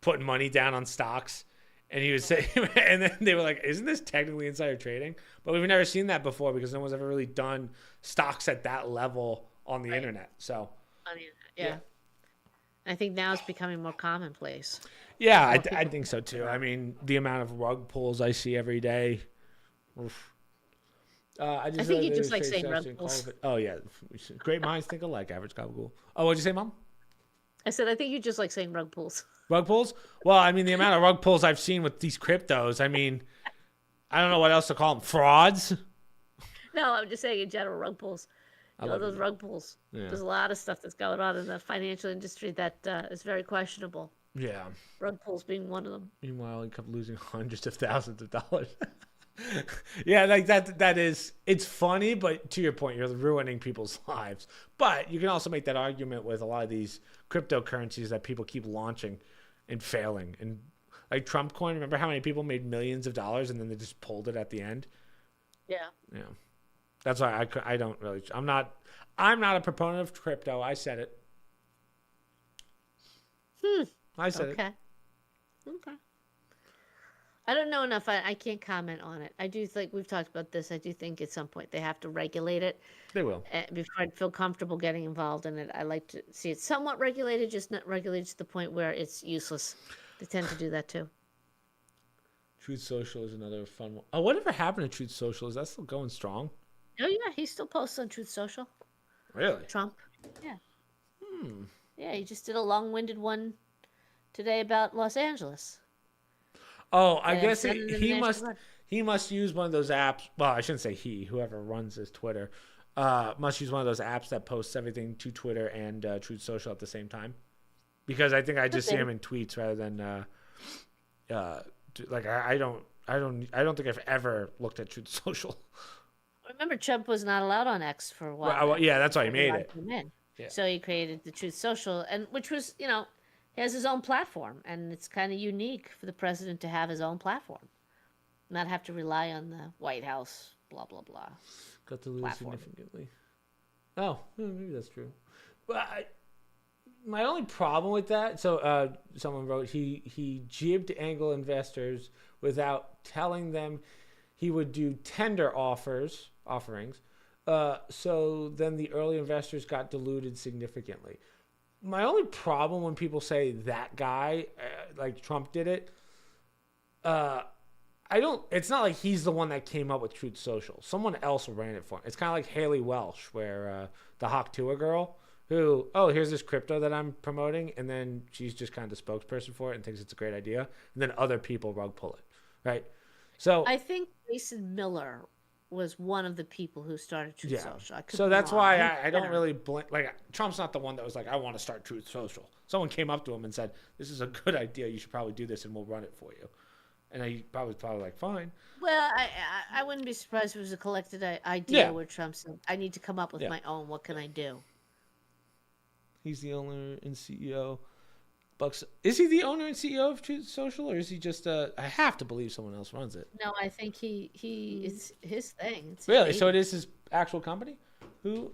[SPEAKER 1] putting money down on stocks and he would say and then they were like, isn't this technically insider trading? But we've never seen that before because no one's ever really done stocks at that level on the internet. So
[SPEAKER 2] On the internet, yeah. I think now it's becoming more commonplace.
[SPEAKER 1] yeah, I think so too. I mean, the amount of rug pulls I see every day. Oof. I
[SPEAKER 2] think you just like saying rug pulls.
[SPEAKER 1] Oh yeah, great minds think alike. Average gabagool. Oh, what'd you say, Mom?
[SPEAKER 2] I said I think you just like saying rug pulls.
[SPEAKER 1] Rug pulls? Well, I mean, the amount of rug pulls I've seen with these cryptos. I mean, I don't know what else to call them. Frauds.
[SPEAKER 2] No, I'm just saying in general rug pulls. Those rug pulls. Yeah. There's a lot of stuff that's going on in the financial industry that is very questionable.
[SPEAKER 1] Yeah.
[SPEAKER 2] Rug pulls being one of them.
[SPEAKER 1] Meanwhile, he kept losing hundreds of thousands of dollars. Yeah, like that is, it's funny, but to your point, you're ruining people's lives. But you can also make that argument with a lot of these cryptocurrencies that people keep launching and failing. And like Trump coin, remember how many people made millions of dollars and then they just pulled it at the end?
[SPEAKER 2] Yeah.
[SPEAKER 1] Yeah. That's why I don't really, I'm not a proponent of crypto. I said it. I said it.
[SPEAKER 2] Okay. I don't know enough. I can't comment on it. I do think we've talked about this. I do think at some point they have to regulate it.
[SPEAKER 1] They will.
[SPEAKER 2] Before I'd feel comfortable getting involved in it. I like to see it somewhat regulated, just not regulated to the point where it's useless. They tend to do that too.
[SPEAKER 1] Truth Social is another fun one. Oh, whatever happened to Truth Social? Is that still going strong?
[SPEAKER 2] Oh yeah, he still posts on Truth Social.
[SPEAKER 1] Really?
[SPEAKER 2] Trump. Yeah. Yeah, he just did a long-winded one today about Los Angeles.
[SPEAKER 1] Oh, I guess he must use one of those apps. Well, I shouldn't say he. Whoever runs his Twitter must use one of those apps that posts everything to Twitter and Truth Social at the same time. Because I think I just see him in tweets rather than like I don't think I've ever looked at Truth Social.
[SPEAKER 2] Remember, Trump was not allowed on X for a while.
[SPEAKER 1] Well, yeah, that's why he made it.
[SPEAKER 2] Yeah. So he created the Truth Social, and which was, he has his own platform, and it's kind of unique for the president to have his own platform, not have to rely on the White House, blah blah blah.
[SPEAKER 1] Got to lose significantly. Oh, maybe that's true. But my only problem with that, so someone wrote he jibbed angel investors without telling them he would do tender offerings. So then the early investors got diluted significantly. My only problem when people say that guy, like Trump did it, it's not like he's the one that came up with Truth Social. Someone else ran it for him. It's kind of like Haley Welsh, where the Hawk Tuah girl, who, here's this crypto that I'm promoting, and then she's just kind of the spokesperson for it and thinks it's a great idea, and then other people rug pull it, right? So
[SPEAKER 2] I think Jason Miller was one of the people who started Truth Social.
[SPEAKER 1] So that's why I don't really like Trump's not the one that was like, I want to start Truth Social. Someone came up to him and said, this is a good idea. You should probably do this and we'll run it for you. And he was probably like, fine.
[SPEAKER 2] Well, I wouldn't be surprised if it was a collected idea where Trump said, I need to come up with my own. What can I do?
[SPEAKER 1] He's the owner and CEO. Is he the owner and CEO of Truth Social, or is he just I have to believe someone else runs it?
[SPEAKER 2] No, I think he it's his thing. It's
[SPEAKER 1] really? So it is his actual company? Who?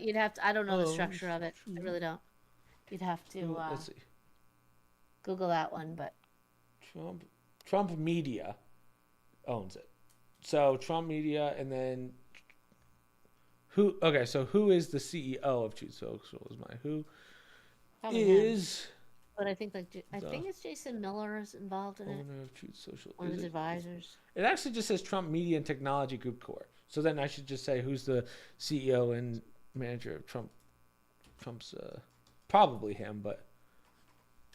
[SPEAKER 2] You'd have to. I don't know the structure of it. I really don't. You'd have to
[SPEAKER 1] let's see.
[SPEAKER 2] Google that one, but
[SPEAKER 1] Trump Media owns it. So Trump Media, and then who? Okay, so who is the CEO of Truth Social?
[SPEAKER 2] But I think it's Jason Miller is involved in it.
[SPEAKER 1] Owner of Truth Social.
[SPEAKER 2] One of his advisors.
[SPEAKER 1] It actually just says Trump Media and Technology Group Corp. So then I should just say who's the CEO and manager of Trump's probably him, but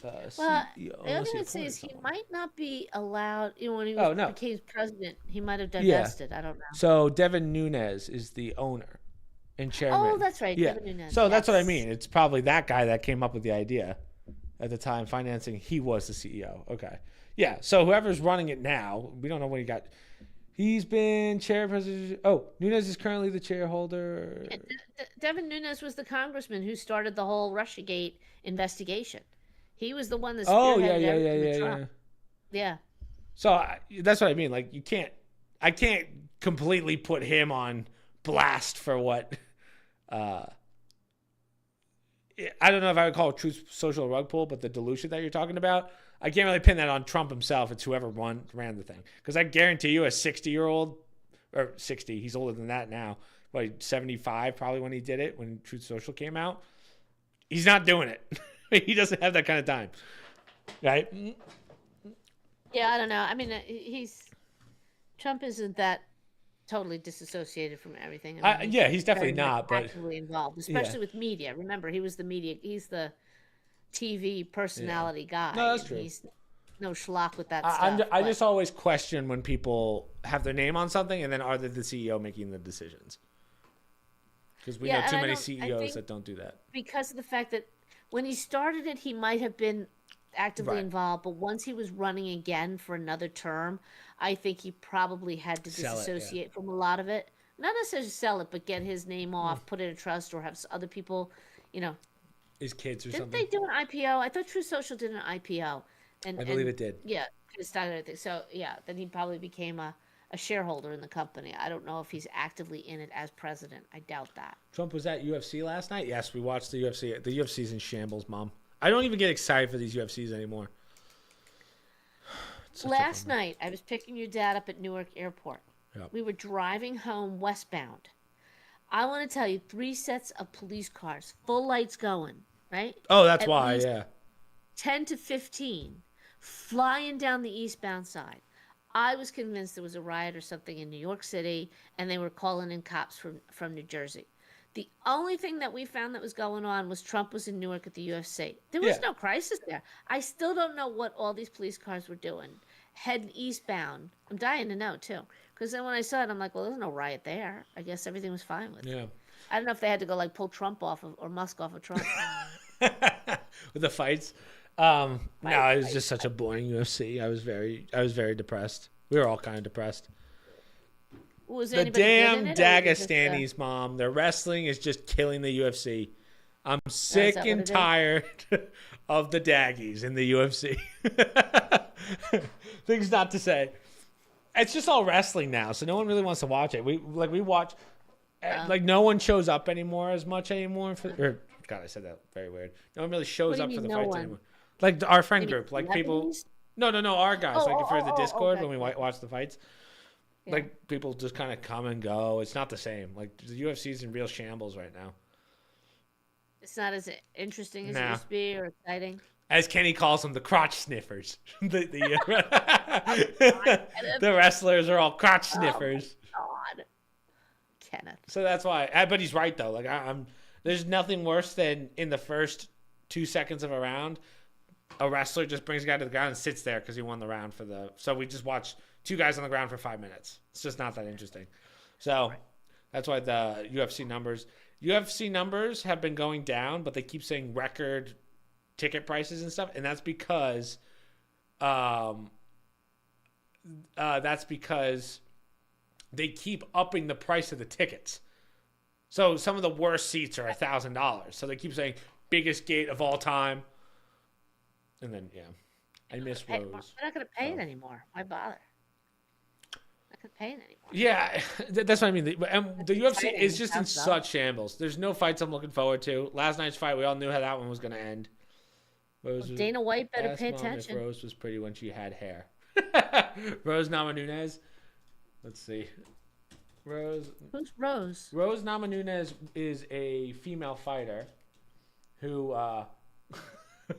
[SPEAKER 2] CEO. The other thing I'd say is he might not be allowed. When he became president, he might have divested. I don't know.
[SPEAKER 1] So Devin Nunes is the owner and chairman.
[SPEAKER 2] Oh, that's right.
[SPEAKER 1] Yeah.
[SPEAKER 2] Devin Nunes.
[SPEAKER 1] So that's what I mean. It's probably that guy that came up with the idea. At the time, financing, he was the CEO. Okay. Yeah, so whoever's running it now, we don't know when He's been chairperson. Oh, Nunes is currently the chairholder.
[SPEAKER 2] Yeah, Devin Nunes was the congressman who started the whole Russiagate investigation. He was the one that
[SPEAKER 1] Oh, yeah,
[SPEAKER 2] spearheaded
[SPEAKER 1] yeah, yeah,
[SPEAKER 2] everything with
[SPEAKER 1] yeah,
[SPEAKER 2] Trump.
[SPEAKER 1] yeah.
[SPEAKER 2] Yeah.
[SPEAKER 1] So that's what I mean. Like, I can't completely put him on blast for what. I don't know if I would call it Truth Social rug pull, but the dilution that you're talking about, I can't really pin that on Trump himself. It's whoever ran the thing. Because I guarantee you, a 60-year-old, or 60, he's older than that now, like 75 probably when he did it, when Truth Social came out. He's not doing it. He doesn't have that kind of time, right?
[SPEAKER 2] Yeah, I don't know. I mean, Trump isn't that totally disassociated from everything. I mean,
[SPEAKER 1] Yeah, he's definitely
[SPEAKER 2] very much
[SPEAKER 1] not, but
[SPEAKER 2] actively involved,
[SPEAKER 1] yeah,
[SPEAKER 2] especially with media. Remember, he was the media. He's the TV
[SPEAKER 1] yeah.
[SPEAKER 2] personality guy,
[SPEAKER 1] No, that's
[SPEAKER 2] and
[SPEAKER 1] true.
[SPEAKER 2] he's no schlock with that stuff.
[SPEAKER 1] I
[SPEAKER 2] But
[SPEAKER 1] just always question when people have their name on something and then are they the CEO making the decisions? Because we know
[SPEAKER 2] yeah, and
[SPEAKER 1] too
[SPEAKER 2] I
[SPEAKER 1] many
[SPEAKER 2] don't. I
[SPEAKER 1] CEOs
[SPEAKER 2] think
[SPEAKER 1] that don't do that.
[SPEAKER 2] because of the fact that when he started it, he might have been actively
[SPEAKER 1] Right.
[SPEAKER 2] involved, but once he was running again for another term, I think he probably had to
[SPEAKER 1] Sell it, yeah.
[SPEAKER 2] disassociate from a lot of it. Not necessarily sell it, but get his name off, put it in a trust, or have other people, you know.
[SPEAKER 1] His kids or
[SPEAKER 2] Didn't
[SPEAKER 1] something.
[SPEAKER 2] they do an IPO? I thought True Social did an IPO,
[SPEAKER 1] I believe
[SPEAKER 2] and
[SPEAKER 1] it did.
[SPEAKER 2] yeah, it started everything. So yeah, then he probably became a shareholder in the company. I don't know if he's actively in it as president. I doubt that.
[SPEAKER 1] Trump was at UFC last night? Yes, we watched the UFC. The UFC's in shambles, Mom. I don't even get excited for these UFCs anymore.
[SPEAKER 2] Last night, I was picking your dad up at Newark Airport.
[SPEAKER 1] Yep.
[SPEAKER 2] We were driving home westbound. I want to tell you, 3 sets of police cars, full lights going, right?
[SPEAKER 1] Oh, that's
[SPEAKER 2] At
[SPEAKER 1] why,
[SPEAKER 2] least
[SPEAKER 1] yeah.
[SPEAKER 2] 10 to 15 flying down the eastbound side. I was convinced there was a riot or something in New York City, and they were calling in cops from New Jersey. The only thing that we found that was going on was Trump was in Newark at the UFC. There was
[SPEAKER 1] Yeah.
[SPEAKER 2] no crisis there. I still don't know what all these police cars were doing. Heading eastbound. I'm dying to know, too. Because then when I saw it, I'm like, well, there's no riot there. I guess everything was fine with it.
[SPEAKER 1] Yeah.
[SPEAKER 2] I don't know if they had to go, like, pull Trump off of, or Musk off of Trump.
[SPEAKER 1] With the fights. No, it was just such a boring UFC. I was very depressed. We were all kind of depressed.
[SPEAKER 2] Was
[SPEAKER 1] The
[SPEAKER 2] anybody good
[SPEAKER 1] damn
[SPEAKER 2] in it, or was it just,
[SPEAKER 1] Dagestanis, Mom. Their wrestling is just killing the UFC. I'm sick
[SPEAKER 2] that what
[SPEAKER 1] and
[SPEAKER 2] it is?
[SPEAKER 1] tired of the Daggies in the UFC. Things not to say. It's just all wrestling now, so no one really wants to watch it. We watch, like no one shows up anymore as much anymore. God, I said that very weird. No one really shows
[SPEAKER 2] What do
[SPEAKER 1] up
[SPEAKER 2] you
[SPEAKER 1] for the
[SPEAKER 2] mean, no
[SPEAKER 1] fights
[SPEAKER 2] one?
[SPEAKER 1] anymore. Like our friend
[SPEAKER 2] Maybe
[SPEAKER 1] group, like people.
[SPEAKER 2] celebrities?
[SPEAKER 1] No, our guys. Like for the Discord
[SPEAKER 2] okay.
[SPEAKER 1] when we watch the fights.
[SPEAKER 2] Yeah.
[SPEAKER 1] Like people just kind of come and go. It's not the same. Like the UFC's in real shambles right now.
[SPEAKER 2] It's not as interesting as it
[SPEAKER 1] Nah.
[SPEAKER 2] used to be or exciting.
[SPEAKER 1] As Kenny calls them, the crotch sniffers. The wrestlers are all crotch sniffers.
[SPEAKER 2] God, Kenneth.
[SPEAKER 1] So that's why. But he's right though. Like I'm. There's nothing worse than in the first 2 seconds of a round, a wrestler just brings a guy to the ground and sits there because he won the round for the. So we just watch 2 guys on the ground for 5 minutes. It's just not that interesting. So that's why the UFC numbers have been going down, but they keep saying record ticket prices and stuff, and that's because they keep upping the price of the tickets. So some of the worst seats are $1,000. So they keep saying biggest gate of all time, and then I miss
[SPEAKER 2] Hey,
[SPEAKER 1] Rose.
[SPEAKER 2] we're not going to pay it anymore. Why bother? Not going to pay it anymore.
[SPEAKER 1] Yeah, that's what I mean. The UFC
[SPEAKER 2] exciting.
[SPEAKER 1] is just in
[SPEAKER 2] Sounds
[SPEAKER 1] such shambles. There's no fights I'm looking forward to. Last night's fight, we all knew how that one was going to end. Rose was,
[SPEAKER 2] Dana White better
[SPEAKER 1] ask
[SPEAKER 2] pay
[SPEAKER 1] Mom
[SPEAKER 2] attention.
[SPEAKER 1] If Rose was pretty when she had hair. Rose Namajunas. Let's see.
[SPEAKER 2] Who's Rose?
[SPEAKER 1] Rose Namajunas is a female fighter who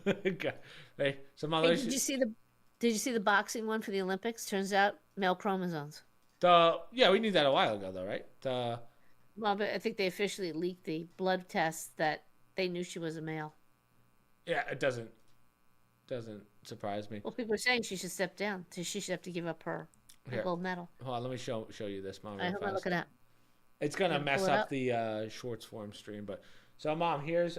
[SPEAKER 1] hey, some
[SPEAKER 2] Hey,
[SPEAKER 1] others.
[SPEAKER 2] did you see the boxing one for the Olympics? Turns out male chromosomes.
[SPEAKER 1] We knew that a while ago though, right?
[SPEAKER 2] Well, but I think they officially leaked the blood tests that they knew she was a male.
[SPEAKER 1] Yeah, it doesn't surprise me.
[SPEAKER 2] Well, people are saying she should step down. She should have to give up her
[SPEAKER 1] Here.
[SPEAKER 2] gold medal.
[SPEAKER 1] Hold on, let me show you this, Mom.
[SPEAKER 2] I
[SPEAKER 1] real
[SPEAKER 2] hope I
[SPEAKER 1] fast.
[SPEAKER 2] look it up.
[SPEAKER 1] It's gonna
[SPEAKER 2] Pull
[SPEAKER 1] mess
[SPEAKER 2] it
[SPEAKER 1] up
[SPEAKER 2] up.
[SPEAKER 1] the Shorts form stream, but so Mom, here's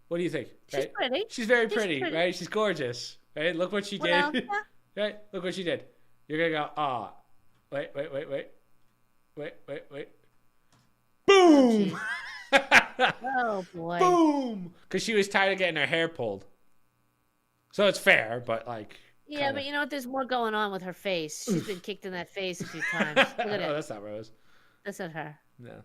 [SPEAKER 1] what do you think?
[SPEAKER 2] She's
[SPEAKER 1] Right?
[SPEAKER 2] pretty.
[SPEAKER 1] She's very
[SPEAKER 2] She's
[SPEAKER 1] pretty,
[SPEAKER 2] pretty.
[SPEAKER 1] right? She's gorgeous, right? Look what she
[SPEAKER 2] Well,
[SPEAKER 1] did.
[SPEAKER 2] yeah.
[SPEAKER 1] Right? Look what she did. You're gonna go, Wait, wait, wait, wait. Wait, wait, wait.
[SPEAKER 2] Oh,
[SPEAKER 1] Boom!
[SPEAKER 2] jeez. Oh, boy.
[SPEAKER 1] Boom! Because she was tired of getting her hair pulled. So it's fair, but like,
[SPEAKER 2] Yeah,
[SPEAKER 1] kind
[SPEAKER 2] but
[SPEAKER 1] of.
[SPEAKER 2] you know what? There's more going on with her face. She's been kicked in that face a few times. Look at
[SPEAKER 1] Oh,
[SPEAKER 2] it.
[SPEAKER 1] that's not Rose.
[SPEAKER 2] That's not her.
[SPEAKER 1] No.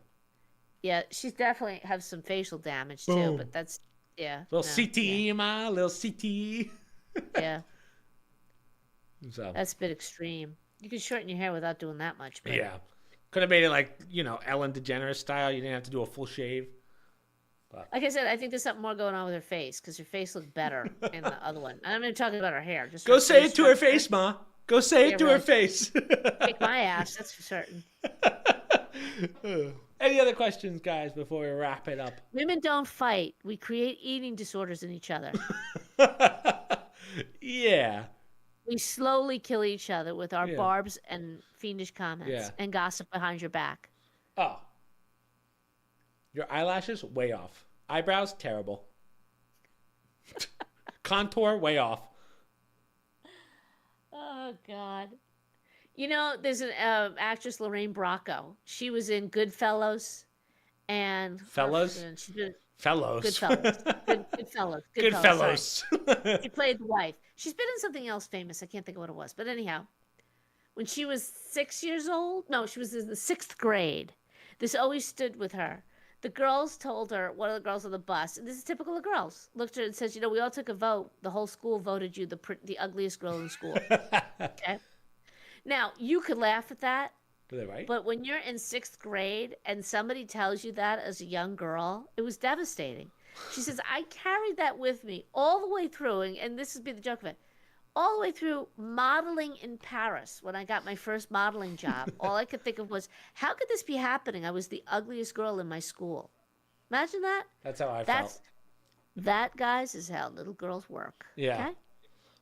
[SPEAKER 2] Yeah, she's definitely have some facial damage too,
[SPEAKER 1] Boom.
[SPEAKER 2] but that's yeah.
[SPEAKER 1] Little
[SPEAKER 2] No, yeah,
[SPEAKER 1] CTE, ma. Little CTE.
[SPEAKER 2] yeah.
[SPEAKER 1] So,
[SPEAKER 2] That's a bit extreme. You can shorten your hair without doing that much, but
[SPEAKER 1] yeah. Could have made it like, Ellen DeGeneres style. You didn't have to do a full shave.
[SPEAKER 2] like I said, I think there's something more going on with her face because her face looked better in the other one. I'm not even talking about her hair. Just
[SPEAKER 1] Go
[SPEAKER 2] her
[SPEAKER 1] say
[SPEAKER 2] face
[SPEAKER 1] it to her
[SPEAKER 2] structure.
[SPEAKER 1] face, ma. Go say
[SPEAKER 2] Yeah,
[SPEAKER 1] it to
[SPEAKER 2] really.
[SPEAKER 1] her face.
[SPEAKER 2] Kick my ass, that's for certain.
[SPEAKER 1] Any other questions, guys, before we wrap it up?
[SPEAKER 2] Women don't fight. We create eating disorders in each other.
[SPEAKER 1] Yeah.
[SPEAKER 2] We slowly kill each other with our
[SPEAKER 1] Yeah.
[SPEAKER 2] barbs and fiendish comments
[SPEAKER 1] Yeah.
[SPEAKER 2] and gossip behind your back.
[SPEAKER 1] Oh. Your eyelashes, way off. Eyebrows, terrible. Contour, way off.
[SPEAKER 2] Oh God! You know, there's an actress Lorraine Bracco. She was in Goodfellas, and
[SPEAKER 1] Fellas?
[SPEAKER 2] She's been
[SPEAKER 1] Fellows.
[SPEAKER 2] Goodfellas. Goodfellas.
[SPEAKER 1] Goodfellows.
[SPEAKER 2] Sorry. She played the wife. She's been in something else famous. I can't think of what it was. But anyhow, when she was 6 years old, no, she was in the 6th grade. This always stood with her. The girls told her, one of the girls on the bus, and this is typical of girls, looked at her and says, we all took a vote. The whole school voted you the ugliest girl in school. Okay. Now, you could laugh at that,
[SPEAKER 1] Are they right?
[SPEAKER 2] but when you're in 6th grade and somebody tells you that as a young girl, it was devastating. She says, I carried that with me all the way through, and this would be the joke of it, all the way through modeling in Paris when I got my first modeling job. All I could think of was, how could this be happening? I was the ugliest girl in my school. Imagine that.
[SPEAKER 1] That's how I
[SPEAKER 2] That's
[SPEAKER 1] felt.
[SPEAKER 2] that, guys, is how little girls work.
[SPEAKER 1] Yeah.
[SPEAKER 2] Okay?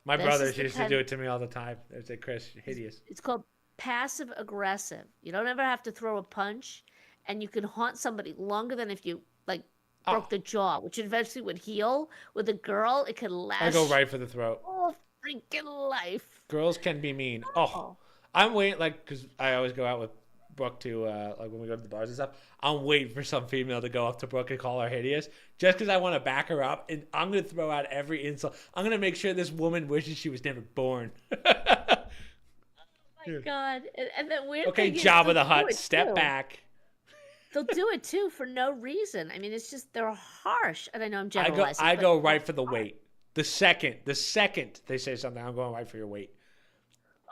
[SPEAKER 1] My
[SPEAKER 2] This
[SPEAKER 1] brothers
[SPEAKER 2] is the
[SPEAKER 1] used to do it to me all the time. They'd say, Chris, you're hideous.
[SPEAKER 2] It's called passive aggressive. You don't ever have to throw a punch, and you can haunt somebody longer than if you broke the jaw, which eventually would heal. With a girl, it could last.
[SPEAKER 1] I go right for the throat.
[SPEAKER 2] Oh, freaking life.
[SPEAKER 1] Girls can be mean. Oh, I'm waiting, because I always go out with Brooke to, when we go to the bars and stuff. I'm waiting for some female to go up to Brooke and call her hideous, just because I want to back her up, and I'm going to throw out every insult. I'm going to make sure this woman wishes she was never born.
[SPEAKER 2] My God. And the weird
[SPEAKER 1] Okay,
[SPEAKER 2] thing is,
[SPEAKER 1] Jabba
[SPEAKER 2] they'll
[SPEAKER 1] the
[SPEAKER 2] do
[SPEAKER 1] Hutt,
[SPEAKER 2] it
[SPEAKER 1] step
[SPEAKER 2] too.
[SPEAKER 1] back.
[SPEAKER 2] They'll do it too for no reason. I mean, it's just they're harsh, and I know I'm generalizing.
[SPEAKER 1] I
[SPEAKER 2] but
[SPEAKER 1] go right for the weight. The second they say something, I'm going right for your weight.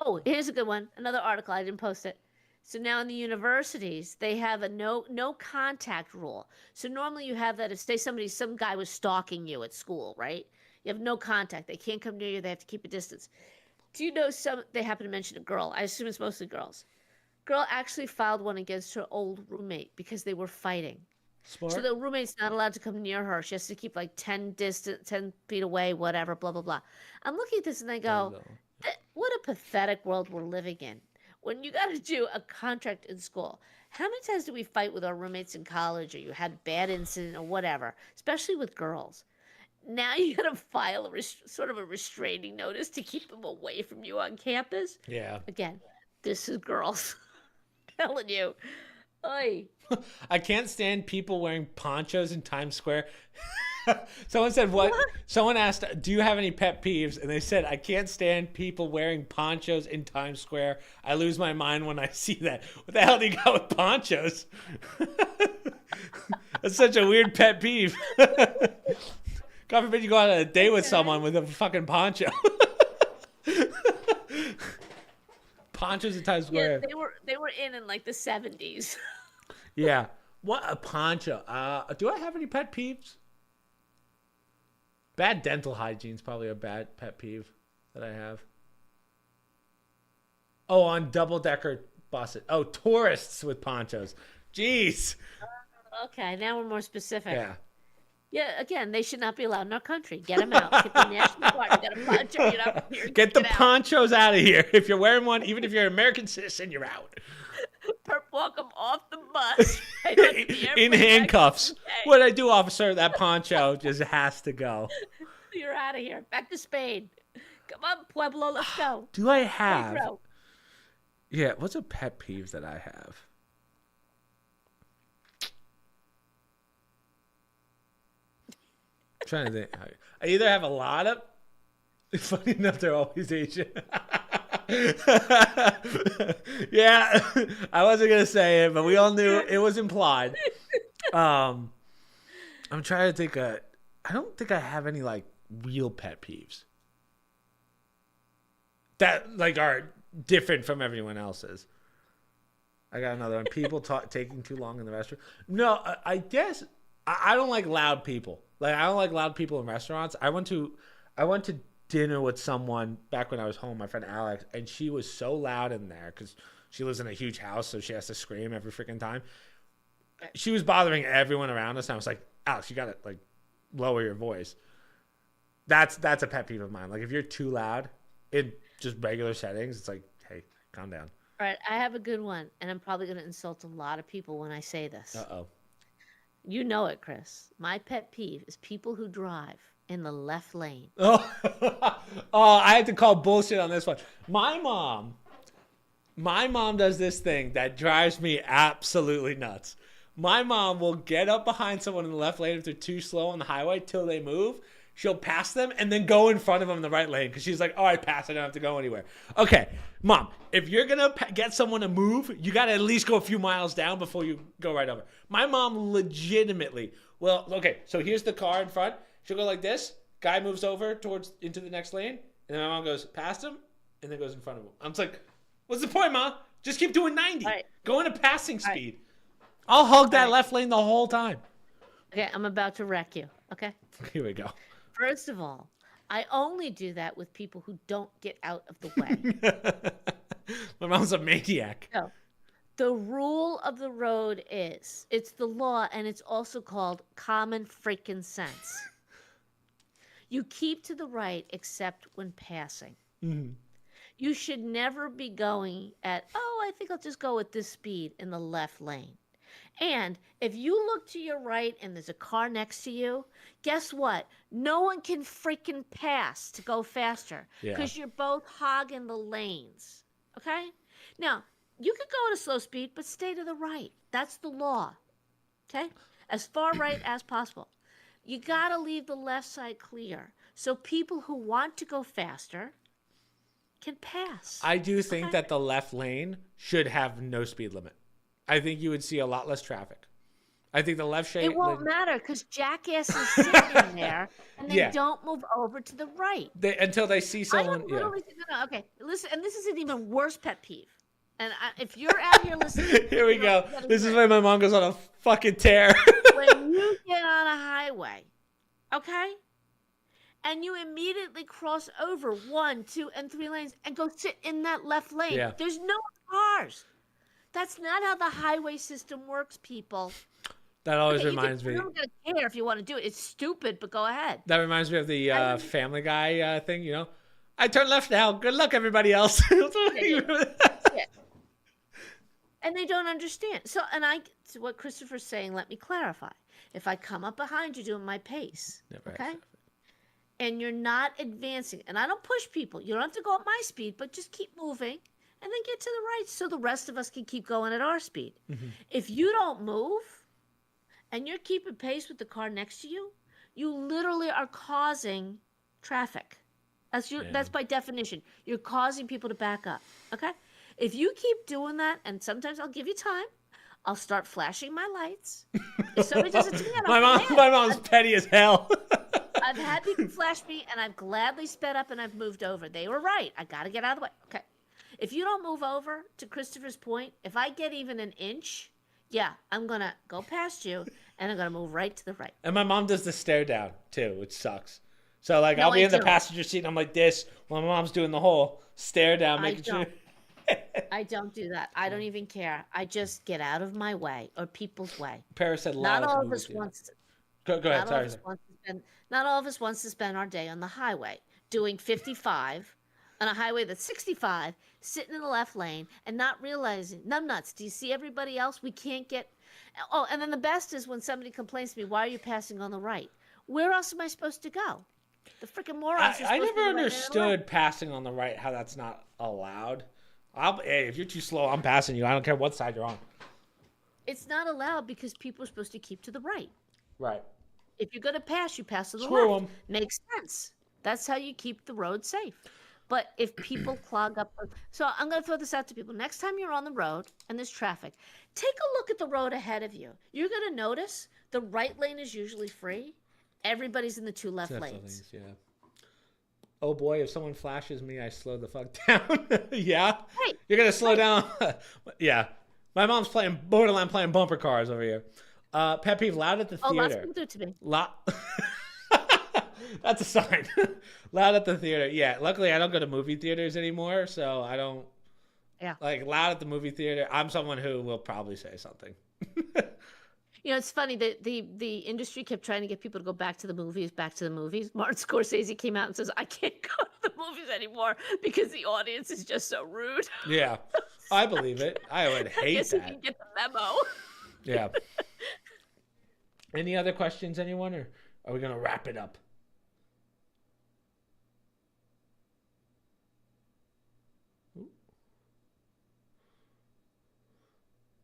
[SPEAKER 2] Oh, here's a good one. Another article. I didn't post it. So now in the universities, they have a no contact rule. So normally you have that if say some guy was stalking you at school, right? You have no contact. They can't come near you. They have to keep a distance. Do you know they happen to mention a girl? I assume it's mostly girls. Girl actually filed one against her old roommate because they were fighting.
[SPEAKER 1] Smart.
[SPEAKER 2] So the roommate's not allowed to come near her. She has to keep 10 feet away, whatever, blah, blah, blah. I'm looking at this and I go, what a pathetic world we're living in. When you got to do a contract in school, how many times do we fight with our roommates in college, or you had a bad incident or whatever, especially with girls? Now you got to file sort of a restraining notice to keep them away from you on campus.
[SPEAKER 1] Yeah.
[SPEAKER 2] Again, this is girls. Telling you. Oy.
[SPEAKER 1] I can't stand people wearing ponchos in Times Square. Someone said what? Someone asked, do you have any pet peeves? And they said, I can't stand people wearing ponchos in Times Square. I lose my mind when I see that. What the hell do you got with ponchos? That's such a weird pet peeve. God forbid you go out on a date with someone with a fucking poncho. Ponchos in Times Square.
[SPEAKER 2] Yeah, they were in the 70s.
[SPEAKER 1] Yeah. What a poncho. Do I have any pet peeves? Bad dental hygiene is probably a bad pet peeve that I have. Oh, on double-decker buses. Oh, tourists with ponchos. Jeez.
[SPEAKER 2] Okay, now we're more specific.
[SPEAKER 1] Yeah.
[SPEAKER 2] Yeah, again, they should not be allowed in our country. Get them out. Get the National Guard. You got a poncho. Here,
[SPEAKER 1] Get the
[SPEAKER 2] out.
[SPEAKER 1] ponchos out of here. If you're wearing one, even if you're an American citizen, you're out.
[SPEAKER 2] Walk them off the bus.
[SPEAKER 1] In handcuffs. What did I do, officer? That poncho just has to go.
[SPEAKER 2] You're out of here. Back to Spain. Come on, Pueblo. Let's go.
[SPEAKER 1] Do I have...
[SPEAKER 2] Pedro.
[SPEAKER 1] Yeah, what's a pet peeve that I have? I'm trying to think. I either have a lot of. Funny enough, they're always Asian. Yeah, I wasn't gonna say it, but we all knew it was implied. Um, I'm trying to think. I don't think I have any like real pet peeves that like are different from everyone else's. I got another one. People taking too long in the restaurant. No, I guess I don't like loud people. Like I don't like loud people in restaurants. I went to dinner with someone back when I was home, my friend Alex, and she was so loud in there because she lives in a huge house, so she has to scream every freaking time. She was bothering everyone around us, and I was like, Alex, you gotta like lower your voice. That's a pet peeve of mine. Like if you're too loud in just regular settings, it's like, hey, calm down.
[SPEAKER 2] All right, I have a good one, and I'm probably going to insult a lot of people when I say this.
[SPEAKER 1] Uh-oh.
[SPEAKER 2] You know it, Chris. My pet peeve is people who drive in the left lane.
[SPEAKER 1] Oh, oh, I have to call bullshit on this one. My mom does this thing that drives me absolutely nuts. My mom will get up behind someone in the left lane if they're too slow on the highway till they move. She'll pass them and then go in front of them in the right lane because she's like, oh, I passed. I don't have to go anywhere. Okay, Mom, if you're going to get someone to move, you got to at least go a few miles down before you go right over. My mom legitimately, well, okay, so here's the car in front. She'll go like this. Guy moves over into the next lane. And then my mom goes past him and then goes in front of him. I'm just like, what's the point, Mom? Just keep doing 90. Right. Go into passing speed. Right. I'll hug that left lane the whole time.
[SPEAKER 2] Okay, I'm about to wreck you. Okay?
[SPEAKER 1] Here we go.
[SPEAKER 2] First of all, I only do that with people who don't get out of the way.
[SPEAKER 1] My mom's a maniac.
[SPEAKER 2] No. The rule of the road is, it's the law, and it's also called common freaking sense. You keep to the right except when passing. Mm-hmm. You should never be going at, I think I'll just go with this speed in the left lane. And if you look to your right and there's a car next to you, guess what? No one can freaking pass to go faster because you're both hogging the lanes. Okay? Now, you could go at a slow speed, but stay to the right. That's the law. Okay? As far right as possible. You got to leave the left side clear so people who want to go faster can pass.
[SPEAKER 1] I do think that the left lane should have no speed limit. I think you would see a lot less traffic. I think the left lane...
[SPEAKER 2] It won't matter because jackass is sitting there and they don't move over to the right.
[SPEAKER 1] Until they see someone...
[SPEAKER 2] No, okay. Listen, and this is an even worse pet peeve. And if you're out here listening...
[SPEAKER 1] Here we go. This is why my mom goes on a fucking tear.
[SPEAKER 2] When you get on a highway, okay? And you immediately cross over 1, 2, and 3 lanes and go sit in that left lane. Yeah. There's no cars. That's not how the highway system works, people.
[SPEAKER 1] That always reminds me.
[SPEAKER 2] I'm not going to care if you want to do it. It's stupid, but go ahead.
[SPEAKER 1] That reminds me of the Family Guy thing, you know? I turn left now. Good luck, everybody else.
[SPEAKER 2] Yeah. And they don't understand. So what Christopher's saying, let me clarify. If I come up behind you doing my pace, okay? And you're not advancing, and I don't push people. You don't have to go at my speed, but just keep moving. And then get to the right so the rest of us can keep going at our speed. Mm-hmm. If you don't move and you're keeping pace with the car next to you, you literally are causing traffic. That's by definition. You're causing people to back up. Okay? If you keep doing that, and sometimes I'll give you time, I'll start flashing my lights. If somebody does it to me,
[SPEAKER 1] my mom's petty as hell.
[SPEAKER 2] I've had people flash me, and I've gladly sped up and I've moved over. They were right. I got to get out of the way. Okay. If you don't move over, to Christopher's point, if I get even an inch, I'm going to go past you, and I'm going to move right to the right.
[SPEAKER 1] And my mom does the stare down, too, which sucks. So, I'll be in the passenger seat, and I'm like this, while my mom's doing the whole stare down, making sure.
[SPEAKER 2] I don't do that. I don't even care. I just get out of my way, or people's way.
[SPEAKER 1] Paris said
[SPEAKER 2] not all of us wants to.
[SPEAKER 1] Go ahead, sorry.
[SPEAKER 2] Not all of us wants to spend our day on the highway, doing 55 on a highway that's 65, sitting in the left lane and not realizing, numbnuts, do you see everybody else? We can't get... Oh, and then the best is when somebody complains to me, why are you passing on the right? Where else am I supposed to go? The freaking morons
[SPEAKER 1] I never understood passing on the right, how that's not allowed. Hey, if you're too slow, I'm passing you. I don't care what side you're on.
[SPEAKER 2] It's not allowed because people are supposed to keep to the right.
[SPEAKER 1] Right.
[SPEAKER 2] If you're going to pass, you pass to the
[SPEAKER 1] Screw
[SPEAKER 2] left.
[SPEAKER 1] them.
[SPEAKER 2] Makes sense. That's how you keep the road safe. But if people clog up, so I'm going to throw this out to people. Next time you're on the road and there's traffic, take a look at the road ahead of you. You're going to notice the right lane is usually free. Everybody's in the two left lanes.
[SPEAKER 1] Yeah. Oh boy, if someone flashes me, I slow the fuck down. Yeah.
[SPEAKER 2] Right.
[SPEAKER 1] You're going to slow
[SPEAKER 2] Right.
[SPEAKER 1] down. Yeah. My mom's borderline playing bumper cars over here. Pet peeve, loud at the
[SPEAKER 2] Oh, lots of
[SPEAKER 1] theater.
[SPEAKER 2] people do it to me.
[SPEAKER 1] That's a sign. Loud at the theater. Yeah. Luckily, I don't go to movie theaters anymore, so I don't.
[SPEAKER 2] Yeah.
[SPEAKER 1] Like loud at the movie theater. I'm someone who will probably say something.
[SPEAKER 2] You know, it's funny that the industry kept trying to get people to go back to the movies, back to the movies. Martin Scorsese came out and says, I can't go to the movies anymore because the audience is just so rude.
[SPEAKER 1] Yeah. I believe it. I would
[SPEAKER 2] I
[SPEAKER 1] hate
[SPEAKER 2] guess you
[SPEAKER 1] that.
[SPEAKER 2] can get the memo.
[SPEAKER 1] Yeah. Any other questions, anyone, or are we gonna wrap it up?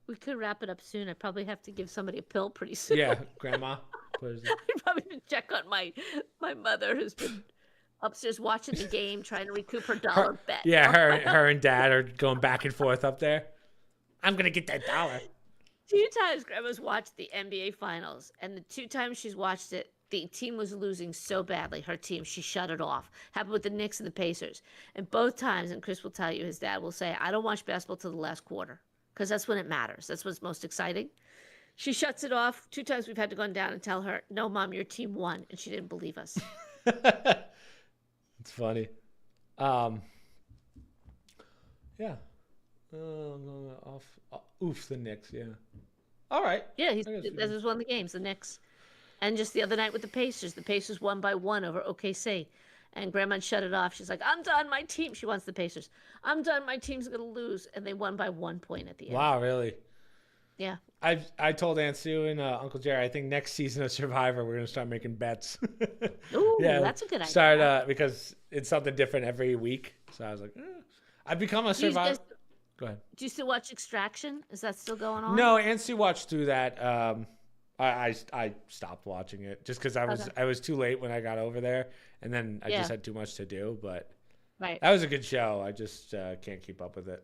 [SPEAKER 2] We could wrap it up soon. I probably have to give somebody a pill pretty soon.
[SPEAKER 1] Yeah, Grandma. What is it?
[SPEAKER 2] I probably should check on my mother who's been upstairs watching the game, trying to recoup her dollar bet.
[SPEAKER 1] Yeah, her and Dad are going back and forth up there. I'm gonna get that dollar.
[SPEAKER 2] 2 times Grandma's watched the NBA Finals, and the 2 times she's watched it, the team was losing so badly. Her team, she shut it off. Happened with the Knicks and the Pacers. And both times, and Chris will tell you, his dad will say, I don't watch basketball till the last quarter because that's when it matters. That's what's most exciting. She shuts it off. 2 times we've had to go down and tell her, no, Mom, your team won. And she didn't believe us.
[SPEAKER 1] It's funny. Yeah. Oof, the Knicks, yeah. All right.
[SPEAKER 2] Yeah, this was one of the games, the Knicks. And just the other night with the Pacers won by 1 over OKC. And Grandma shut it off. She's like, I'm done. My team. She wants the Pacers. I'm done. My team's going to lose. And they won by 1 point at the end.
[SPEAKER 1] Wow, really?
[SPEAKER 2] Yeah.
[SPEAKER 1] I told Aunt Sue and Uncle Jerry, I think next season of Survivor, we're going to start making bets.
[SPEAKER 2] Ooh,
[SPEAKER 1] yeah,
[SPEAKER 2] that's a good idea.
[SPEAKER 1] Start, because it's something different every week. So I was like, I've become a Survivor. Go ahead.
[SPEAKER 2] Do you still watch Extraction? Is that still going on?
[SPEAKER 1] No, Aunt Sue watched through that. I stopped watching it just because I was too late when I got over there, and then I just had too much to do. But
[SPEAKER 2] right,
[SPEAKER 1] that was a good show. I just can't keep up with it.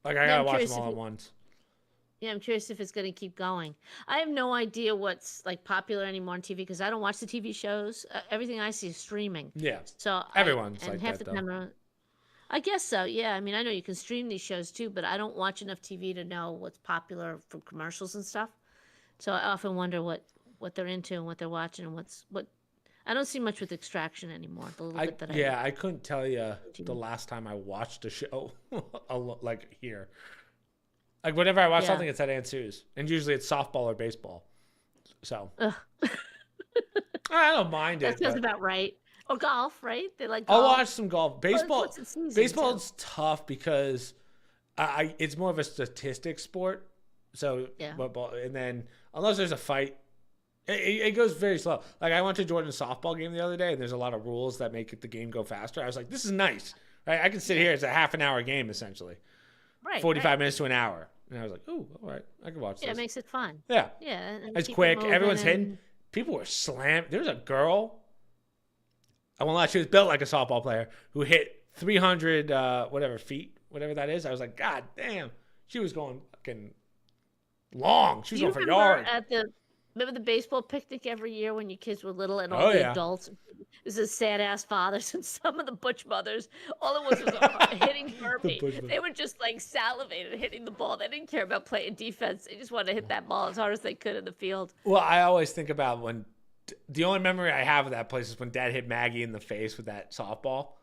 [SPEAKER 1] Like I gotta watch them all at once.
[SPEAKER 2] Yeah, I'm curious if it's going to keep going. I have no idea what's like popular anymore on TV because I don't watch the TV shows. Everything I see is streaming.
[SPEAKER 1] Yeah.
[SPEAKER 2] So
[SPEAKER 1] everyone's like that, though.
[SPEAKER 2] I guess so. Yeah. I mean, I know you can stream these shows too, but I don't watch enough TV to know what's popular from commercials and stuff. So I often wonder what they're into and what they're watching and what. I don't see much with Extraction anymore. The little bit that
[SPEAKER 1] I couldn't tell you the last time I watched a show, like here. Like whenever I watch something, it's at Aunt Sue's, and usually it's softball or baseball. So I don't mind it.
[SPEAKER 2] That sounds about right. Or golf, right? They like
[SPEAKER 1] golf.
[SPEAKER 2] golf.
[SPEAKER 1] I'll watch some golf. Baseball. Baseball's tough because it's more of a statistics sport. So and then unless there's a fight, it goes very slow. Like I went to Jordan's softball game the other day, and there's a lot of rules that make the game go faster. I was like, this is nice. Right? I can sit here. It's a half an hour game essentially.
[SPEAKER 2] Right.
[SPEAKER 1] 45 minutes to an hour. And I was like, oh, all right. I can watch this.
[SPEAKER 2] Yeah, it makes it fun.
[SPEAKER 1] Yeah.
[SPEAKER 2] Yeah.
[SPEAKER 1] It's quick. Everyone's hitting. People were slammed. There was a girl. I won't lie. She was built like a softball player who hit 300 feet, whatever that is. I was like, God damn. She was going fucking long. She was going for yards.
[SPEAKER 2] Remember the baseball picnic every year when your kids were little and all the adults? This is sad-ass fathers and some of the butch mothers. All it was hitting Herbie. They were just like salivated hitting the ball. They didn't care about playing defense. They just wanted to hit that ball as hard as they could in the field.
[SPEAKER 1] Well, I always think about when the only memory I have of that place is when Dad hit Maggie in the face with that softball.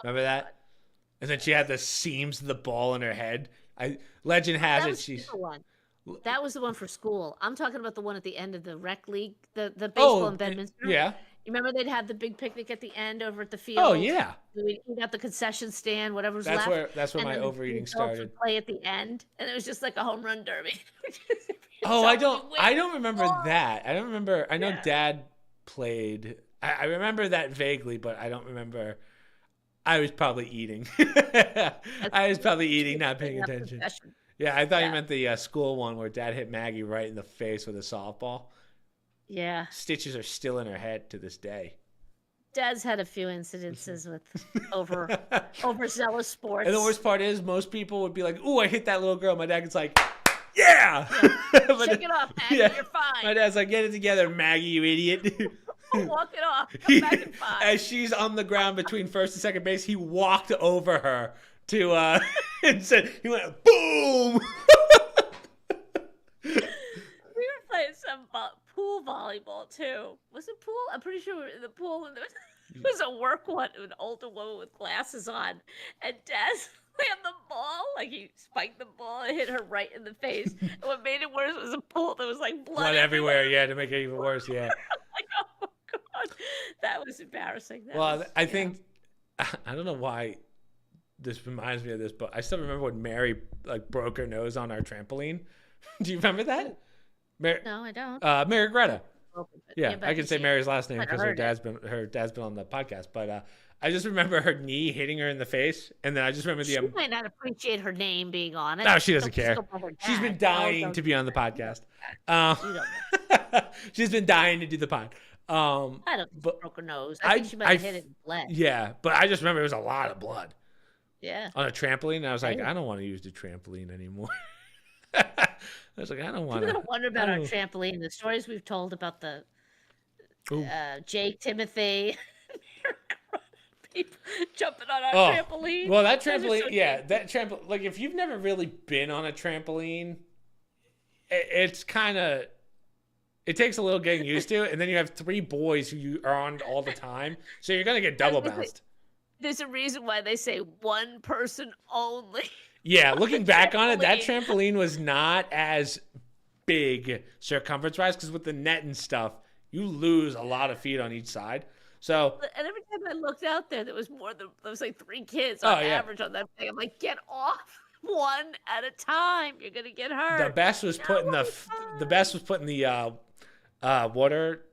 [SPEAKER 1] Remember that? And then she had the seams of the ball in her head. Legend has it she's
[SPEAKER 2] one. That was the one for school. I'm talking about the one at the end of the rec league, the baseball in Bedminster.
[SPEAKER 1] Yeah.
[SPEAKER 2] You remember they'd have the big picnic at the end over at the field?
[SPEAKER 1] Oh, yeah.
[SPEAKER 2] We'd eat out the concession stand, whatever's left.
[SPEAKER 1] That's where my overeating started.
[SPEAKER 2] Would play at the end, and it was just like a home run derby.
[SPEAKER 1] I don't remember that. I don't remember. I know Dad played. I remember that vaguely, but I don't remember. I was probably eating.
[SPEAKER 2] That's
[SPEAKER 1] I was probably eating,
[SPEAKER 2] cute.
[SPEAKER 1] not paying
[SPEAKER 2] That
[SPEAKER 1] attention.
[SPEAKER 2] profession.
[SPEAKER 1] Yeah, I thought you
[SPEAKER 2] Yeah.
[SPEAKER 1] meant the school one where Dad hit Maggie right in the face with a softball.
[SPEAKER 2] Yeah.
[SPEAKER 1] Stitches are still in her head to this day.
[SPEAKER 2] Dad's had a few incidences with over
[SPEAKER 1] And
[SPEAKER 2] overzealous
[SPEAKER 1] the
[SPEAKER 2] sports.
[SPEAKER 1] worst part is, most people would be like, "Ooh, I hit that little girl." My dad gets like, "Yeah."
[SPEAKER 2] Yeah.
[SPEAKER 1] But,
[SPEAKER 2] Shake it off, Maggie.
[SPEAKER 1] yeah.
[SPEAKER 2] You're
[SPEAKER 1] My
[SPEAKER 2] fine.
[SPEAKER 1] dad's like, "Get it together, Maggie, you idiot."
[SPEAKER 2] Walk it off. Come back in 5.
[SPEAKER 1] As she's on the ground between first and second base, he walked over her to and said, he went boom.
[SPEAKER 2] We were playing some pool volleyball too. Was it pool? I'm pretty sure we were in the pool, and there was a work one, an older woman with glasses on, and Dad slammed the ball, like he spiked the ball and hit her right in the face. And what made it worse was a pool that was like blood
[SPEAKER 1] Everywhere, yeah, to make it even worse, yeah.
[SPEAKER 2] Like, oh my god, that was embarrassing.
[SPEAKER 1] I think I don't know why this reminds me of this, but I still remember when Mary like broke her nose on our trampoline. Do you remember that?
[SPEAKER 2] No, I don't.
[SPEAKER 1] Mary Greta. Yeah,
[SPEAKER 2] but
[SPEAKER 1] I can say Mary's last name because her
[SPEAKER 2] heard
[SPEAKER 1] dad's been on the podcast. But I just remember her knee hitting her in the face, and then I just remember
[SPEAKER 2] She might not appreciate her name being on it.
[SPEAKER 1] No, she doesn't
[SPEAKER 2] Don't
[SPEAKER 1] care.
[SPEAKER 2] go by her
[SPEAKER 1] She's been
[SPEAKER 2] dad.
[SPEAKER 1] dying to be on the podcast.
[SPEAKER 2] You don't
[SPEAKER 1] She's been dying to do the pod.
[SPEAKER 2] I don't think
[SPEAKER 1] but
[SPEAKER 2] she broke her nose. I think she might have hit it and bled.
[SPEAKER 1] Yeah, but I just remember it was a lot of blood
[SPEAKER 2] Yeah.
[SPEAKER 1] on a trampoline. And I was like,
[SPEAKER 2] Right.
[SPEAKER 1] I don't want to use the trampoline anymore. I was like, I don't want
[SPEAKER 2] People
[SPEAKER 1] to.
[SPEAKER 2] don't wonder about our trampoline. The stories we've told about the Jake, Timothy, people jumping on our trampoline.
[SPEAKER 1] Well, that
[SPEAKER 2] Those are
[SPEAKER 1] trampoline,
[SPEAKER 2] so
[SPEAKER 1] yeah,
[SPEAKER 2] cute.
[SPEAKER 1] that trampoline. Like, if you've never really been on a trampoline, it's kind of. It takes a little getting used to, and then you have 3 boys who you are on all the time, so you're gonna get double bounced.
[SPEAKER 2] There's a reason why they say one person only.
[SPEAKER 1] Yeah, looking back on it, that
[SPEAKER 2] trampoline.
[SPEAKER 1] trampoline was not as big circumference-wise, because with the net and stuff, you lose a lot of feet on each side. So,
[SPEAKER 2] And every time I looked out there was like 3 kids on
[SPEAKER 1] yeah.
[SPEAKER 2] average on that thing. I'm like, get off one at a time. You're gonna get hurt.
[SPEAKER 1] the best was putting the water.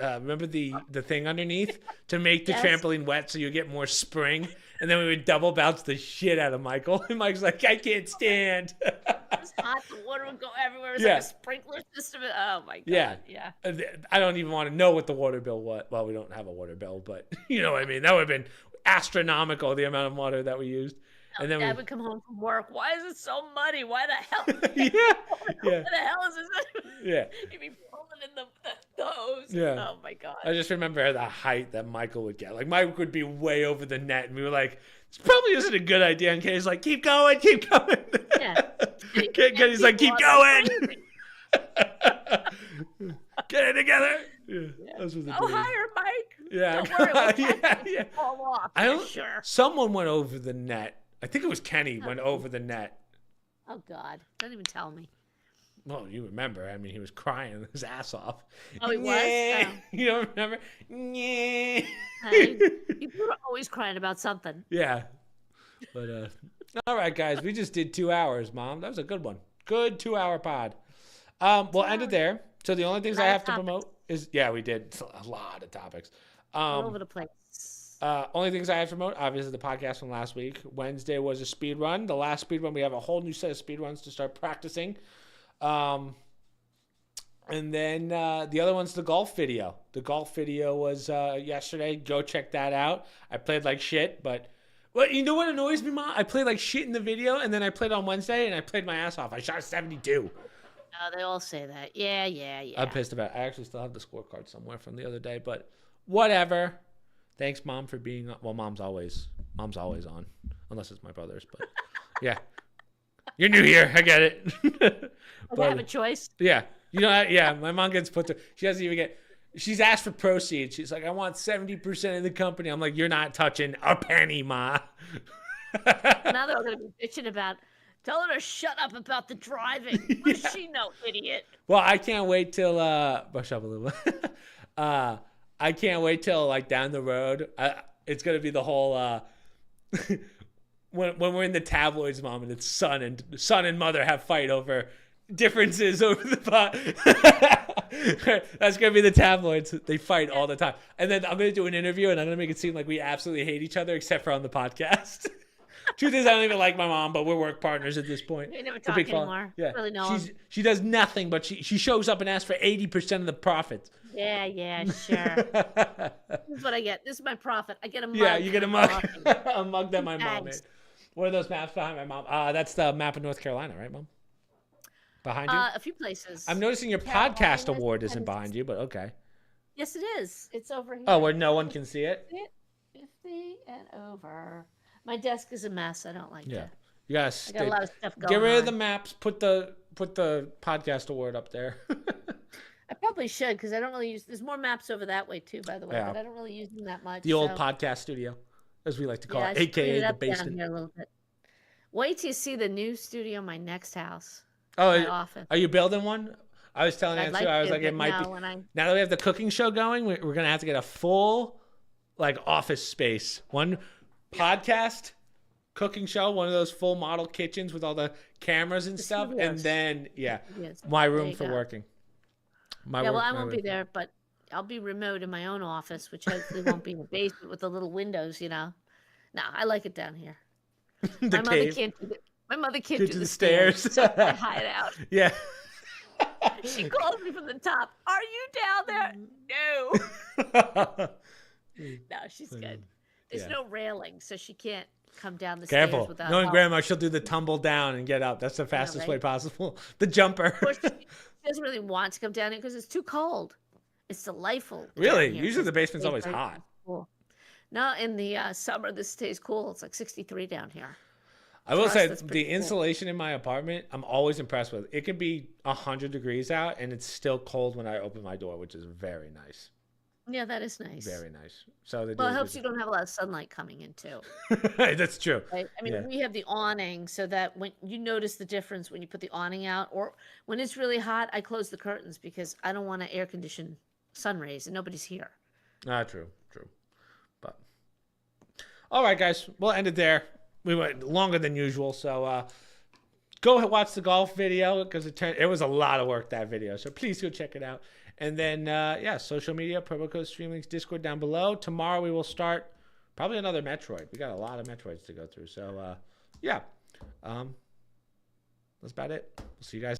[SPEAKER 1] Remember the thing underneath to make the
[SPEAKER 2] Yes.
[SPEAKER 1] trampoline wet so you get more spring, and then we would double bounce the shit out of Michael. And Mike's like, I can't stand.
[SPEAKER 2] It was hot. The water would go everywhere. It was
[SPEAKER 1] Yeah.
[SPEAKER 2] like a sprinkler system. Oh my god.
[SPEAKER 1] Yeah.
[SPEAKER 2] Yeah.
[SPEAKER 1] I don't even want to know what the water bill was. Well, we don't have a water bill, but you know what I mean. That would have been astronomical, the amount of water that we used. And then
[SPEAKER 2] Dad would come home from work. Why is it so muddy? Why the hell?
[SPEAKER 1] yeah.
[SPEAKER 2] What the hell is this?
[SPEAKER 1] Yeah.
[SPEAKER 2] You'd be pulling in the hose.
[SPEAKER 1] Yeah.
[SPEAKER 2] Oh my god.
[SPEAKER 1] I just remember the height that Michael would get. Like, Mike would be way over the net, and we were like, this probably isn't a good idea. And Katie's like, keep going, keep going.
[SPEAKER 2] Yeah.
[SPEAKER 1] Katie's like, keep going. Get it together. Yeah. Those were the
[SPEAKER 2] Oh,
[SPEAKER 1] days.
[SPEAKER 2] higher, Mike.
[SPEAKER 1] Yeah.
[SPEAKER 2] Don't worry, we'll catch
[SPEAKER 1] yeah,
[SPEAKER 2] you.
[SPEAKER 1] yeah.
[SPEAKER 2] Fall off.
[SPEAKER 1] I
[SPEAKER 2] Yeah,
[SPEAKER 1] don't,
[SPEAKER 2] sure.
[SPEAKER 1] Someone went over the net. I think it was Kenny went over the net.
[SPEAKER 2] Oh God. Don't even tell me.
[SPEAKER 1] Well, you remember. I mean, he was crying his ass off.
[SPEAKER 2] Oh, he was?
[SPEAKER 1] Yeah.
[SPEAKER 2] Oh.
[SPEAKER 1] You don't remember? Yeah.
[SPEAKER 2] You were always crying about something.
[SPEAKER 1] Yeah. But, all right, guys. We just did 2 hours, Mom. That was a good one. Good 2-hour pod. We'll end it there. So the only things I have to promote is, yeah, we did a lot of topics.
[SPEAKER 2] All over the place.
[SPEAKER 1] Only things I have to promote, obviously, the podcast from last week. Wednesday was a speed run. The last speed run, we have a whole new set of speed runs to start practicing. And then the other one's the golf video. The golf video was yesterday. Go check that out. I played like shit, but well, you know what annoys me, Mom? I played like shit in the video, and then I played on Wednesday, and I played my ass off. I shot 72.
[SPEAKER 2] Oh, they all say that. Yeah.
[SPEAKER 1] I'm pissed about it. I actually still have the scorecard somewhere from the other day, but whatever. Thanks, Mom, for being on. Well, Mom's always on, unless it's my brother's. But yeah, you're new here. I get it.
[SPEAKER 2] I have a choice.
[SPEAKER 1] Yeah, you know. Yeah, my mom gets put to. She doesn't even get. She's asked for proceeds. She's like, I want 70% of the company. I'm like, you're not touching a penny, Ma.
[SPEAKER 2] Now they're going to be bitching about. Tell her to shut up about the driving. What does she know, idiot?
[SPEAKER 1] Well, I can't wait till brush up a little. I can't wait till like down the road. It's gonna be the whole when we're in the tabloids, Mom, and it's son and mother have fight over differences over the pot. That's gonna be the tabloids. They fight all the time, and then I'm gonna do an interview, and I'm gonna make it seem like we absolutely hate each other, except for on the podcast. Truth is, I don't even like my mom, but we're work partners at this point.
[SPEAKER 2] We never
[SPEAKER 1] It's a
[SPEAKER 2] talk
[SPEAKER 1] big
[SPEAKER 2] anymore.
[SPEAKER 1] Yeah,
[SPEAKER 2] Really know
[SPEAKER 1] she does nothing, but she shows up and asks for 80% of the profits.
[SPEAKER 2] Yeah, sure. This is what I get. This is my profit. I get a mug.
[SPEAKER 1] Yeah, you get a
[SPEAKER 2] and
[SPEAKER 1] mug,
[SPEAKER 2] coffee.
[SPEAKER 1] a mug that my mom made.
[SPEAKER 2] Thanks.
[SPEAKER 1] What are those maps behind my mom? That's the map of North Carolina, right, Mom? Behind you?
[SPEAKER 2] A few places.
[SPEAKER 1] I'm noticing your
[SPEAKER 2] Carolinas,
[SPEAKER 1] podcast award isn't
[SPEAKER 2] Tennessee.
[SPEAKER 1] behind you, but okay.
[SPEAKER 2] Yes, it is. It's over here.
[SPEAKER 1] Oh, where no one can see it?
[SPEAKER 2] 50 and over. My desk is a mess. I don't like
[SPEAKER 1] Yeah.
[SPEAKER 2] it.
[SPEAKER 1] You gotta
[SPEAKER 2] I got a lot of stuff going
[SPEAKER 1] get rid
[SPEAKER 2] on.
[SPEAKER 1] of the maps. Put the podcast award up there.
[SPEAKER 2] I probably should because I don't really use. There's more maps over that way too, by the way,
[SPEAKER 1] Yeah.
[SPEAKER 2] but I don't really use them that much.
[SPEAKER 1] The old
[SPEAKER 2] so-
[SPEAKER 1] podcast studio, as we like to call
[SPEAKER 2] Yeah,
[SPEAKER 1] it,
[SPEAKER 2] I should clean
[SPEAKER 1] aka
[SPEAKER 2] it
[SPEAKER 1] the
[SPEAKER 2] up down
[SPEAKER 1] basement.
[SPEAKER 2] here a little bit. Wait till you see the new studio in my next house.
[SPEAKER 1] Oh,
[SPEAKER 2] My office.
[SPEAKER 1] are you building one? I was telling
[SPEAKER 2] I'd
[SPEAKER 1] Nancy, I was
[SPEAKER 2] to,
[SPEAKER 1] like, it
[SPEAKER 2] but
[SPEAKER 1] might
[SPEAKER 2] no,
[SPEAKER 1] be.
[SPEAKER 2] when I
[SPEAKER 1] Now that we have the cooking show going, we're gonna have to get a full, like, office space. One podcast, cooking show, one of those full model kitchens with all the cameras and
[SPEAKER 2] The
[SPEAKER 1] stuff, and
[SPEAKER 2] studios.
[SPEAKER 1] then
[SPEAKER 2] Yes.
[SPEAKER 1] my
[SPEAKER 2] There
[SPEAKER 1] room
[SPEAKER 2] you
[SPEAKER 1] for
[SPEAKER 2] go.
[SPEAKER 1] working.
[SPEAKER 2] Yeah, well, I won't be there, but I'll be remote in my own office, which hopefully won't be in the basement with the little windows, you know. No, I like it down here.
[SPEAKER 1] The
[SPEAKER 2] My mother
[SPEAKER 1] cave.
[SPEAKER 2] can't do my mother can't
[SPEAKER 1] Get
[SPEAKER 2] do
[SPEAKER 1] to
[SPEAKER 2] the
[SPEAKER 1] the
[SPEAKER 2] stairs.
[SPEAKER 1] stairs.
[SPEAKER 2] So I hide out.
[SPEAKER 1] Yeah.
[SPEAKER 2] She calls me from the top. Are you down there? No. No, she's good. There's
[SPEAKER 1] Yeah.
[SPEAKER 2] no railing, so she can't come down the
[SPEAKER 1] Careful.
[SPEAKER 2] stairs without
[SPEAKER 1] Knowing
[SPEAKER 2] help.
[SPEAKER 1] Grandma, she'll do the tumble down and get up. That's the fastest way
[SPEAKER 2] right?
[SPEAKER 1] possible. The jumper.
[SPEAKER 2] Of course, she doesn't really want to come down here because it's too cold. It's delightful. down
[SPEAKER 1] Really?
[SPEAKER 2] here
[SPEAKER 1] Usually
[SPEAKER 2] 'cause
[SPEAKER 1] the basement's
[SPEAKER 2] it
[SPEAKER 1] always
[SPEAKER 2] stays
[SPEAKER 1] hot.
[SPEAKER 2] cool. No, in the summer, this stays cool. It's like 63 down here.
[SPEAKER 1] I will
[SPEAKER 2] For us,
[SPEAKER 1] say
[SPEAKER 2] that's
[SPEAKER 1] the
[SPEAKER 2] pretty cool.
[SPEAKER 1] insulation in my apartment, I'm always impressed with. It can be 100 degrees out and it's still cold when I open my door, which is very nice.
[SPEAKER 2] Yeah, that is nice.
[SPEAKER 1] Very nice. So they do
[SPEAKER 2] Well, it
[SPEAKER 1] a
[SPEAKER 2] helps
[SPEAKER 1] good
[SPEAKER 2] you don't have a lot of sunlight coming in too.
[SPEAKER 1] That's true.
[SPEAKER 2] Right? I mean,
[SPEAKER 1] Yeah.
[SPEAKER 2] we have the awning so that when you notice the difference when you put the awning out, or when it's really hot, I close the curtains because I don't want to air condition sun rays and nobody's here.
[SPEAKER 1] True. But all right, guys, we'll end it there. We went longer than usual, so go watch the golf video because it was a lot of work, that video. So please go check it out. And then social media, promo code Streamlinks, Discord down below. Tomorrow we will start probably another Metroid. We got a lot of Metroids to go through. So that's about it. We'll see you guys.